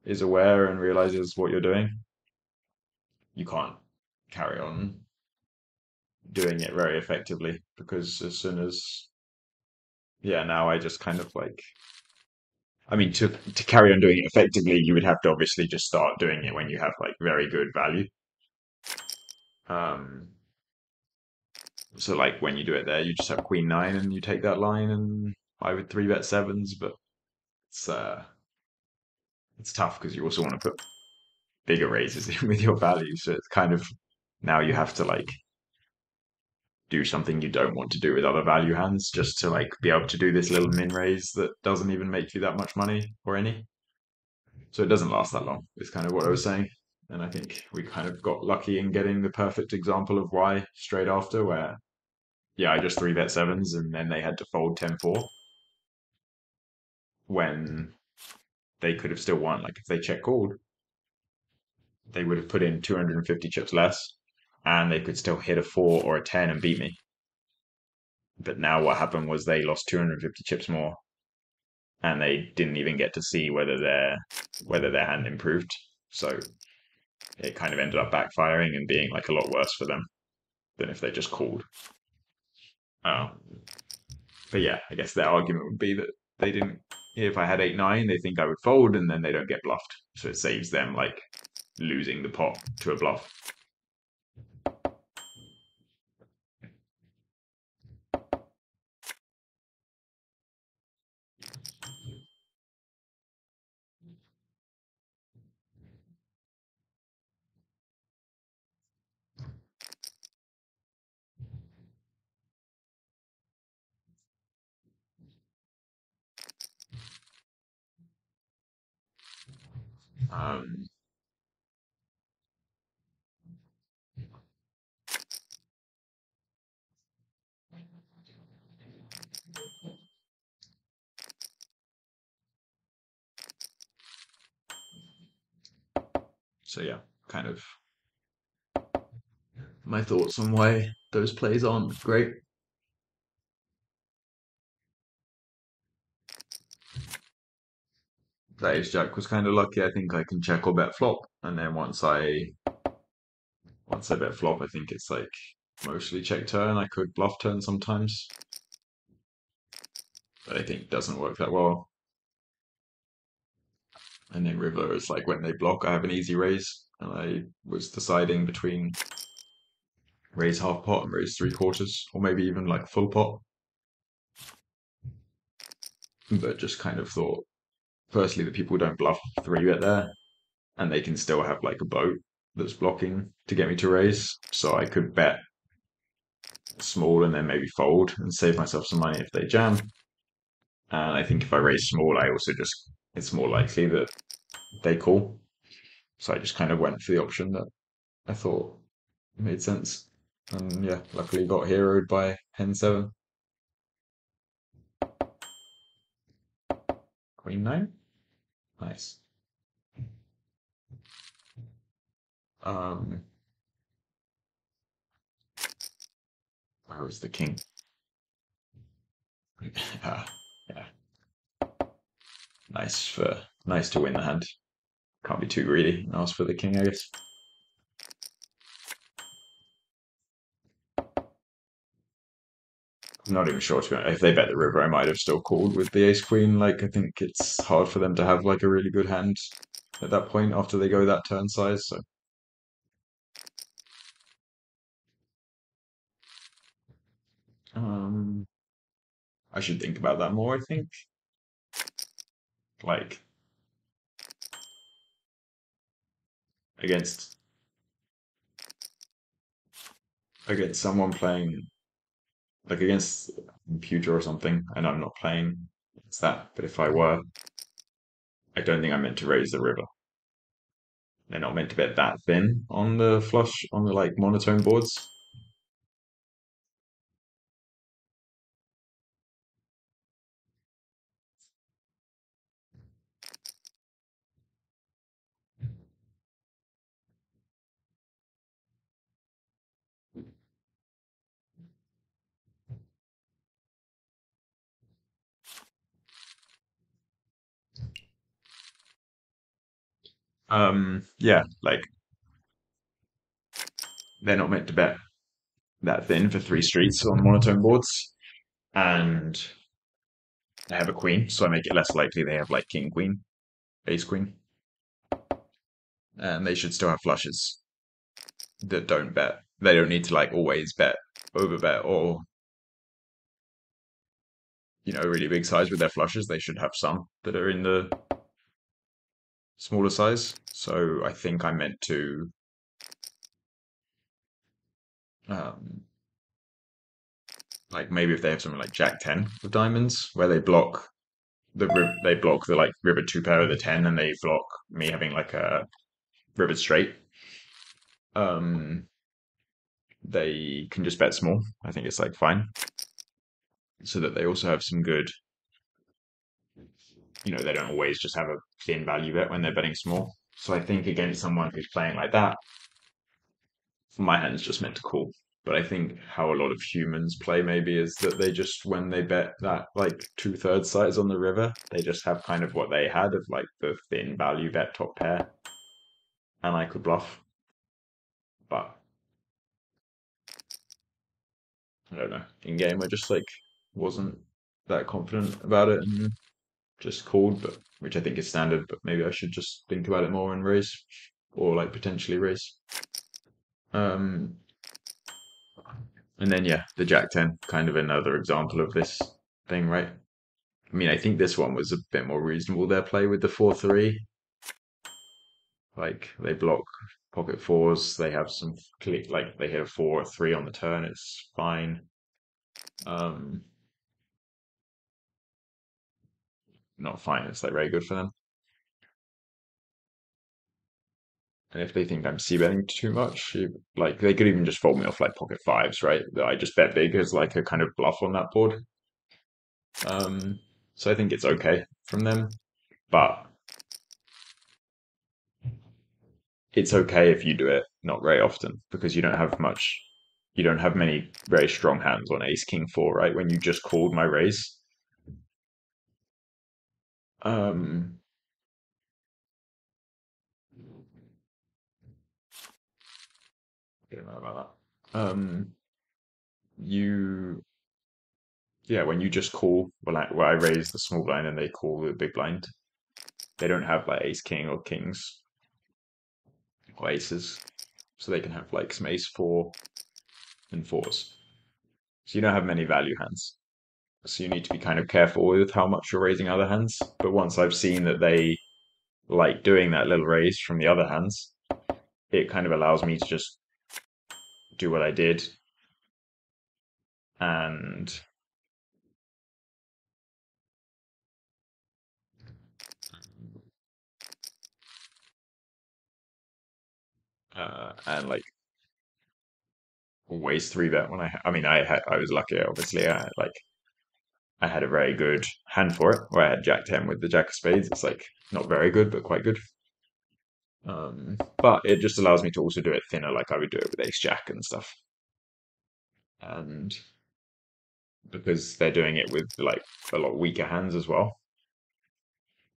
is aware and realizes what you're doing, you can't carry on doing it very effectively because as soon as now I just kind of like I mean to carry on doing it effectively, you would have to obviously just start doing it when you have like very good value. Um, so like when you do it there, you just have queen nine and you take that line, and I would 3-bet sevens, but it's uh it's tough because you also want to put bigger raises in with your value. So it's kind of now you have to like do something you don't want to do with other value hands just to like be able to do this little min raise that doesn't even make you that much money or any. So it doesn't last that long. Is kind of what I was saying. And I think we kind of got lucky in getting the perfect example of why straight after, where I just 3-bet sevens and then they had to fold 10-4 when they could have still won. Like if they check called, they would have put in 250 chips less and they could still hit a 4 or a 10 and beat me. But now what happened was they lost 250 chips more and they didn't even get to see whether their hand improved. So it kind of ended up backfiring and being like a lot worse for them than if they just called. Um, but yeah, I guess their argument would be that they didn't. If I had 8-9, they think I would fold, and then they don't get bluffed. So it saves them like losing the pot to a bluff. Um, so yeah, kind of my thoughts on why those plays aren't great. That ace jack was kind of lucky. I think I can check or bet flop, and then once I bet flop, I think it's like mostly check turn. I could bluff turn sometimes, but I think it doesn't work that well. And then river is like when they block, I have an easy raise, and I was deciding between raise half pot and raise three quarters, or maybe even like full pot. But just kind of thought, firstly, that people don't bluff three bet there, and they can still have like a boat that's blocking to get me to raise. So I could bet small and then maybe fold and save myself some money if they jam. And I think if I raise small, I also just, it's more likely that they call. So I just kind of went for the option that I thought made sense. And yeah, luckily got heroed by hen 7. Queen 9. Nice. Um, where was the king? Ah, yeah, nice to win the hand. Can't be too greedy and ask for the king, I guess. I'm not even sure to be honest. If they bet the river, I might have still called with the ace queen. Like I think it's hard for them to have like a really good hand at that point after they go that turn size. So um, I should think about that more. I think like against someone playing like against a computer or something, and I'm not playing. It's that. But if I were, I don't think I'm meant to raise the river. They're not meant to bet that thin on the flush on the like monotone boards. Yeah, like they're not meant to bet that thin for three streets on monotone boards, and they have a queen, so I make it less likely they have like king queen, ace queen, and they should still have flushes that don't bet. They don't need to like always bet over bet or really big size with their flushes. They should have some that are in the smaller size. So I think I meant to um, like maybe if they have something like Jack 10 of diamonds where they block the like river two pair of the 10 and they block me having like a river straight. Um, they can just bet small. I think it's like fine. So that they also have some good, they don't always just have a thin value bet when they're betting small. So I think against someone who's playing like that, my hand's just meant to call. But I think how a lot of humans play maybe is that they just, when they bet that like two-thirds size on the river, they just have kind of what they had of like the thin value bet top pair. And I could bluff. But I don't know. In game, I just like wasn't that confident about it and just called, but which I think is standard. But maybe I should just think about it more and raise, or like potentially raise. Um, and then yeah, the Jack 10, kind of another example of this thing, right? I mean, I think this one was a bit more reasonable. Their play with the 4-3, like they block pocket fours. They have some like they hit a 4-3 on the turn. It's fine. Um, Not fine. It's like very good for them. And if they think I'm c betting too much, like they could even just fold me off like pocket fives, right? That I just bet big as like a kind of bluff on that board. So I think it's okay from them, but it's okay if you do it not very often because you don't have many very strong hands on ace king four, right? When you just called my raise. Um, I don't know about that. You Yeah, when you just call, well, I raise the small blind and they call the big blind, they don't have like ace king or kings or aces, so they can have like some ace four and fours. So you don't have many value hands. So you need to be kind of careful with how much you're raising other hands. But once I've seen that they like doing that little raise from the other hands, it kind of allows me to just do what I did and like always three bet when I was lucky, obviously. I had a very good hand for it where I had Jack 10 with the Jack of Spades. It's like not very good, but quite good. But it just allows me to also do it thinner, like I would do it with Ace Jack and stuff. And because they're doing it with like a lot weaker hands as well.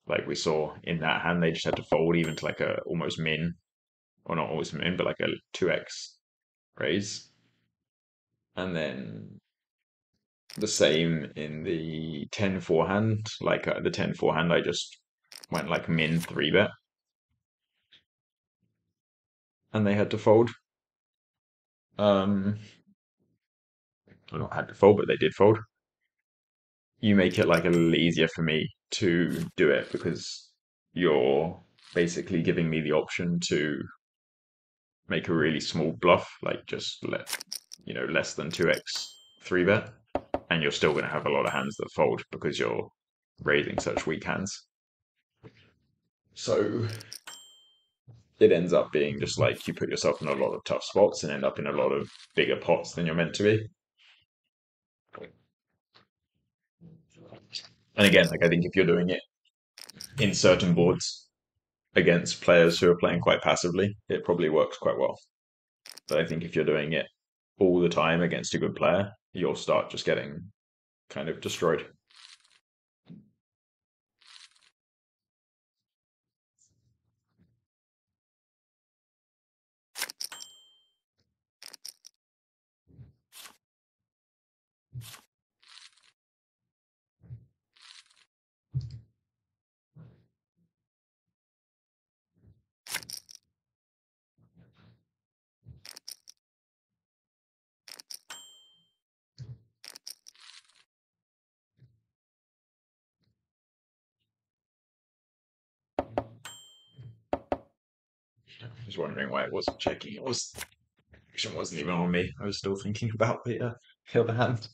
Like we saw in that hand, they just had to fold even to like a almost min, or not almost min, but like a 2x raise. And then the same in the 10-4 hand. Like the 10-4 hand, I just went like min 3 bet. And they had to fold. Well, not had to fold, but they did fold. You make it like a little easier for me to do it because you're basically giving me the option to make a really small bluff, like just less than 2x 3 bet, and you're still going to have a lot of hands that fold because you're raising such weak hands. So it ends up being just like you put yourself in a lot of tough spots and end up in a lot of bigger pots than you're meant to be. And again, like I think if you're doing it in certain boards against players who are playing quite passively, it probably works quite well. But I think if you're doing it all the time against a good player, you'll start just getting kind of destroyed. I was wondering why it wasn't checking. It wasn't even on me. I was still thinking about the other hand.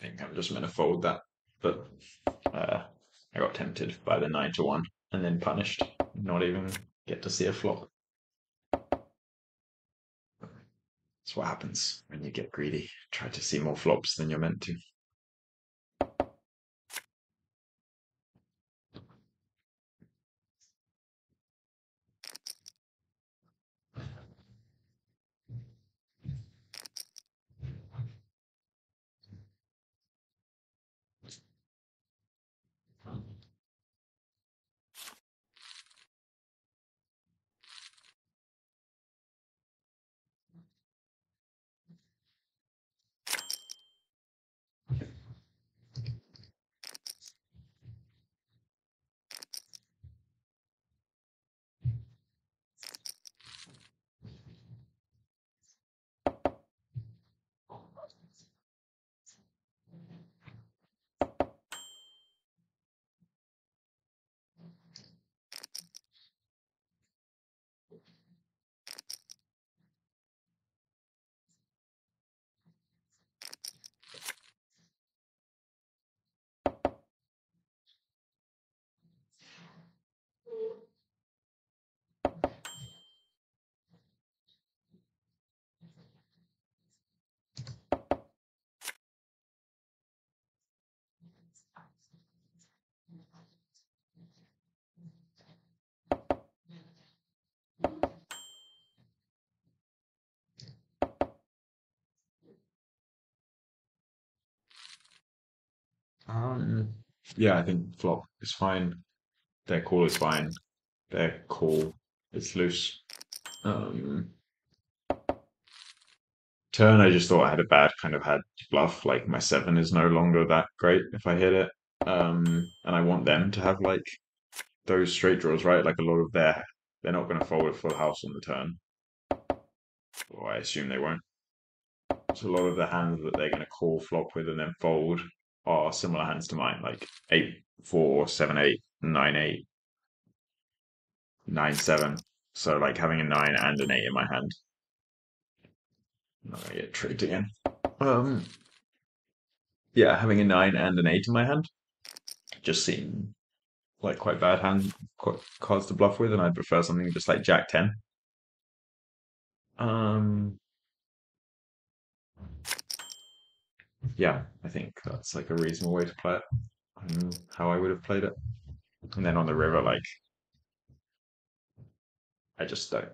I think I'm just going to fold that, but I got tempted by the 9-1 and then punished. Not even get to see a flop. That's what happens when you get greedy. Try to see more flops than you're meant to. Um, yeah, I think flop is fine. Their call is fine. Their call is loose. Um, Turn, I just thought I had a bad kind of had bluff. Like my seven is no longer that great if I hit it. And I want them to have like those straight draws, right? Like a lot of they're not going to fold a full house on the turn, or I assume they won't. So a lot of the hands that they're going to call flop with and then fold are similar hands to mine, like 8-4, 7-8, 9-8, 9-7. So like having a 9 and an 8 in my hand. I'm not going to get tricked again. Um, yeah, having a 9 and an 8 in my hand just seem like quite bad hand cards to bluff with, and I'd prefer something just like Jack 10. Um, yeah, I think that's like a reasonable way to play it, how I would have played it. And then on the river, like I just don't.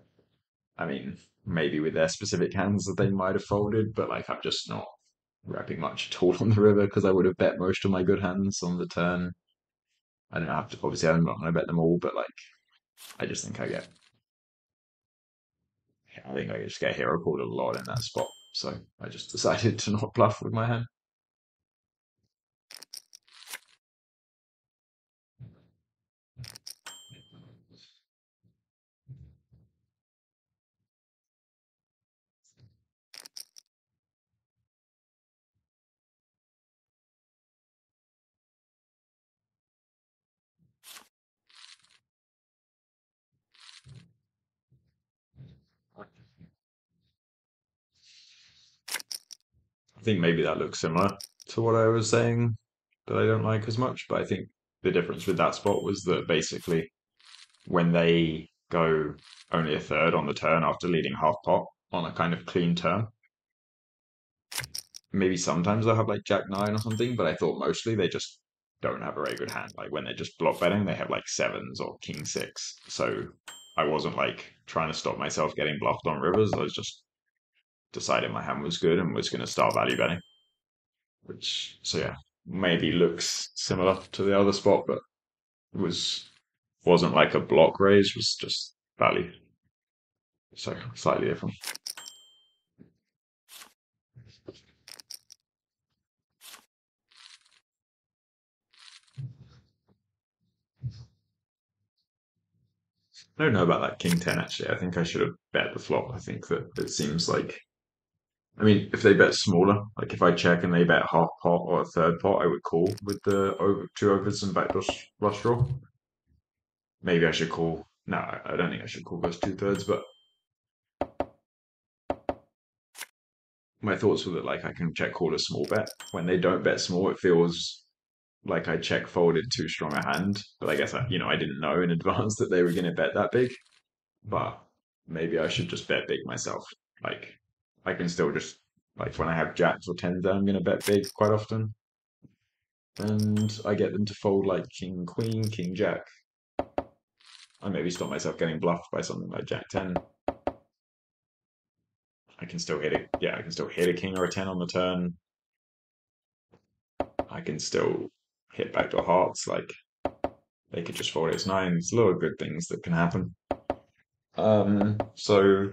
I mean, maybe with their specific hands that they might have folded, but like I'm just not wrapping much at all on the river because I would have bet most of my good hands on the turn. I don't have to. Obviously, I'm not going to bet them all, but like I just think I get. I think I just get hero called a lot in that spot, so I just decided to not bluff with my hand. I think maybe that looks similar to what I was saying that I don't like as much, but I think the difference with that spot was that basically when they go only a third on the turn after leading half pot on a kind of clean turn, maybe sometimes they'll have like Jack 9 or something, but I thought mostly they just don't have a very good hand. Like when they're just block betting, they have like sevens or king 6. So I wasn't like trying to stop myself getting bluffed on rivers. I was just deciding my hand was good and was going to start value betting. Which, so yeah, maybe looks similar to the other spot, but wasn't like a block raise, was just value. So slightly different. I don't know about that king 10 actually. I think I should have bet the flop. I think that it seems like, I mean, if they bet smaller, like if I check and they bet half pot or a third pot, I would call with the over two overs and backdoor flush draw. Maybe I should call. No, I don't think I should call those 2/3, but my thoughts were that like I can check call a small bet. When they don't bet small, it feels like I check folded too strong a hand. But I guess I didn't know in advance that they were going to bet that big. But maybe I should just bet big myself. Like I can still just like when I have jacks or tens, I'm going to bet big quite often, and I get them to fold like king queen, king jack. I maybe stop myself getting bluffed by something like jack 10. I can still hit it. Yeah, I can still hit a king or a 10 on the turn. I can still hit backdoor hearts. Like they could just fold ace 9. There's a lot of good things that can happen. So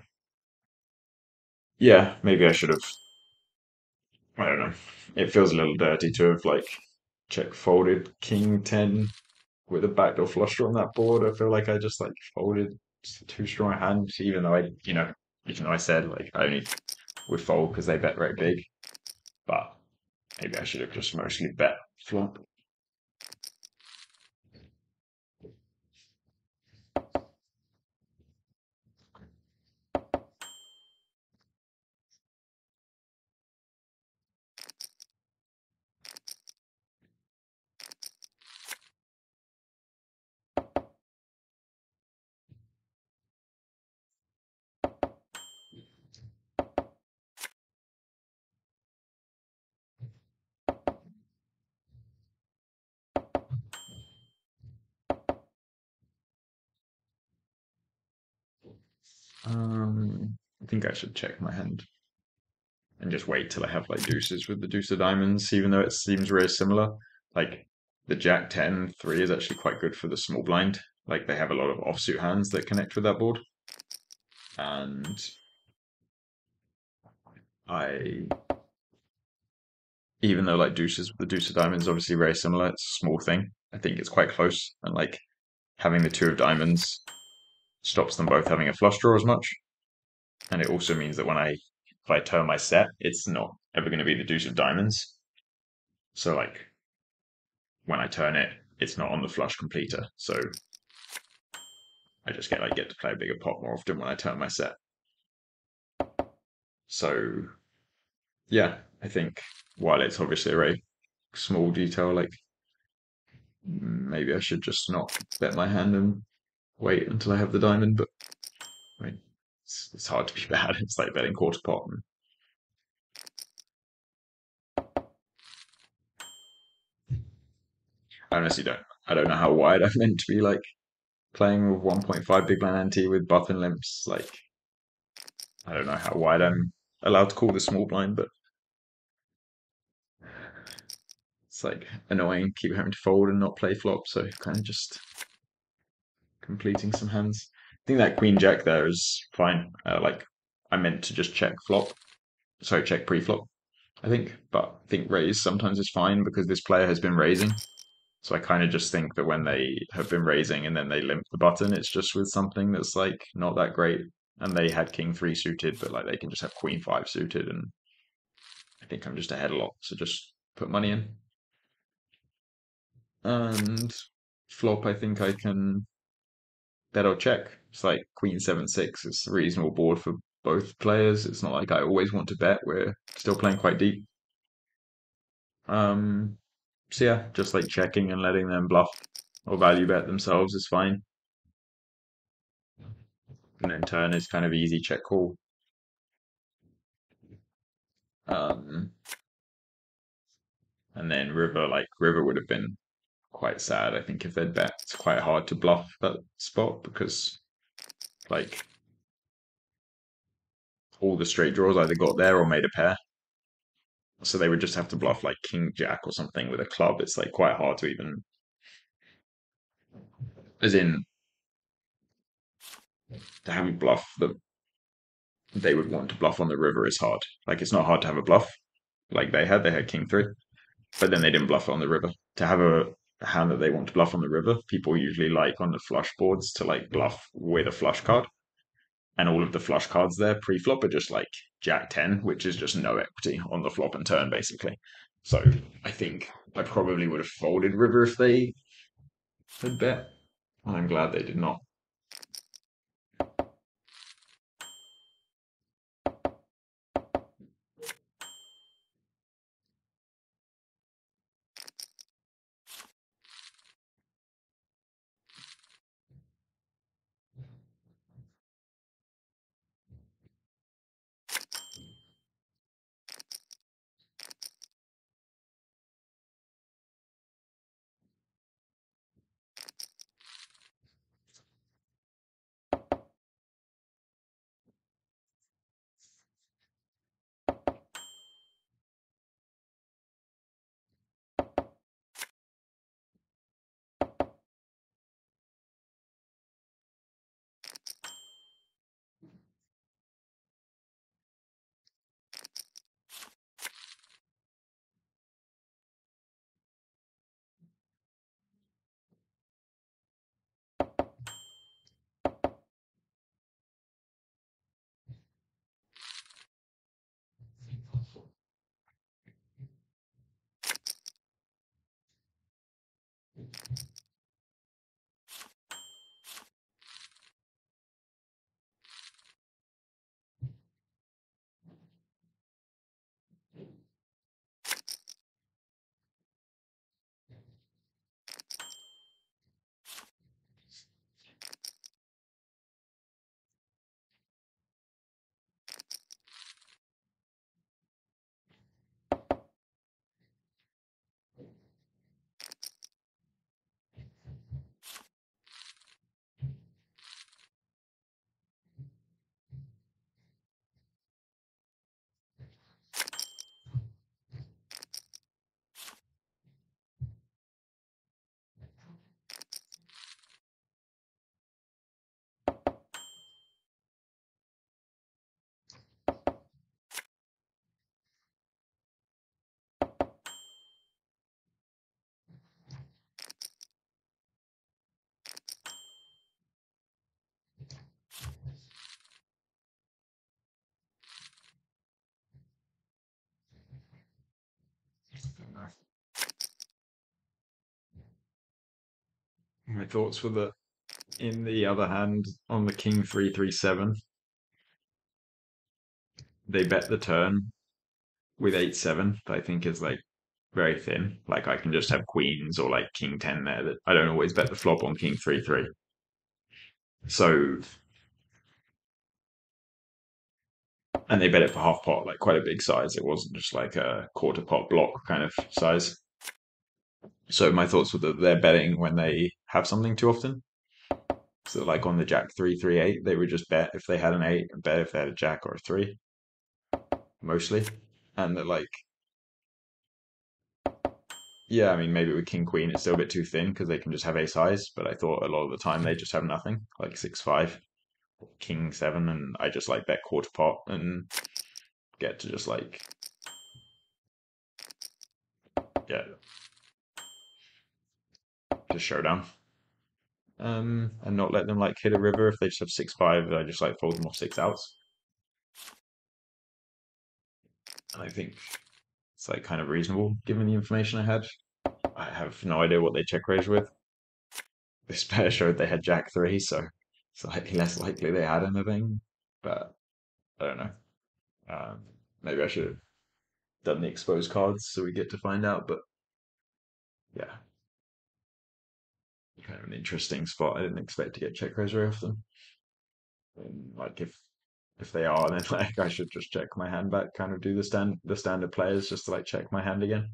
yeah, maybe I should have. I don't know. It feels a little dirty to have like check folded king 10 with a backdoor flush draw on that board. I feel like I just like folded too strong a hand, even though even though I said like I only would fold because they bet very big. But maybe I should have just mostly bet flop. I think I should check my hand and just wait till I have like deuces with the deuce of diamonds, even though it seems very similar. Like the Jack 10 3 is actually quite good for the small blind. Like they have a lot of offsuit hands that connect with that board. And I, even though like the deuce of diamonds is obviously very similar, it's a small thing. I think it's quite close. And like having the two of diamonds stops them both having a flush draw as much. And it also means that if I turn my set, it's not ever going to be the deuce of diamonds. So like when I turn it, it's not on the flush completer. So I just get to play a bigger pot more often when I turn my set. So yeah, I think while it's obviously a very small detail, like maybe I should just not bet my hand and wait until I have the diamond. But I mean, it's hard to be bad. It's like betting quarter pot. I honestly don't. I don't know how wide I'm meant to be like playing with 1.5 big blind ante with button limps. Like I don't know how wide I'm allowed to call the small blind, but it's like annoying. Keep having to fold and not play flop, so kind of just completing some hands. I think that queen jack there is fine. Like I meant to just check flop, sorry, check pre-flop. I think, but I think raise sometimes is fine because this player has been raising. So I kind of just think that when they have been raising and then they limp the button, it's just with something that's like not that great. And they had king 3 suited, but like they can just have queen 5 suited, and I think I'm just ahead a lot. So just put money in. And flop, I think I can bet or check. It's like queen 7 6. It's a reasonable board for both players. It's not like I always want to bet. We're still playing quite deep. Um, so yeah, just like checking and letting them bluff or value bet themselves is fine. And then turn is kind of easy check call. Um, and then river would have been quite sad. I think if they'd bet, it's quite hard to bluff that spot because like all the straight draws either got there or made a pair. So they would just have to bluff like king jack or something with a club. It's like quite hard to even, as in to have a bluff that they would want to bluff on the river is hard. Like it's not hard to have a bluff like they had king 3, but then they didn't bluff on the river. To have a hand that they want to bluff on the river, people usually like on the flush boards to like bluff with a flush card. And all of the flush cards there pre-flop are just like Jack 10, which is just no equity on the flop and turn, basically. So I think I probably would have folded river if they had bet. And I'm glad they did not. my thoughts were that in the other hand, on the king 3-3-7, they bet the turn with 8-7, that I think is like very thin. Like I can just have queens or like king 10 there. That I don't always bet the flop on king 3-3. So, and they bet it for half pot, like quite a big size. It wasn't just like a quarter pot block kind of size. So my thoughts were that they're betting when they have something too often. So like on the jack 3-3-8, they would just bet if they had an 8 and bet if they had a jack or a 3, mostly. And that like, yeah, I mean, maybe with king queen it's still a bit too thin because they can just have ace highs, but I thought a lot of the time they just have nothing, like 6-5, king 7, and I just like bet quarter pot and get to just like, yeah, just showdown. And not let them like hit a river. If they just have 6-5, I just like fold them off 6 outs. And I think it's like kind of reasonable given the information I had. I have no idea what they check raise with. This pair showed they had jack 3, so slightly less likely they had anything. But I don't know. Um, Maybe I should have done the exposed cards so we get to find out. But yeah, kind of an interesting spot. I didn't expect to get check raise very often. And like if they are, then like I should just check my hand back, kind of do the standard players just to like check my hand again.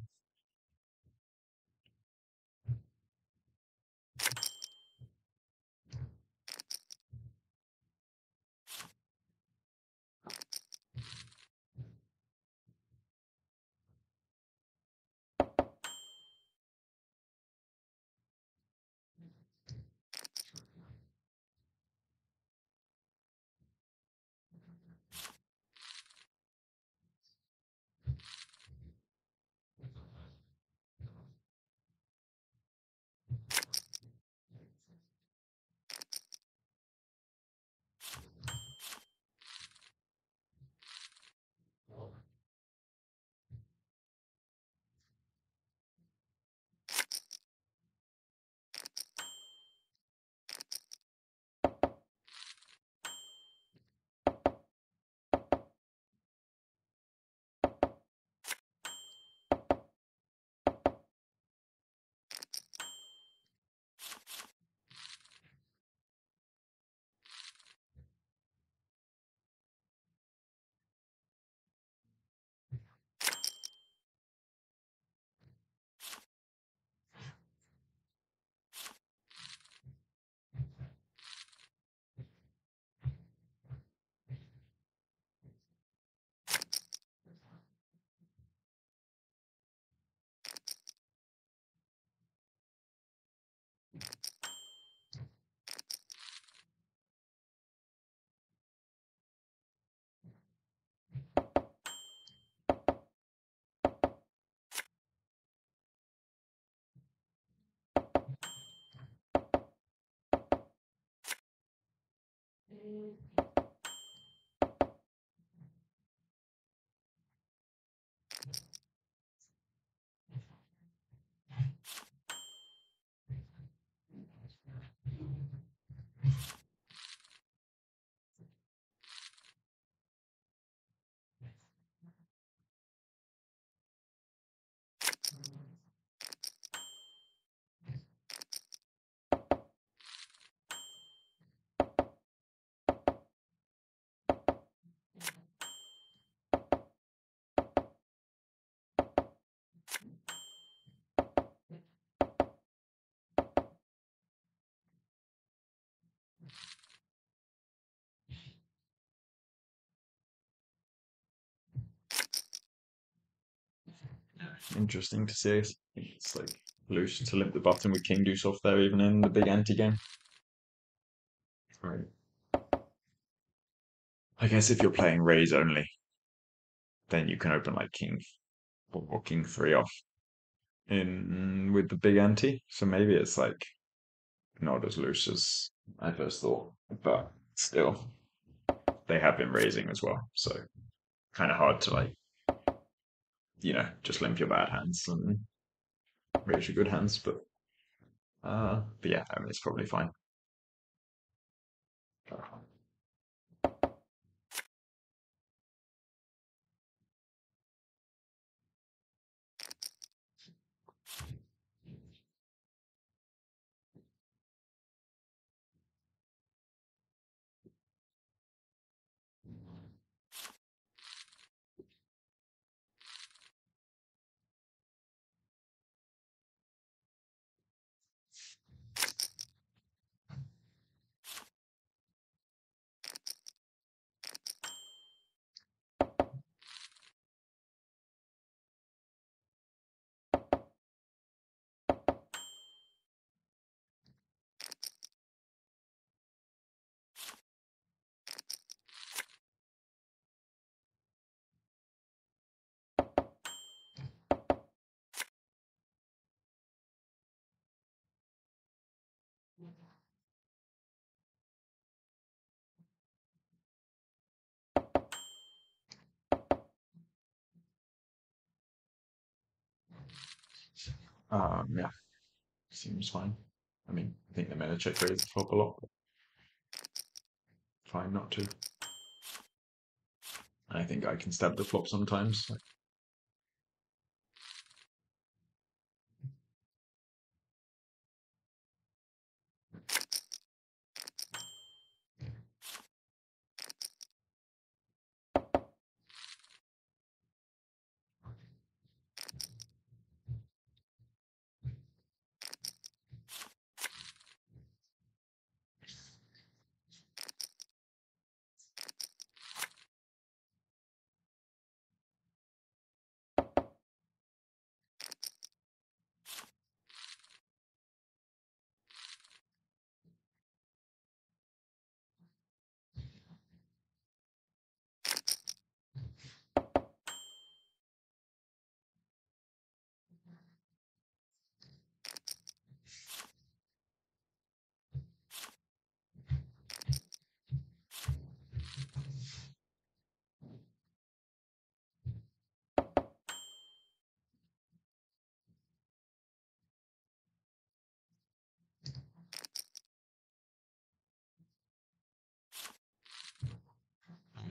Interesting to see. It's like loose to limp the button with king deuce off there, even in the big anti game. Right. I guess if you're playing raise only, then you can open like king or king 3 off in with the big ante. So maybe it's like not as loose as I first thought, but still, they have been raising as well. So kind of hard to like, just limp your bad hands and raise your good hands. But But yeah, I mean, it's probably fine. Yeah, seems fine. I mean, I think the meta check raise the flop a lot. Fine not to. I think I can stab the flop sometimes.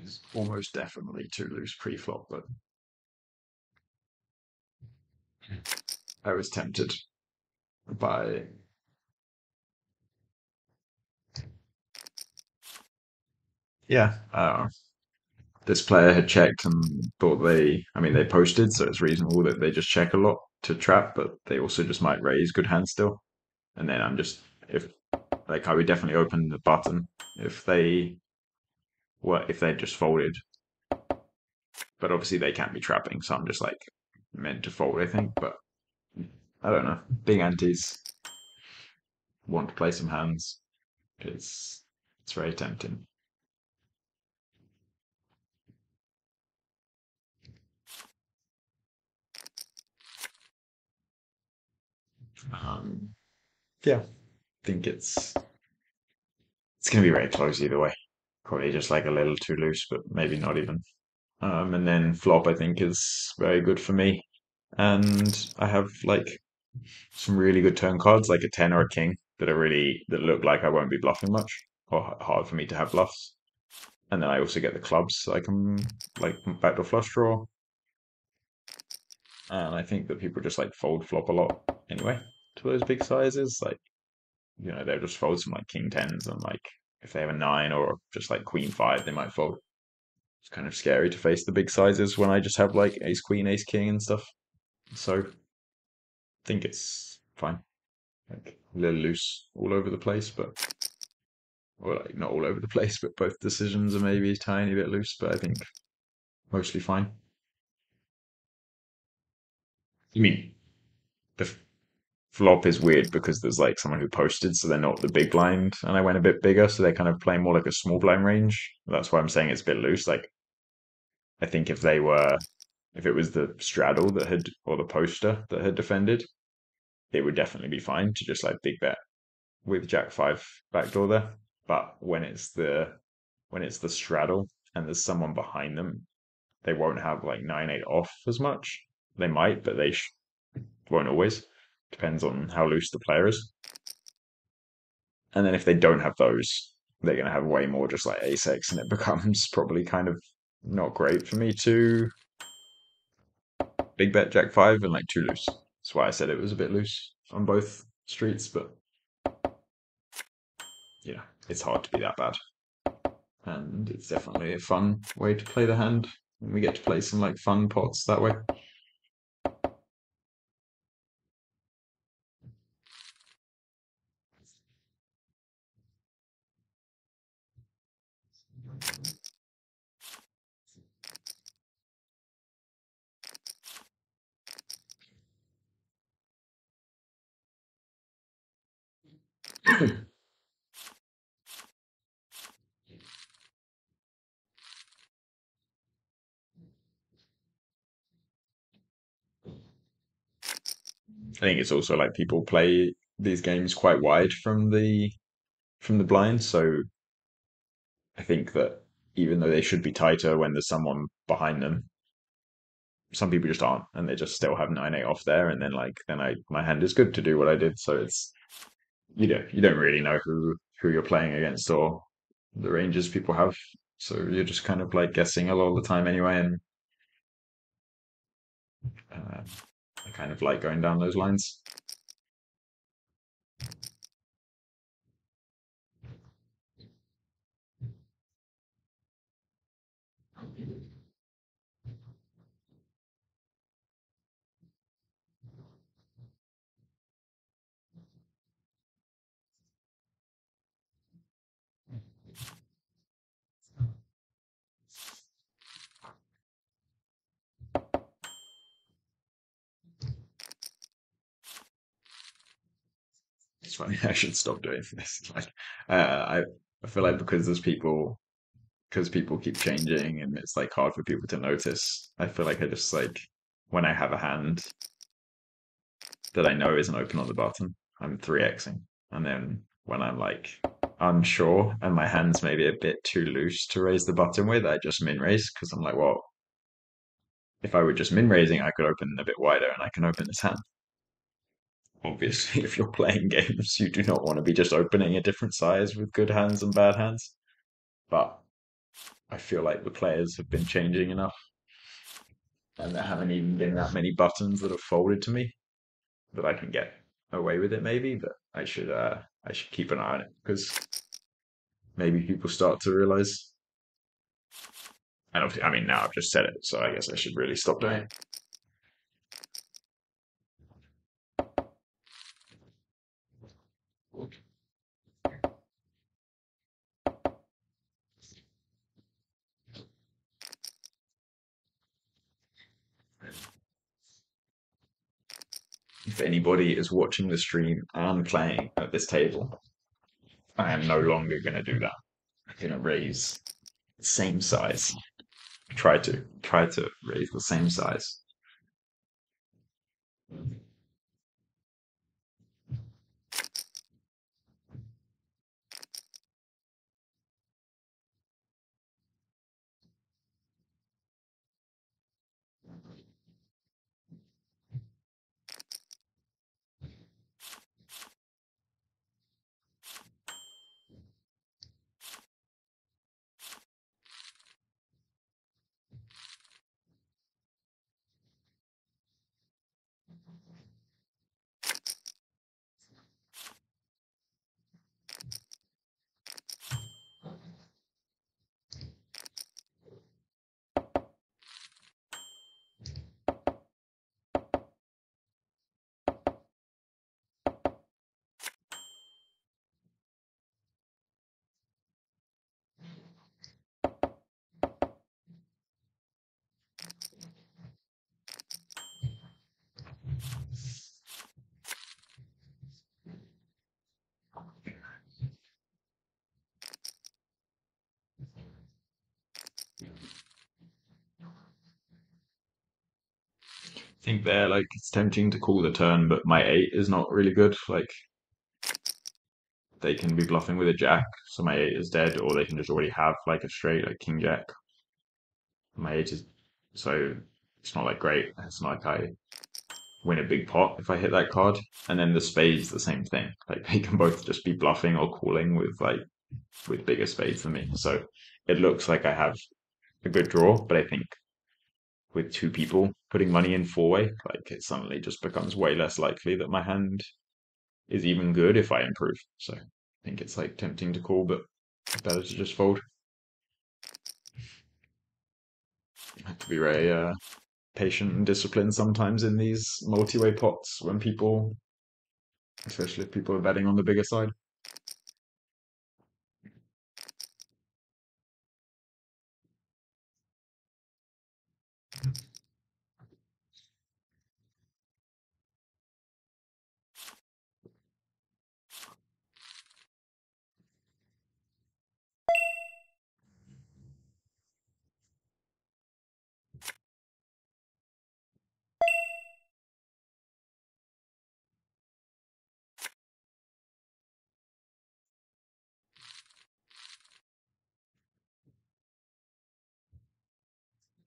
It's almost definitely too loose pre-flop, but I was tempted by yeah. This player had checked and thought I mean, they posted, so it's reasonable that they just check a lot to trap, but they also just might raise good hands still. And then I'm just if like I would definitely open the button if they just folded, but obviously they can't be trapping, so I'm just like meant to fold, I think. But I don't know. Big antes want to play some hands. It's very tempting. Um, yeah, I think it's going to be very close either way. Probably just like a little too loose, but maybe not even. And then flop, I think, is very good for me. And I have like some really good turn cards, like a 10 or a king, that look like I won't be bluffing much, or hard for me to have bluffs. And then I also get the clubs, so I can like backdoor flush draw. And I think that people just like fold flop a lot anyway to those big sizes. Like, they'll just fold some like king tens and like if they have a nine or just like queen five, they might fold. It's kind of scary to face the big sizes when I just have like ace queen, ace king and stuff. So I think it's fine. Like a little loose all over the place, but or like not all over the place, but both decisions are maybe a tiny bit loose, but I think mostly fine. I mean, the flop is weird because there's like someone who posted, so they're not the big blind, and I went a bit bigger, so they're kind of playing more like a small blind range. That's why I'm saying it's a bit loose. Like I think if it was the straddle that had or the poster that had defended, it would definitely be fine to just like big bet with Jack five backdoor there. But when it's the straddle and there's someone behind them, they won't have like 9-8 off as much. They might, but won't always. Depends on how loose the player is. And then if they don't have those, they're going to have way more just like ace-x, and it becomes probably kind of not great for me to big bet jack 5 and like too loose. That's why I said it was a bit loose on both streets, but yeah, it's hard to be that bad. And it's definitely a fun way to play the hand. And we get to play some like fun pots that way. I think it's also like people play these games quite wide from the blind, so I think that even though they should be tighter when there's someone behind them, some people just aren't, and they just still have 9-8 off there, and then my hand is good to do what I did. So it's you don't really know who you're playing against or the ranges people have, so you're just kind of like guessing a lot of the time anyway, and I kind of like going down those lines. It's funny. I should stop doing this. Like, I feel like because people keep changing and it's like hard for people to notice. I feel like I just like when I have a hand that I know isn't open on the button, I'm 3xing, and then when I'm like unsure and my hand's maybe a bit too loose to raise the button with, I just min raise because I'm like, well, if I were just min raising, I could open a bit wider and I can open this hand. Obviously, if you're playing games, you do not want to be just opening a different size with good hands and bad hands. But I feel like the players have been changing enough, and there haven't even been that many buttons that have folded to me that I can get away with it. Maybe, but I should keep an eye on it because maybe people start to realize. And obviously, I mean, now I've just said it, so I guess I should really stop doing it. If anybody is watching the stream and playing at this table, I am no longer going to do that. I'm going to raise the same size. Try to raise the same size. Think they're like it's tempting to call the turn, but my 8 is not really good. Like they can be bluffing with a jack, so my 8 is dead, or they can just already have like a straight like king jack. My 8 is so it's not like great. It's not like I win a big pot if I hit that card. And then the spades, the same thing. Like they can both just be bluffing or calling with bigger spades than me. So it looks like I have a good draw, but I think with two people putting money in four-way, like it suddenly just becomes way less likely that my hand is even good if I improve. So I think it's like tempting to call, but better to just fold. You have to be very patient and disciplined sometimes in these multi-way pots when people, especially if people are betting on the bigger side.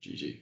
GG.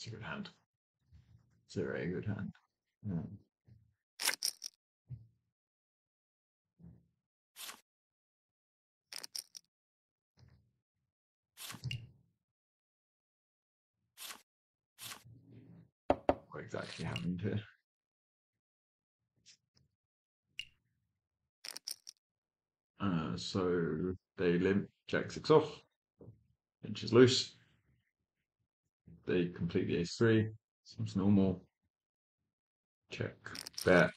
It's a good hand. It's a very good hand. Yeah. What exactly happened here? So they limp jack six off, inch is loose. They complete the ace three, seems normal. Check, bet,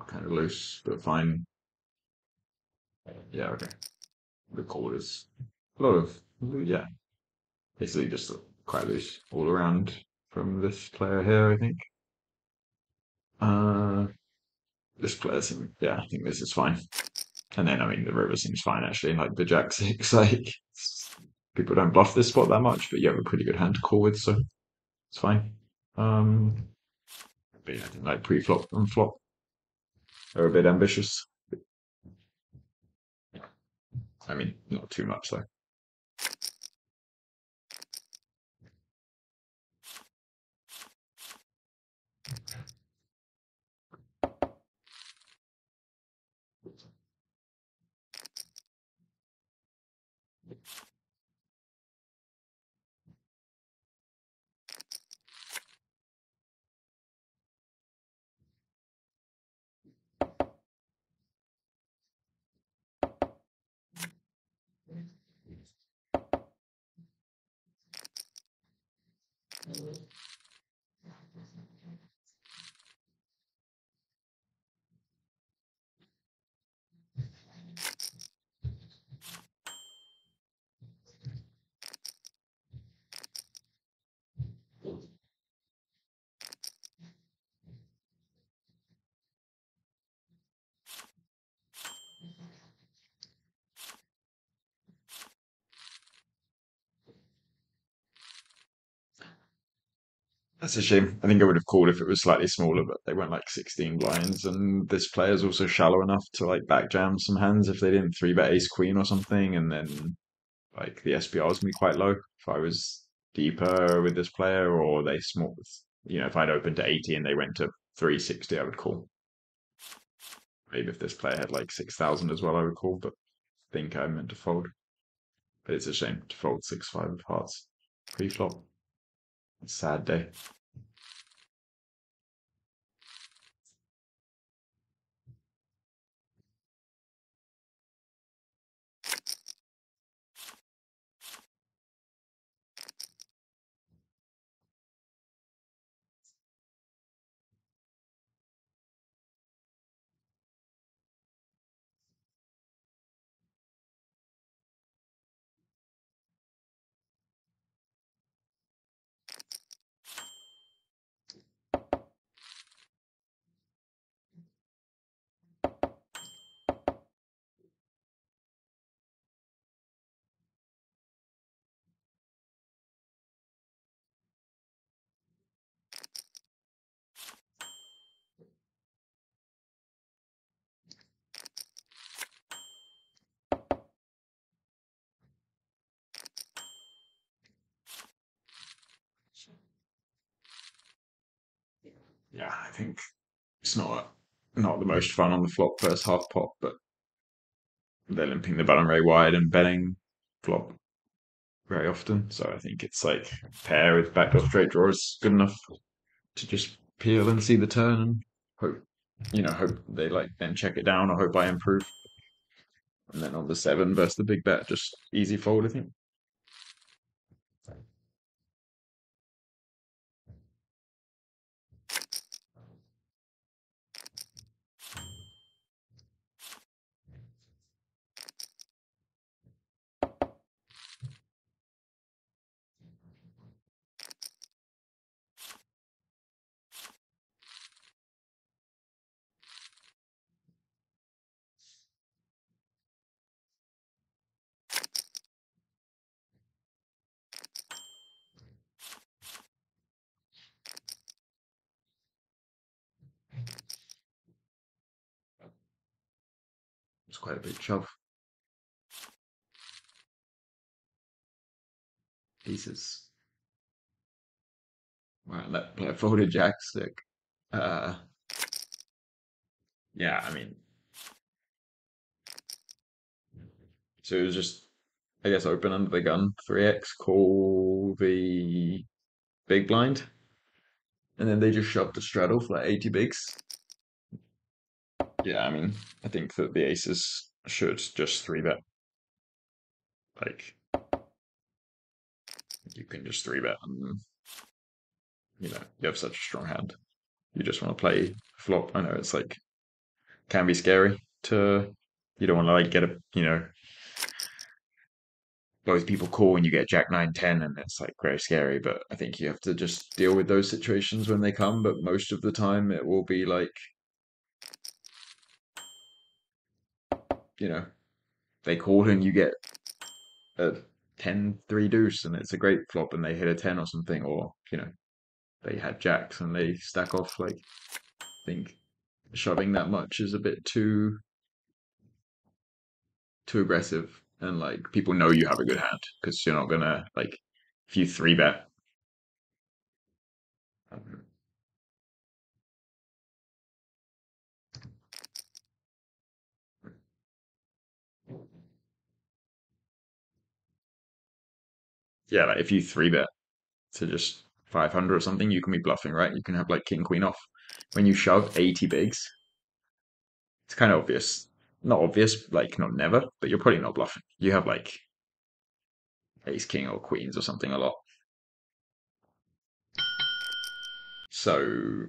kind of loose, but fine. Yeah, okay. The call is a lot of, yeah, basically just quite loose all around from this player here, I think. This player seems, yeah, I think this is fine. And then, I mean, the river seems fine actually, like the jack six, like people don't bluff this spot that much, but you have a pretty good hand to call with, so it's fine. But yeah, I think like pre-flop and flop are a bit ambitious. I mean, not too much though. That's a shame. I think I would have called if it was slightly smaller, but they went like 16 blinds, and this player's also shallow enough to like back jam some hands if they didn't three bet ace queen or something, and then like the SPR was gonna be quite low if I was deeper with this player, or they small. If I'd opened to 80 and they went to 360, I would call. Maybe if this player had like 6,000 as well, I would call, but I think I meant to fold. But it's a shame to fold 6-5 of hearts pre-flop. Sad day. Yeah, I think it's not the most fun on the flop first half pot, but they're limping the button very wide and betting flop very often. So I think it's like pair with backdoor straight draw is good enough to just peel and see the turn and hope they like then check it down or hope I improve. And then on the 7 versus the big bet, just easy fold, I think. It's quite a big shove. Pieces. Wow, that player folded jack stick. Uh, yeah, I mean, so it was just, I guess, open under the gun, 3x, call the big blind, and then they just shoved the straddle for like 80 bigs. Yeah, I mean, I think that the aces should just 3 bet. Like, you can just 3 bet, and you have such a strong hand. You just want to play flop. I know it's like, can be scary to, you don't want to like get both people call and you get jack 9-10 and it's like very scary, but I think you have to just deal with those situations when they come, but most of the time it will be like, you know they call and you get a 10-3 deuce and it's a great flop and they hit a 10 or something, or they had jacks and they stack off. Like, I think shoving that much is a bit too aggressive, and like people know you have a good hand because you're not gonna like, if you 3 bet. um, yeah, like if you 3 bet to just 500 or something, you can be bluffing, right? You can have like king queen off. When you shove 80 bigs, it's kind of obvious. Not obvious, like not never, but you're probably not bluffing. You have like ace king or queens or something a lot. So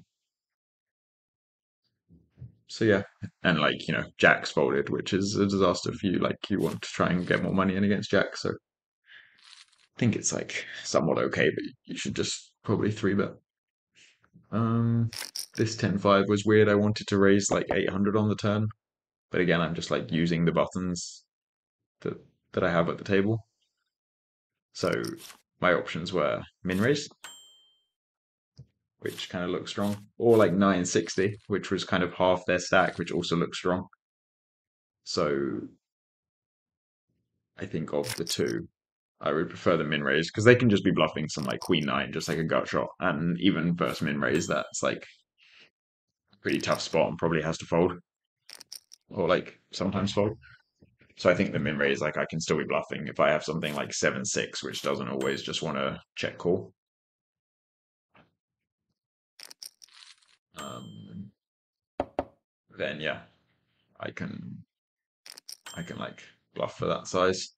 yeah, and like jacks folded, which is a disaster for you. Like you want to try and get more money in against jacks, so I think it's like somewhat okay, but you should just probably 3 bet. Um, this 10-5 was weird. I wanted to raise like 800 on the turn, but again, I'm just like using the buttons that I have at the table. So my options were min raise, which kind of looks strong, or like 960, which was kind of half their stack, which also looks strong. So I think of the two, I would prefer the min raise because they can just be bluffing some like queen nine, just like a gut shot, and even first min raise that's like a pretty tough spot and probably has to fold or like sometimes fold. So I think the min raise, like I can still be bluffing if I have something like 7-6, which doesn't always just want to check call. Um, then yeah, I can like bluff for that size.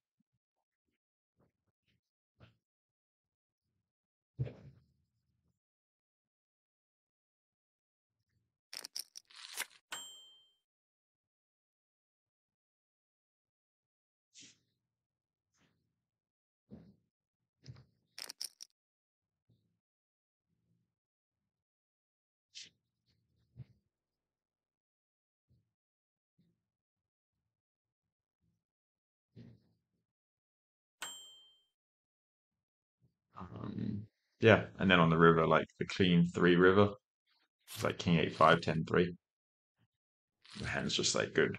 Um, yeah, and then on the river, like the clean three river, it's like king 8-5, 10-3. The hand's just like good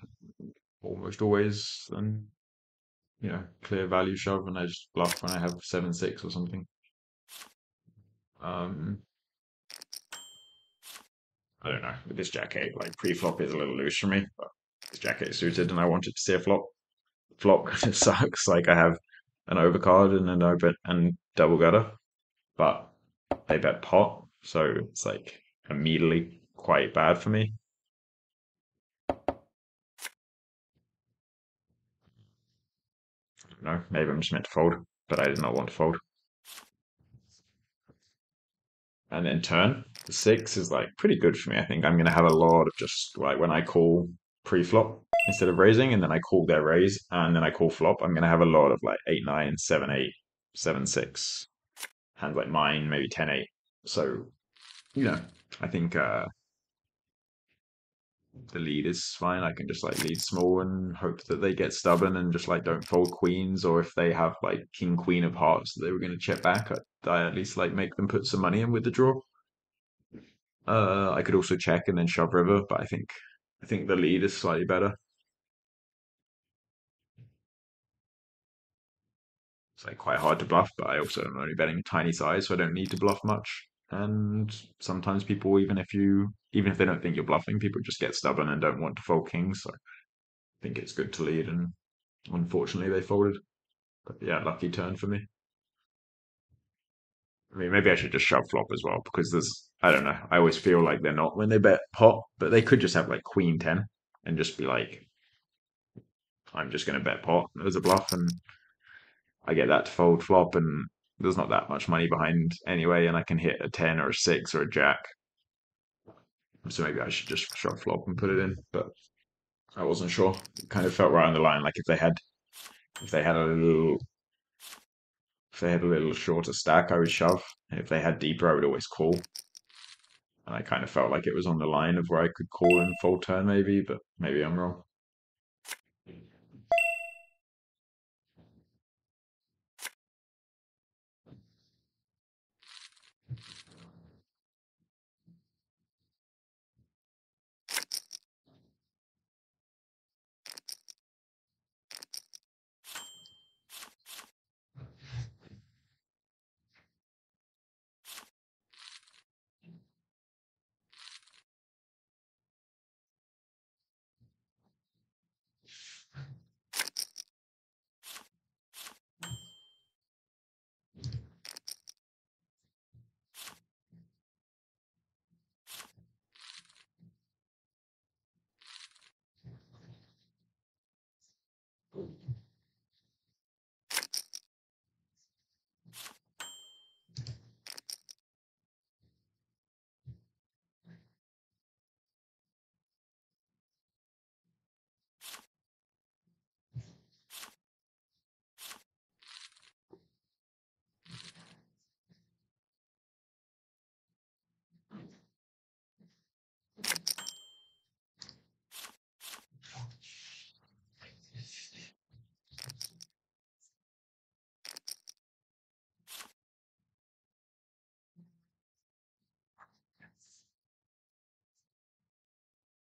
almost always, and clear value shove, and I just bluff when I have 7-6 or something. Um, I don't know. With this jack eight, like pre-flop is a little loose for me, but this jack eight suited, and I wanted to see a flop. Flop kind of sucks. Like I have an overcard and an open and double gutter, but they bet pot, so it's like immediately quite bad for me. No, maybe I'm just meant to fold, but I did not want to fold. And then turn, the six is like pretty good for me. I think I'm going to have a lot of just like when I call pre-flop instead of raising, and then I call their raise, and then I call flop, I'm going to have a lot of like 8-9, 7-8, 7-6, hands like mine, maybe 10-8. So, I think the lead is fine. I can just like lead small and hope that they get stubborn and just like don't fold queens, or if they have like king queen of hearts that they were going to check back, I at least like make them put some money in with the draw. I could also check and then shove river, but I think the lead is slightly better. It's like quite hard to bluff, but I also am only betting tiny size, so I don't need to bluff much. And sometimes people, even if they don't think you're bluffing, people just get stubborn and don't want to fold kings. So I think it's good to lead, and unfortunately they folded. But yeah, lucky turn for me. I mean, maybe I should just shove flop as well because I don't know. I always feel like they're not when they bet pot, but they could just have like queen 10 and just be like, I'm just going to bet pot as a bluff, and I get that to fold flop, and there's not that much money behind anyway, and I can hit a 10 or a 6 or a jack. So maybe I should just shove flop and put it in, but I wasn't sure. It kind of felt right on the line. Like if they had a little shorter stack, I would shove. And if they had deeper, I would always call. And I kind of felt like it was on the line of where I could call and fold turn maybe, but maybe I'm wrong.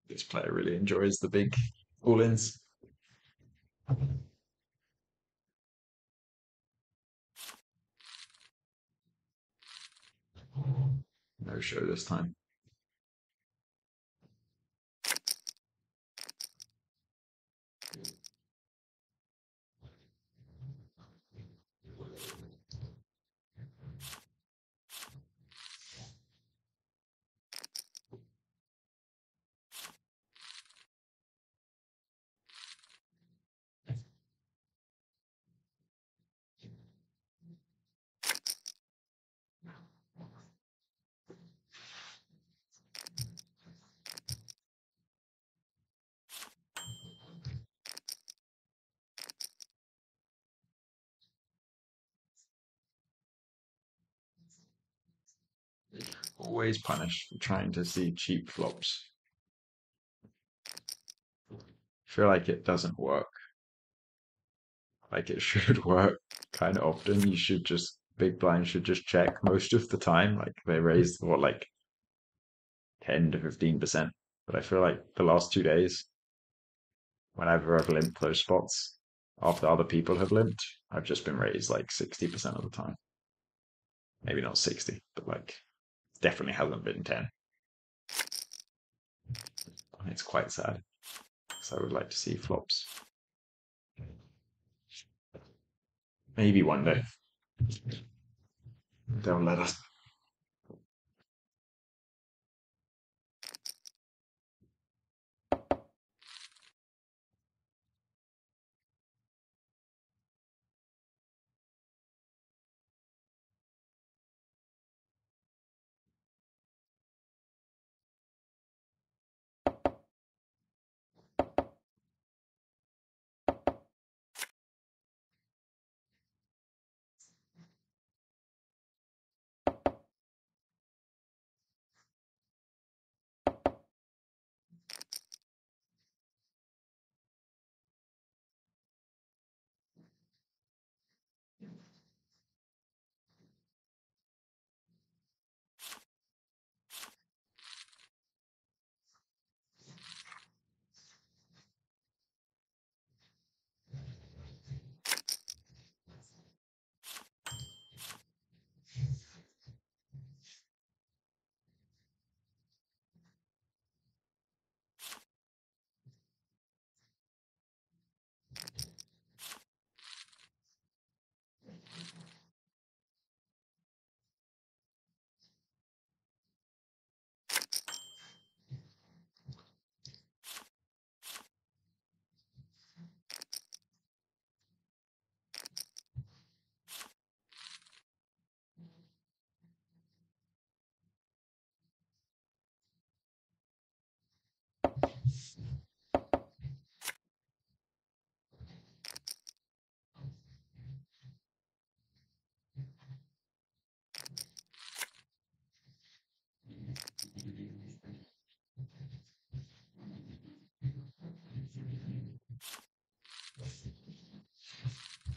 This player really enjoys the big all-ins. No show this time. Always punished for trying to see cheap flops. I feel like it doesn't work. Like it should work kind of often. You should just, big blind should just check most of the time. Like they raised what, like 10 to 15%. But I feel like the last 2 days, whenever I've limped those spots after other people have limped, I've just been raised like 60% of the time. Maybe not 60, but like definitely hasn't been 10. It's quite sad. So I would like to see flops. Maybe one day. Don't let us.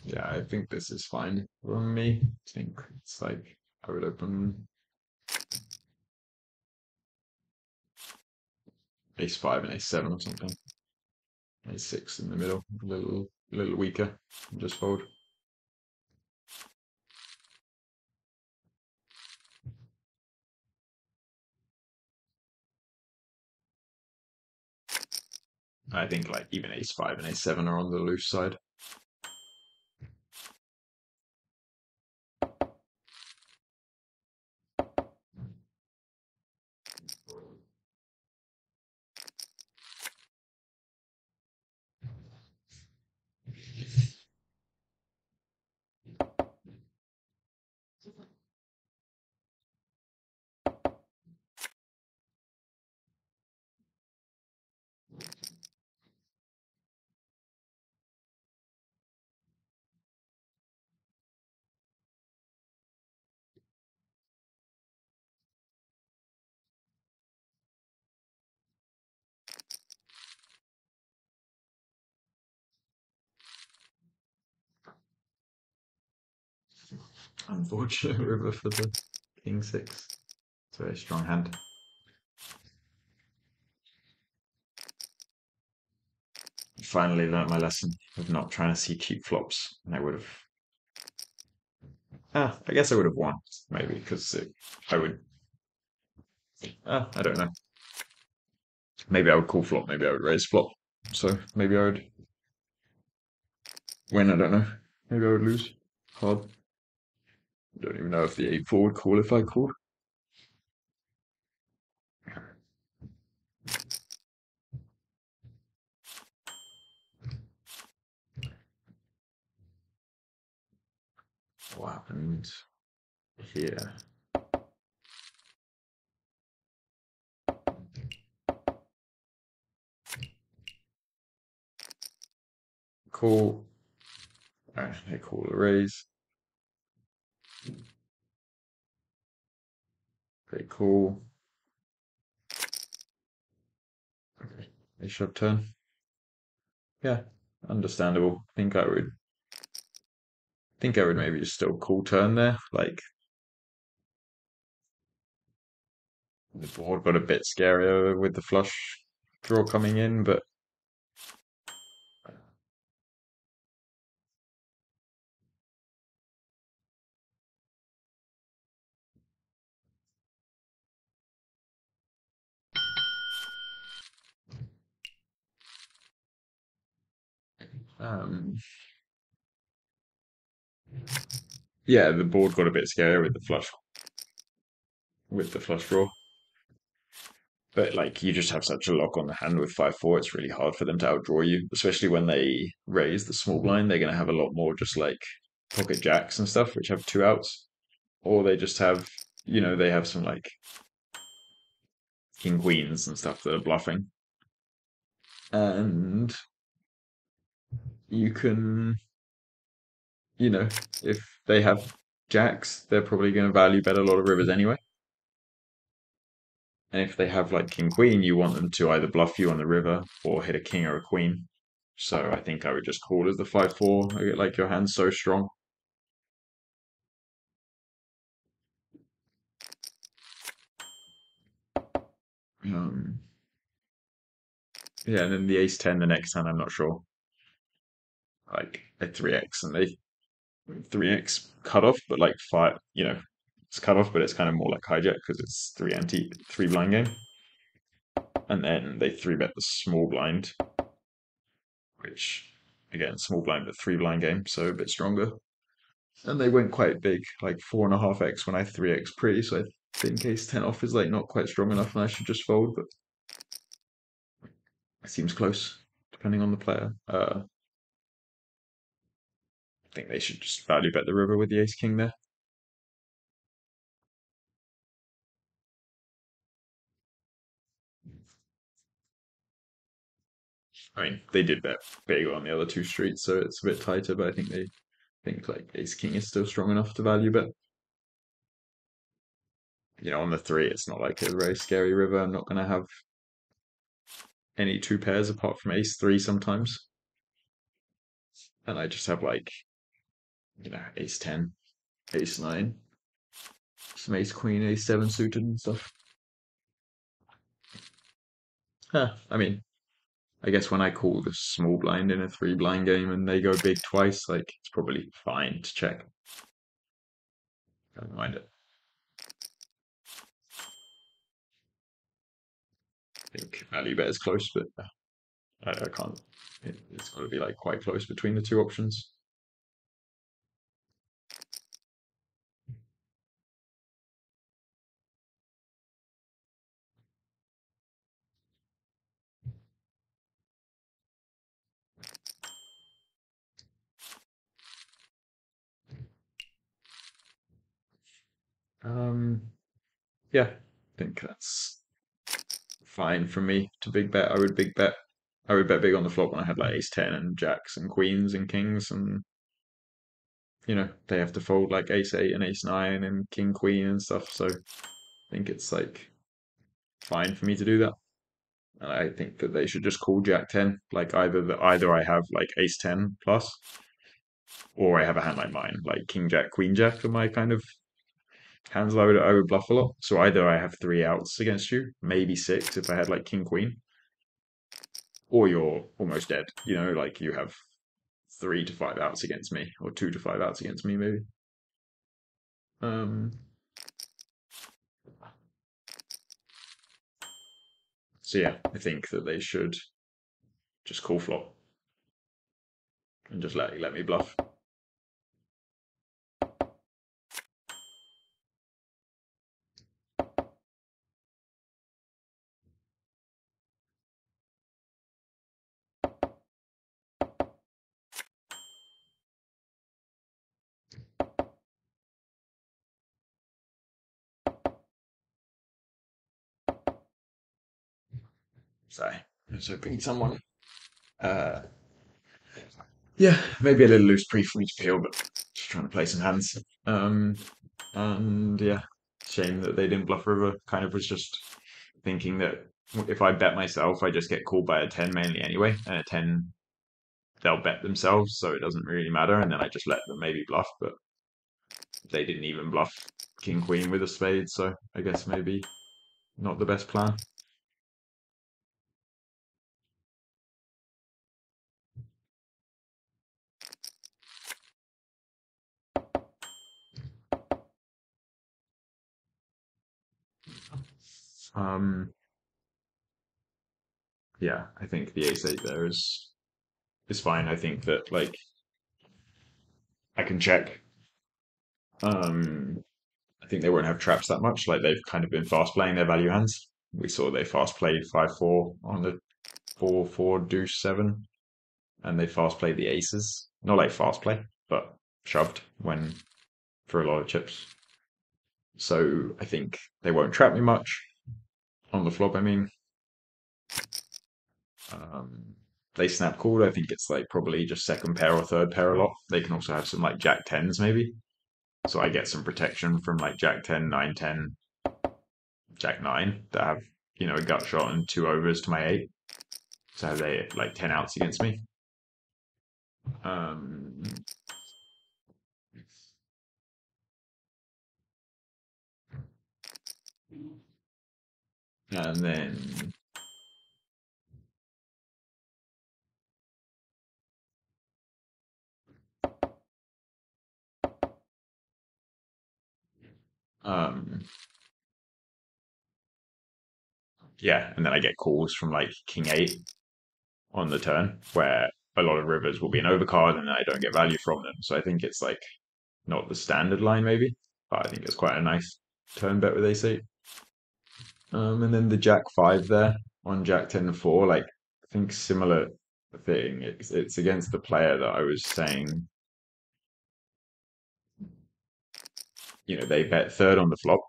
Yeah, I think this is fine for me. I think it's like I would open ace five and ace seven or something. Ace six in the middle, a little weaker. Just fold. I think like even ace five and ace seven are on the loose side. Unfortunate river for the king six. It's a very strong hand. finally learnt my lesson of not trying to see cheap flops, and I would have. I guess I would have won maybe because I would. I don't know. Maybe I would call flop. Maybe I would raise flop. So maybe I would win. I don't know. Maybe I would lose. Hard. I don't even know if the 8-4 would call if I called. What happened here? Call. They call a raise. They call. Okay. They shove turn. Yeah, understandable. Think I would maybe just still call turn there. Like the board got a bit scarier with the flush draw coming in, but um, yeah, the board got a bit scarier with the flush draw. But like you just have such a lock on the hand with 5-4, it's really hard for them to outdraw you, especially when they raise the small blind. They're going to have a lot more just like pocket jacks and stuff, which have two outs, or they just have, they have some like king queens and stuff that are bluffing, and you can, if they have jacks, they're probably going to value bet a lot of rivers anyway. And if they have like king queen, you want them to either bluff you on the river or hit a king or a queen. So I think I would just call as the 5-4. I get like your hand's so strong. Um, yeah, and then the ace-10 the next hand, I'm not sure. Like a 3x and they 3x cut off, but like five, it's cut off, but it's kind of more like hijack because it's three blind game. And then they 3-bet the small blind, which again, small blind but 3 blind game, so a bit stronger. And they went quite big, like 4.5x when I 3x pre, so I think ace-10 off is like not quite strong enough and I should just fold, but it seems close, depending on the player. I think they should just value bet the river with the ace-king there. I mean, they did bet big on the other two streets, so it's a bit tighter, but I think they think like ace-king is still strong enough to value bet. On the 3, it's not like a very scary river. I'm not going to have any two pairs apart from ace-3 sometimes. And I just have like, ace-10, ace-9, some ace-queen, ace-7 suited and stuff. I mean, I guess when I call the small blind in a 3-blind game and they go big twice, like it's probably fine to check. Don't mind it. I think value bet is close, but I can't. It's got to be like quite close between the two options. Yeah, I think that's fine for me to big bet. I would big bet. I would bet big on the flop when I had like ace-10 and jacks and queens and kings, and they have to fold like ace-8 and ace-9 and king queen and stuff. So I think it's like fine for me to do that. And I think that they should just call jack-10. Like either I have like ace-10 plus, or I have a hand like mine, like king jack, queen jack are my kind of hands that I would bluff a lot. So either I have 3 outs against you, maybe 6 if I had like king queen, or you're almost dead. You know, like you have 3 to 5 outs against me, or 2 to 5 outs against me, maybe. Um, so yeah, I think that they should just call flop and just let me bluff. So I was hoping someone, uh, yeah, maybe a little loose pre for me to peel, but just trying to play some hands. And yeah, shame that they didn't bluff river. Kind of was just thinking that if I bet myself, I just get called by a 10 mainly anyway, and a 10 they'll bet themselves, so it doesn't really matter. And then I just let them maybe bluff, but they didn't even bluff king queen with a spade, so I guess maybe not the best plan. Um, yeah, I think the ace eight there is fine. I think that like I can check. Um, I think they won't have traps that much. Like they've kind of been fast playing their value hands. We saw they fast played 5-4 on the 4-4 deuce 7, and they fast played the aces. Not like fast play, but shoved when for a lot of chips. So I think they won't trap me much on the flop. I mean, um, they snap called. I think it's like probably just second pair or third pair a lot. They can also have some like jack tens maybe. So I get some protection from like jack 10, 9, 10, jack 9 that have, a gut shot and 2 overs to my 8. So they like 10 outs against me. Um, and then um, yeah, and then I get calls from like king 8 on the turn where a lot of rivers will be an overcard and I don't get value from them. So I think it's like not the standard line maybe, but I think it's quite a nice turn bet with ace 8. And then the jack 5 there on jack 10 and 4, like I think similar thing. It's against the player that I was saying, they bet third on the flop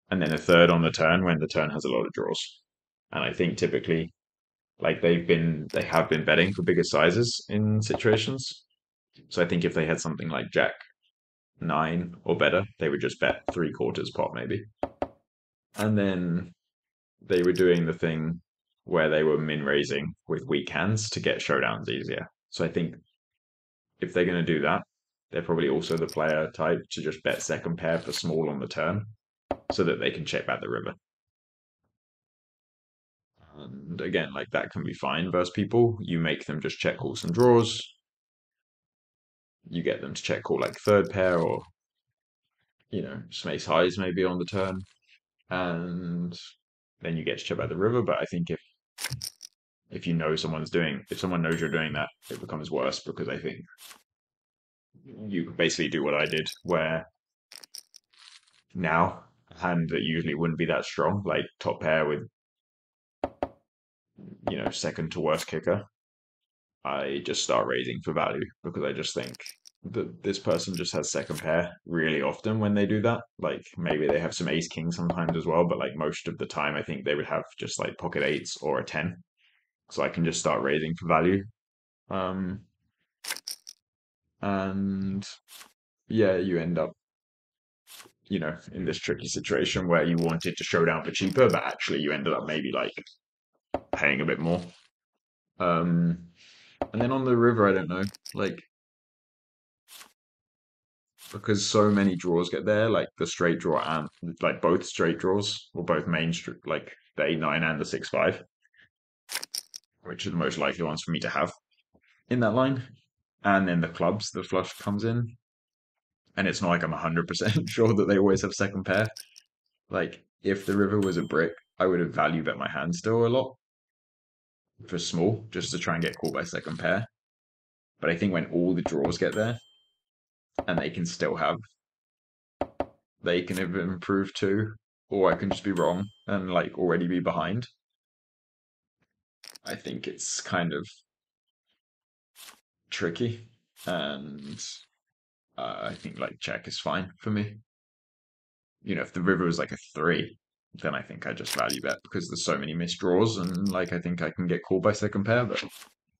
and then a third on the turn when the turn has a lot of draws. And I think typically like they have been betting for bigger sizes in situations. So I think if they had something like jack 9 or better, they would just bet 3/4 pot maybe. And then they were doing the thing where they were min raising with weak hands to get showdowns easier. So I think if they're going to do that, they're probably also the player type to just bet second pair for small on the turn so that they can check back the river. And again, like that can be fine versus people. You make them just check call some draws. You get them to check call like third pair or, some ace highs maybe on the turn. And then you get to check back the river. But I think if if someone knows you're doing that, it becomes worse because I think you could basically do what I did, where now a hand that usually wouldn't be that strong, like top pair with, second to worst kicker, I just start raising for value because I just think that this person just has second pair really often when they do that. Like maybe they have some ace king sometimes as well, but like most of the time, I think they would have just like pocket eights or a 10. So I can just start raising for value. Um, and yeah, you end up, in this tricky situation where you wanted to show down for cheaper, but actually you ended up maybe like paying a bit more. Um, and then on the river, I don't know, like because so many draws get there, like the straight draw and like both straight draws or both main like the 8-9 and the 6-5. which are the most likely ones for me to have in that line. And then the clubs, the flush comes in. And it's not like I'm 100% sure that they always have second pair. Like, if the river was a brick, I would have value bet my hand still a lot for small, just to try and get caught by second pair. But I think when all the draws get there, and they can have improved too, or I can just be wrong and like already be behind. I think it's kind of tricky, and I think like check is fine for me. If the river was like a 3, then I think I just value bet because there's so many missed draws, and like I think I can get called by second pair. But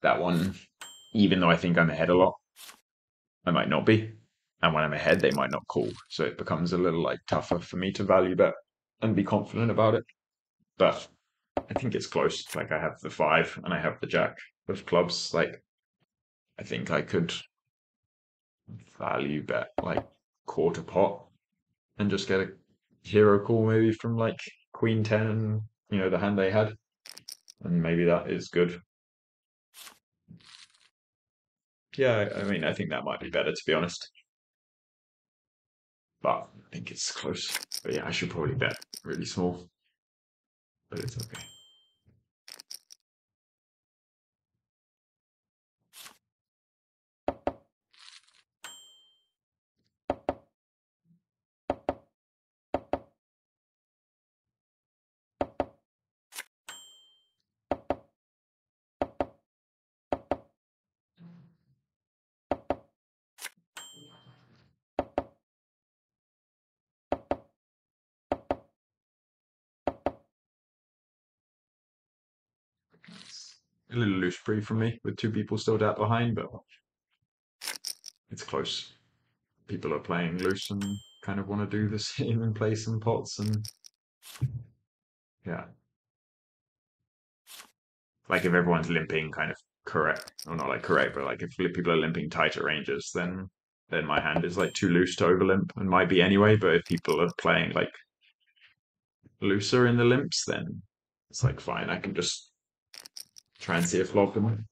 that one, even though I think I'm ahead a lot, I might not be. And when I'm ahead, they might not call. So it becomes a little like tougher for me to value bet and be confident about it. But I think it's close. Like I have the 5 and I have the jack of clubs. Like I think I could value bet like quarter pot and just get a hero call maybe from like queen 10 and the hand they had, and maybe that is good. Yeah, I mean, I think that might be better, to be honest, but I think it's close. But yeah, I should probably bet really small, but it's okay. It's a little loose pre from me with 2 people still out behind, but it's close. People are playing loose and kind of want to do the same and play some pots, and yeah, like if everyone's limping kind of correct, or not like correct, but like if people are limping tighter ranges, then my hand is like too loose to overlimp and might be anyway. But if people are playing like looser in the limps, then it's like fine. I can just try and see a flop and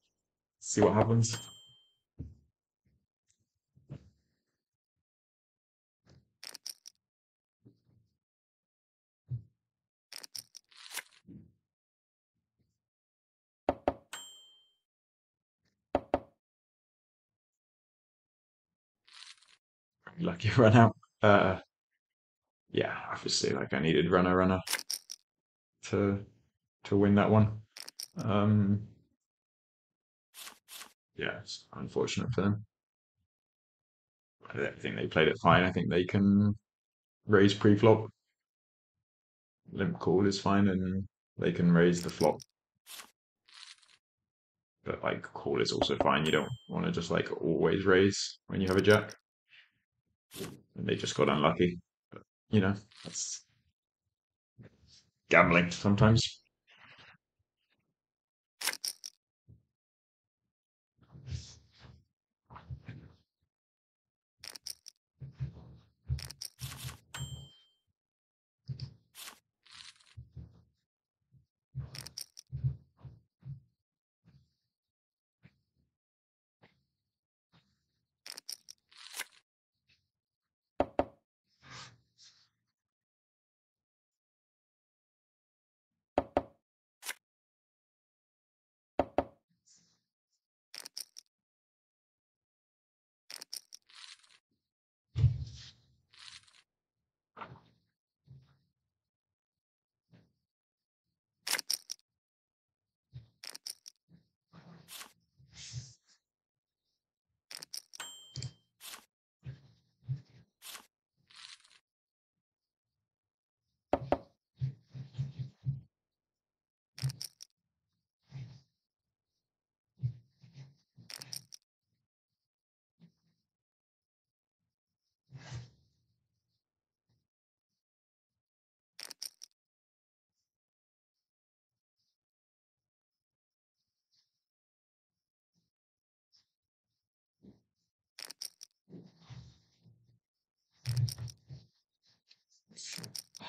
see what happens. Lucky run out. Yeah, obviously, like I needed runner to win that one. Um, yeah, it's unfortunate for them. I think they played it fine. I think they can raise pre-flop. Limp call is fine, and they can raise the flop. But like call is also fine. You don't want to just like always raise when you have a jack. And they just got unlucky. But that's gambling sometimes.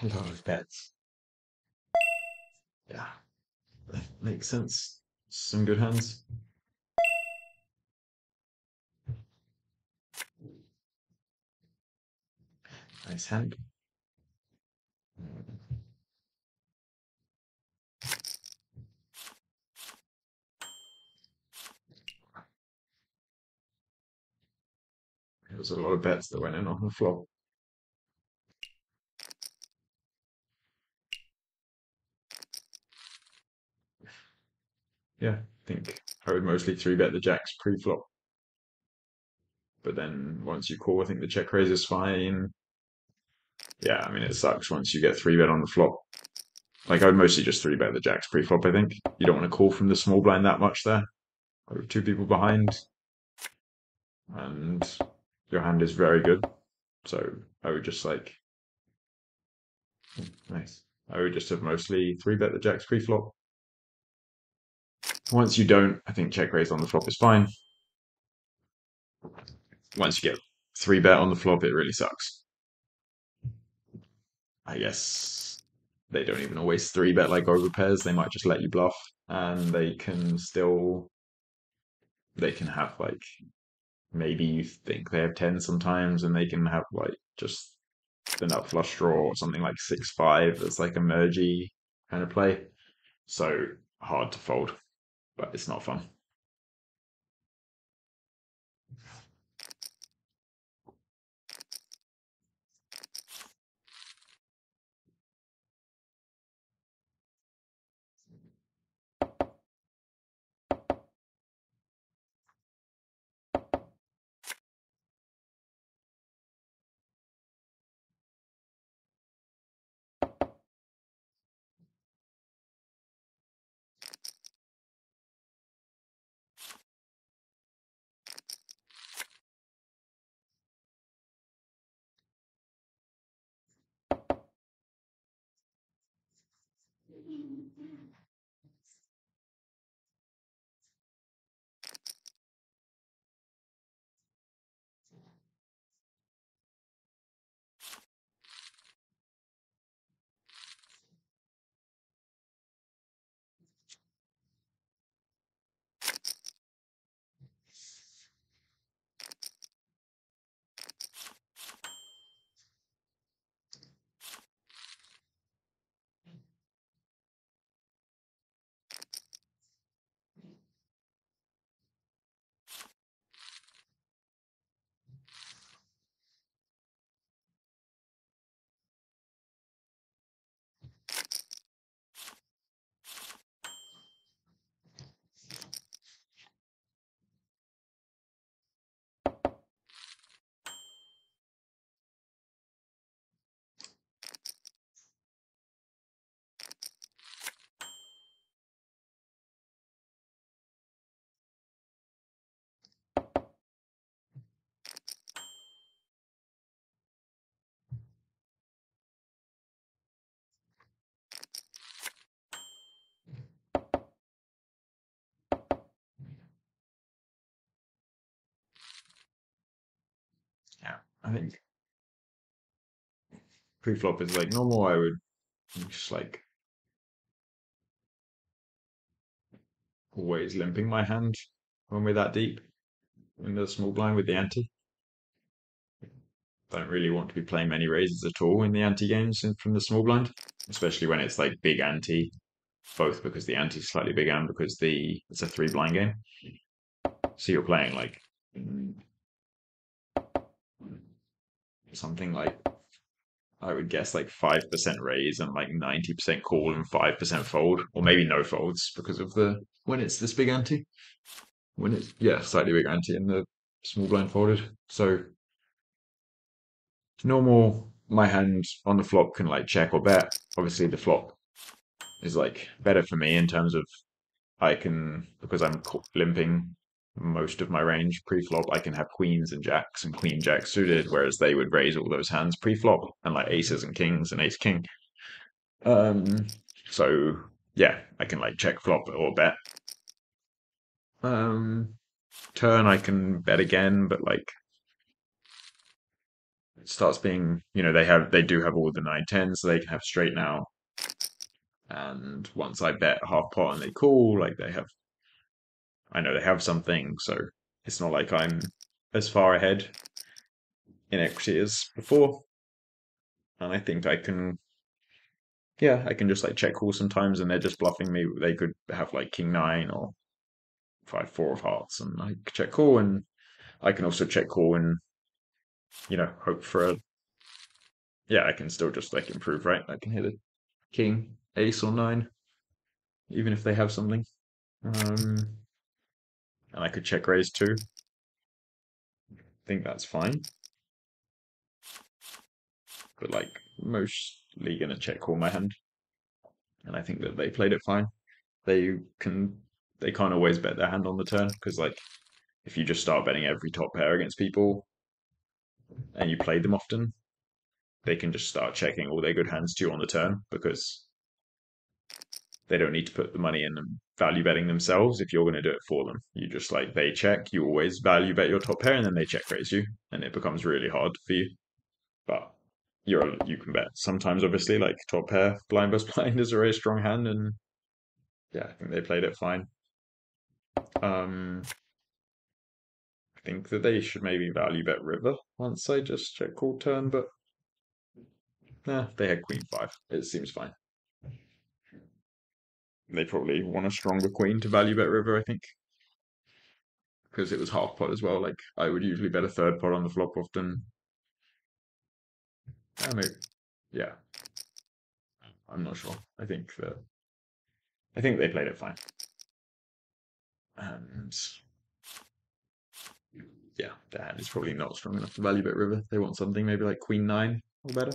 A lot of bets. Yeah, that makes sense. Some good hands. Nice hand. There was a lot of bets that went in on the flop. Yeah, I think I would mostly 3-bet the jacks pre-flop. But then once you call, I think the check raise is fine. Yeah, I mean, it sucks once you get 3-bet on the flop. Like, I would mostly just 3-bet the jacks pre-flop, I think. You don't want to call from the small blind that much there. With 2 people behind. And your hand is very good. So I would just like... Nice. I would just have mostly 3-bet the jacks pre-flop. Once you don't, I think check raise on the flop is fine. Once you get 3-bet on the flop, it really sucks. I guess they don't even always 3-bet like over pairs. They might just let you bluff, and they can have like, maybe you think they have 10 sometimes, and they can have like just the nut flush draw or something like 6-5 that's like a mergey kind of play. So hard to fold, but it's not fun. Yeah, I think pre-flop is like normal. I would just like always limping my hand when we're that deep in the small blind with the ante. Don't really want to be playing many raises at all in the ante games from the small blind, especially when it's like big ante, both because the ante is slightly big and because it's a 3-blind game. So you're playing like something like, I would guess like 5% raise and like 90% call and 5% fold, or maybe no folds because of when it's this big ante. When it's, yeah, slightly big ante and the small blind folded. So normal, my hand on the flop can like check or bet. Obviously the flop is like better for me in terms of I can, because I'm limping most of my range pre-flop, I can have queens and jacks and queen jack suited, whereas they would raise all those hands pre-flop and like aces and kings and ace king. So yeah, I can like check flop or bet. Turn I can bet again, but like it starts being, they do have all the 9-10, so they can have straight now. And once I bet half pot and they call, like they have I know they have something, so it's not like I'm as far ahead in equity as before. And I think I can, yeah, I can just like check call sometimes, and they're just bluffing me. They could have like king nine or 5-4 of hearts, and I check call, and I can also check call and hope for a, yeah, I can still just like improve, right? I can hit a king, ace, or nine, even if they have something. And I could check raise too. I think that's fine. But like mostly gonna check call my hand. And I think that they played it fine. They can't always bet their hand on the turn, because like if you just start betting every top pair against people and you play them often, they can just start checking all their good hands to you on the turn, because they don't need to put the money in and value betting themselves if you're going to do it for them. You just like they check, you always value bet your top pair, and then they check raise you, and it becomes really hard for you. But you can bet sometimes, obviously, like top pair blind versus blind is a very strong hand, and yeah, I think they played it fine. I think that they should maybe value bet river once I just check call turn, but nah, they had queen five. It seems fine. They probably want a stronger queen to value bet river, I think, because it was half pot as well. Like I would usually bet a third pot on the flop often. I mean, yeah, I'm not sure. I think they played it fine, and yeah, their hand is probably not strong enough to value bet river. They want something maybe like queen nine or better.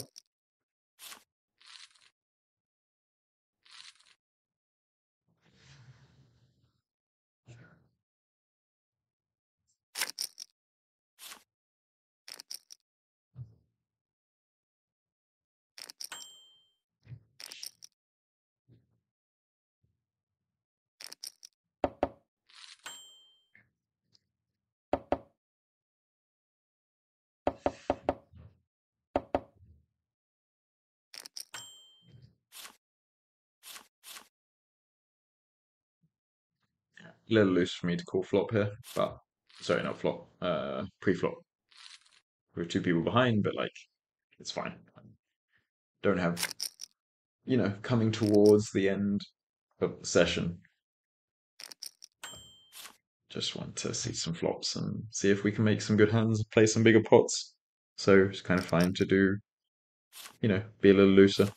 A little loose for me to call flop here, but sorry, not flop, pre-flop. We're two people behind, but like it's fine. Don't have, coming towards the end of the session. Just want to see some flops and see if we can make some good hands, play some bigger pots. So it's kind of fine to do, be a little looser.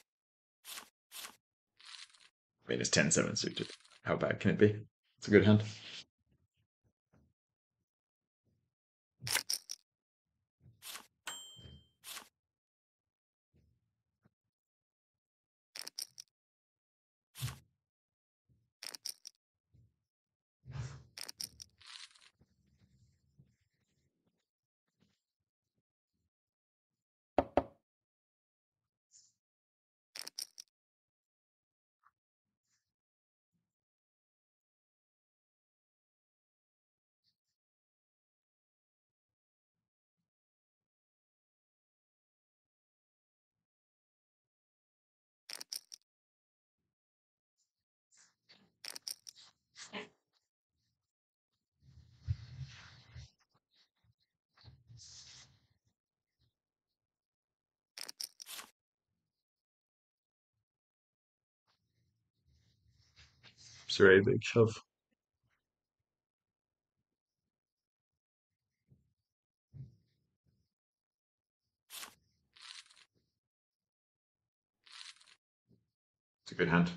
I mean, it's 10-7 suited. How bad can it be? It's a good hand. It's a very big shove. It's a good hand.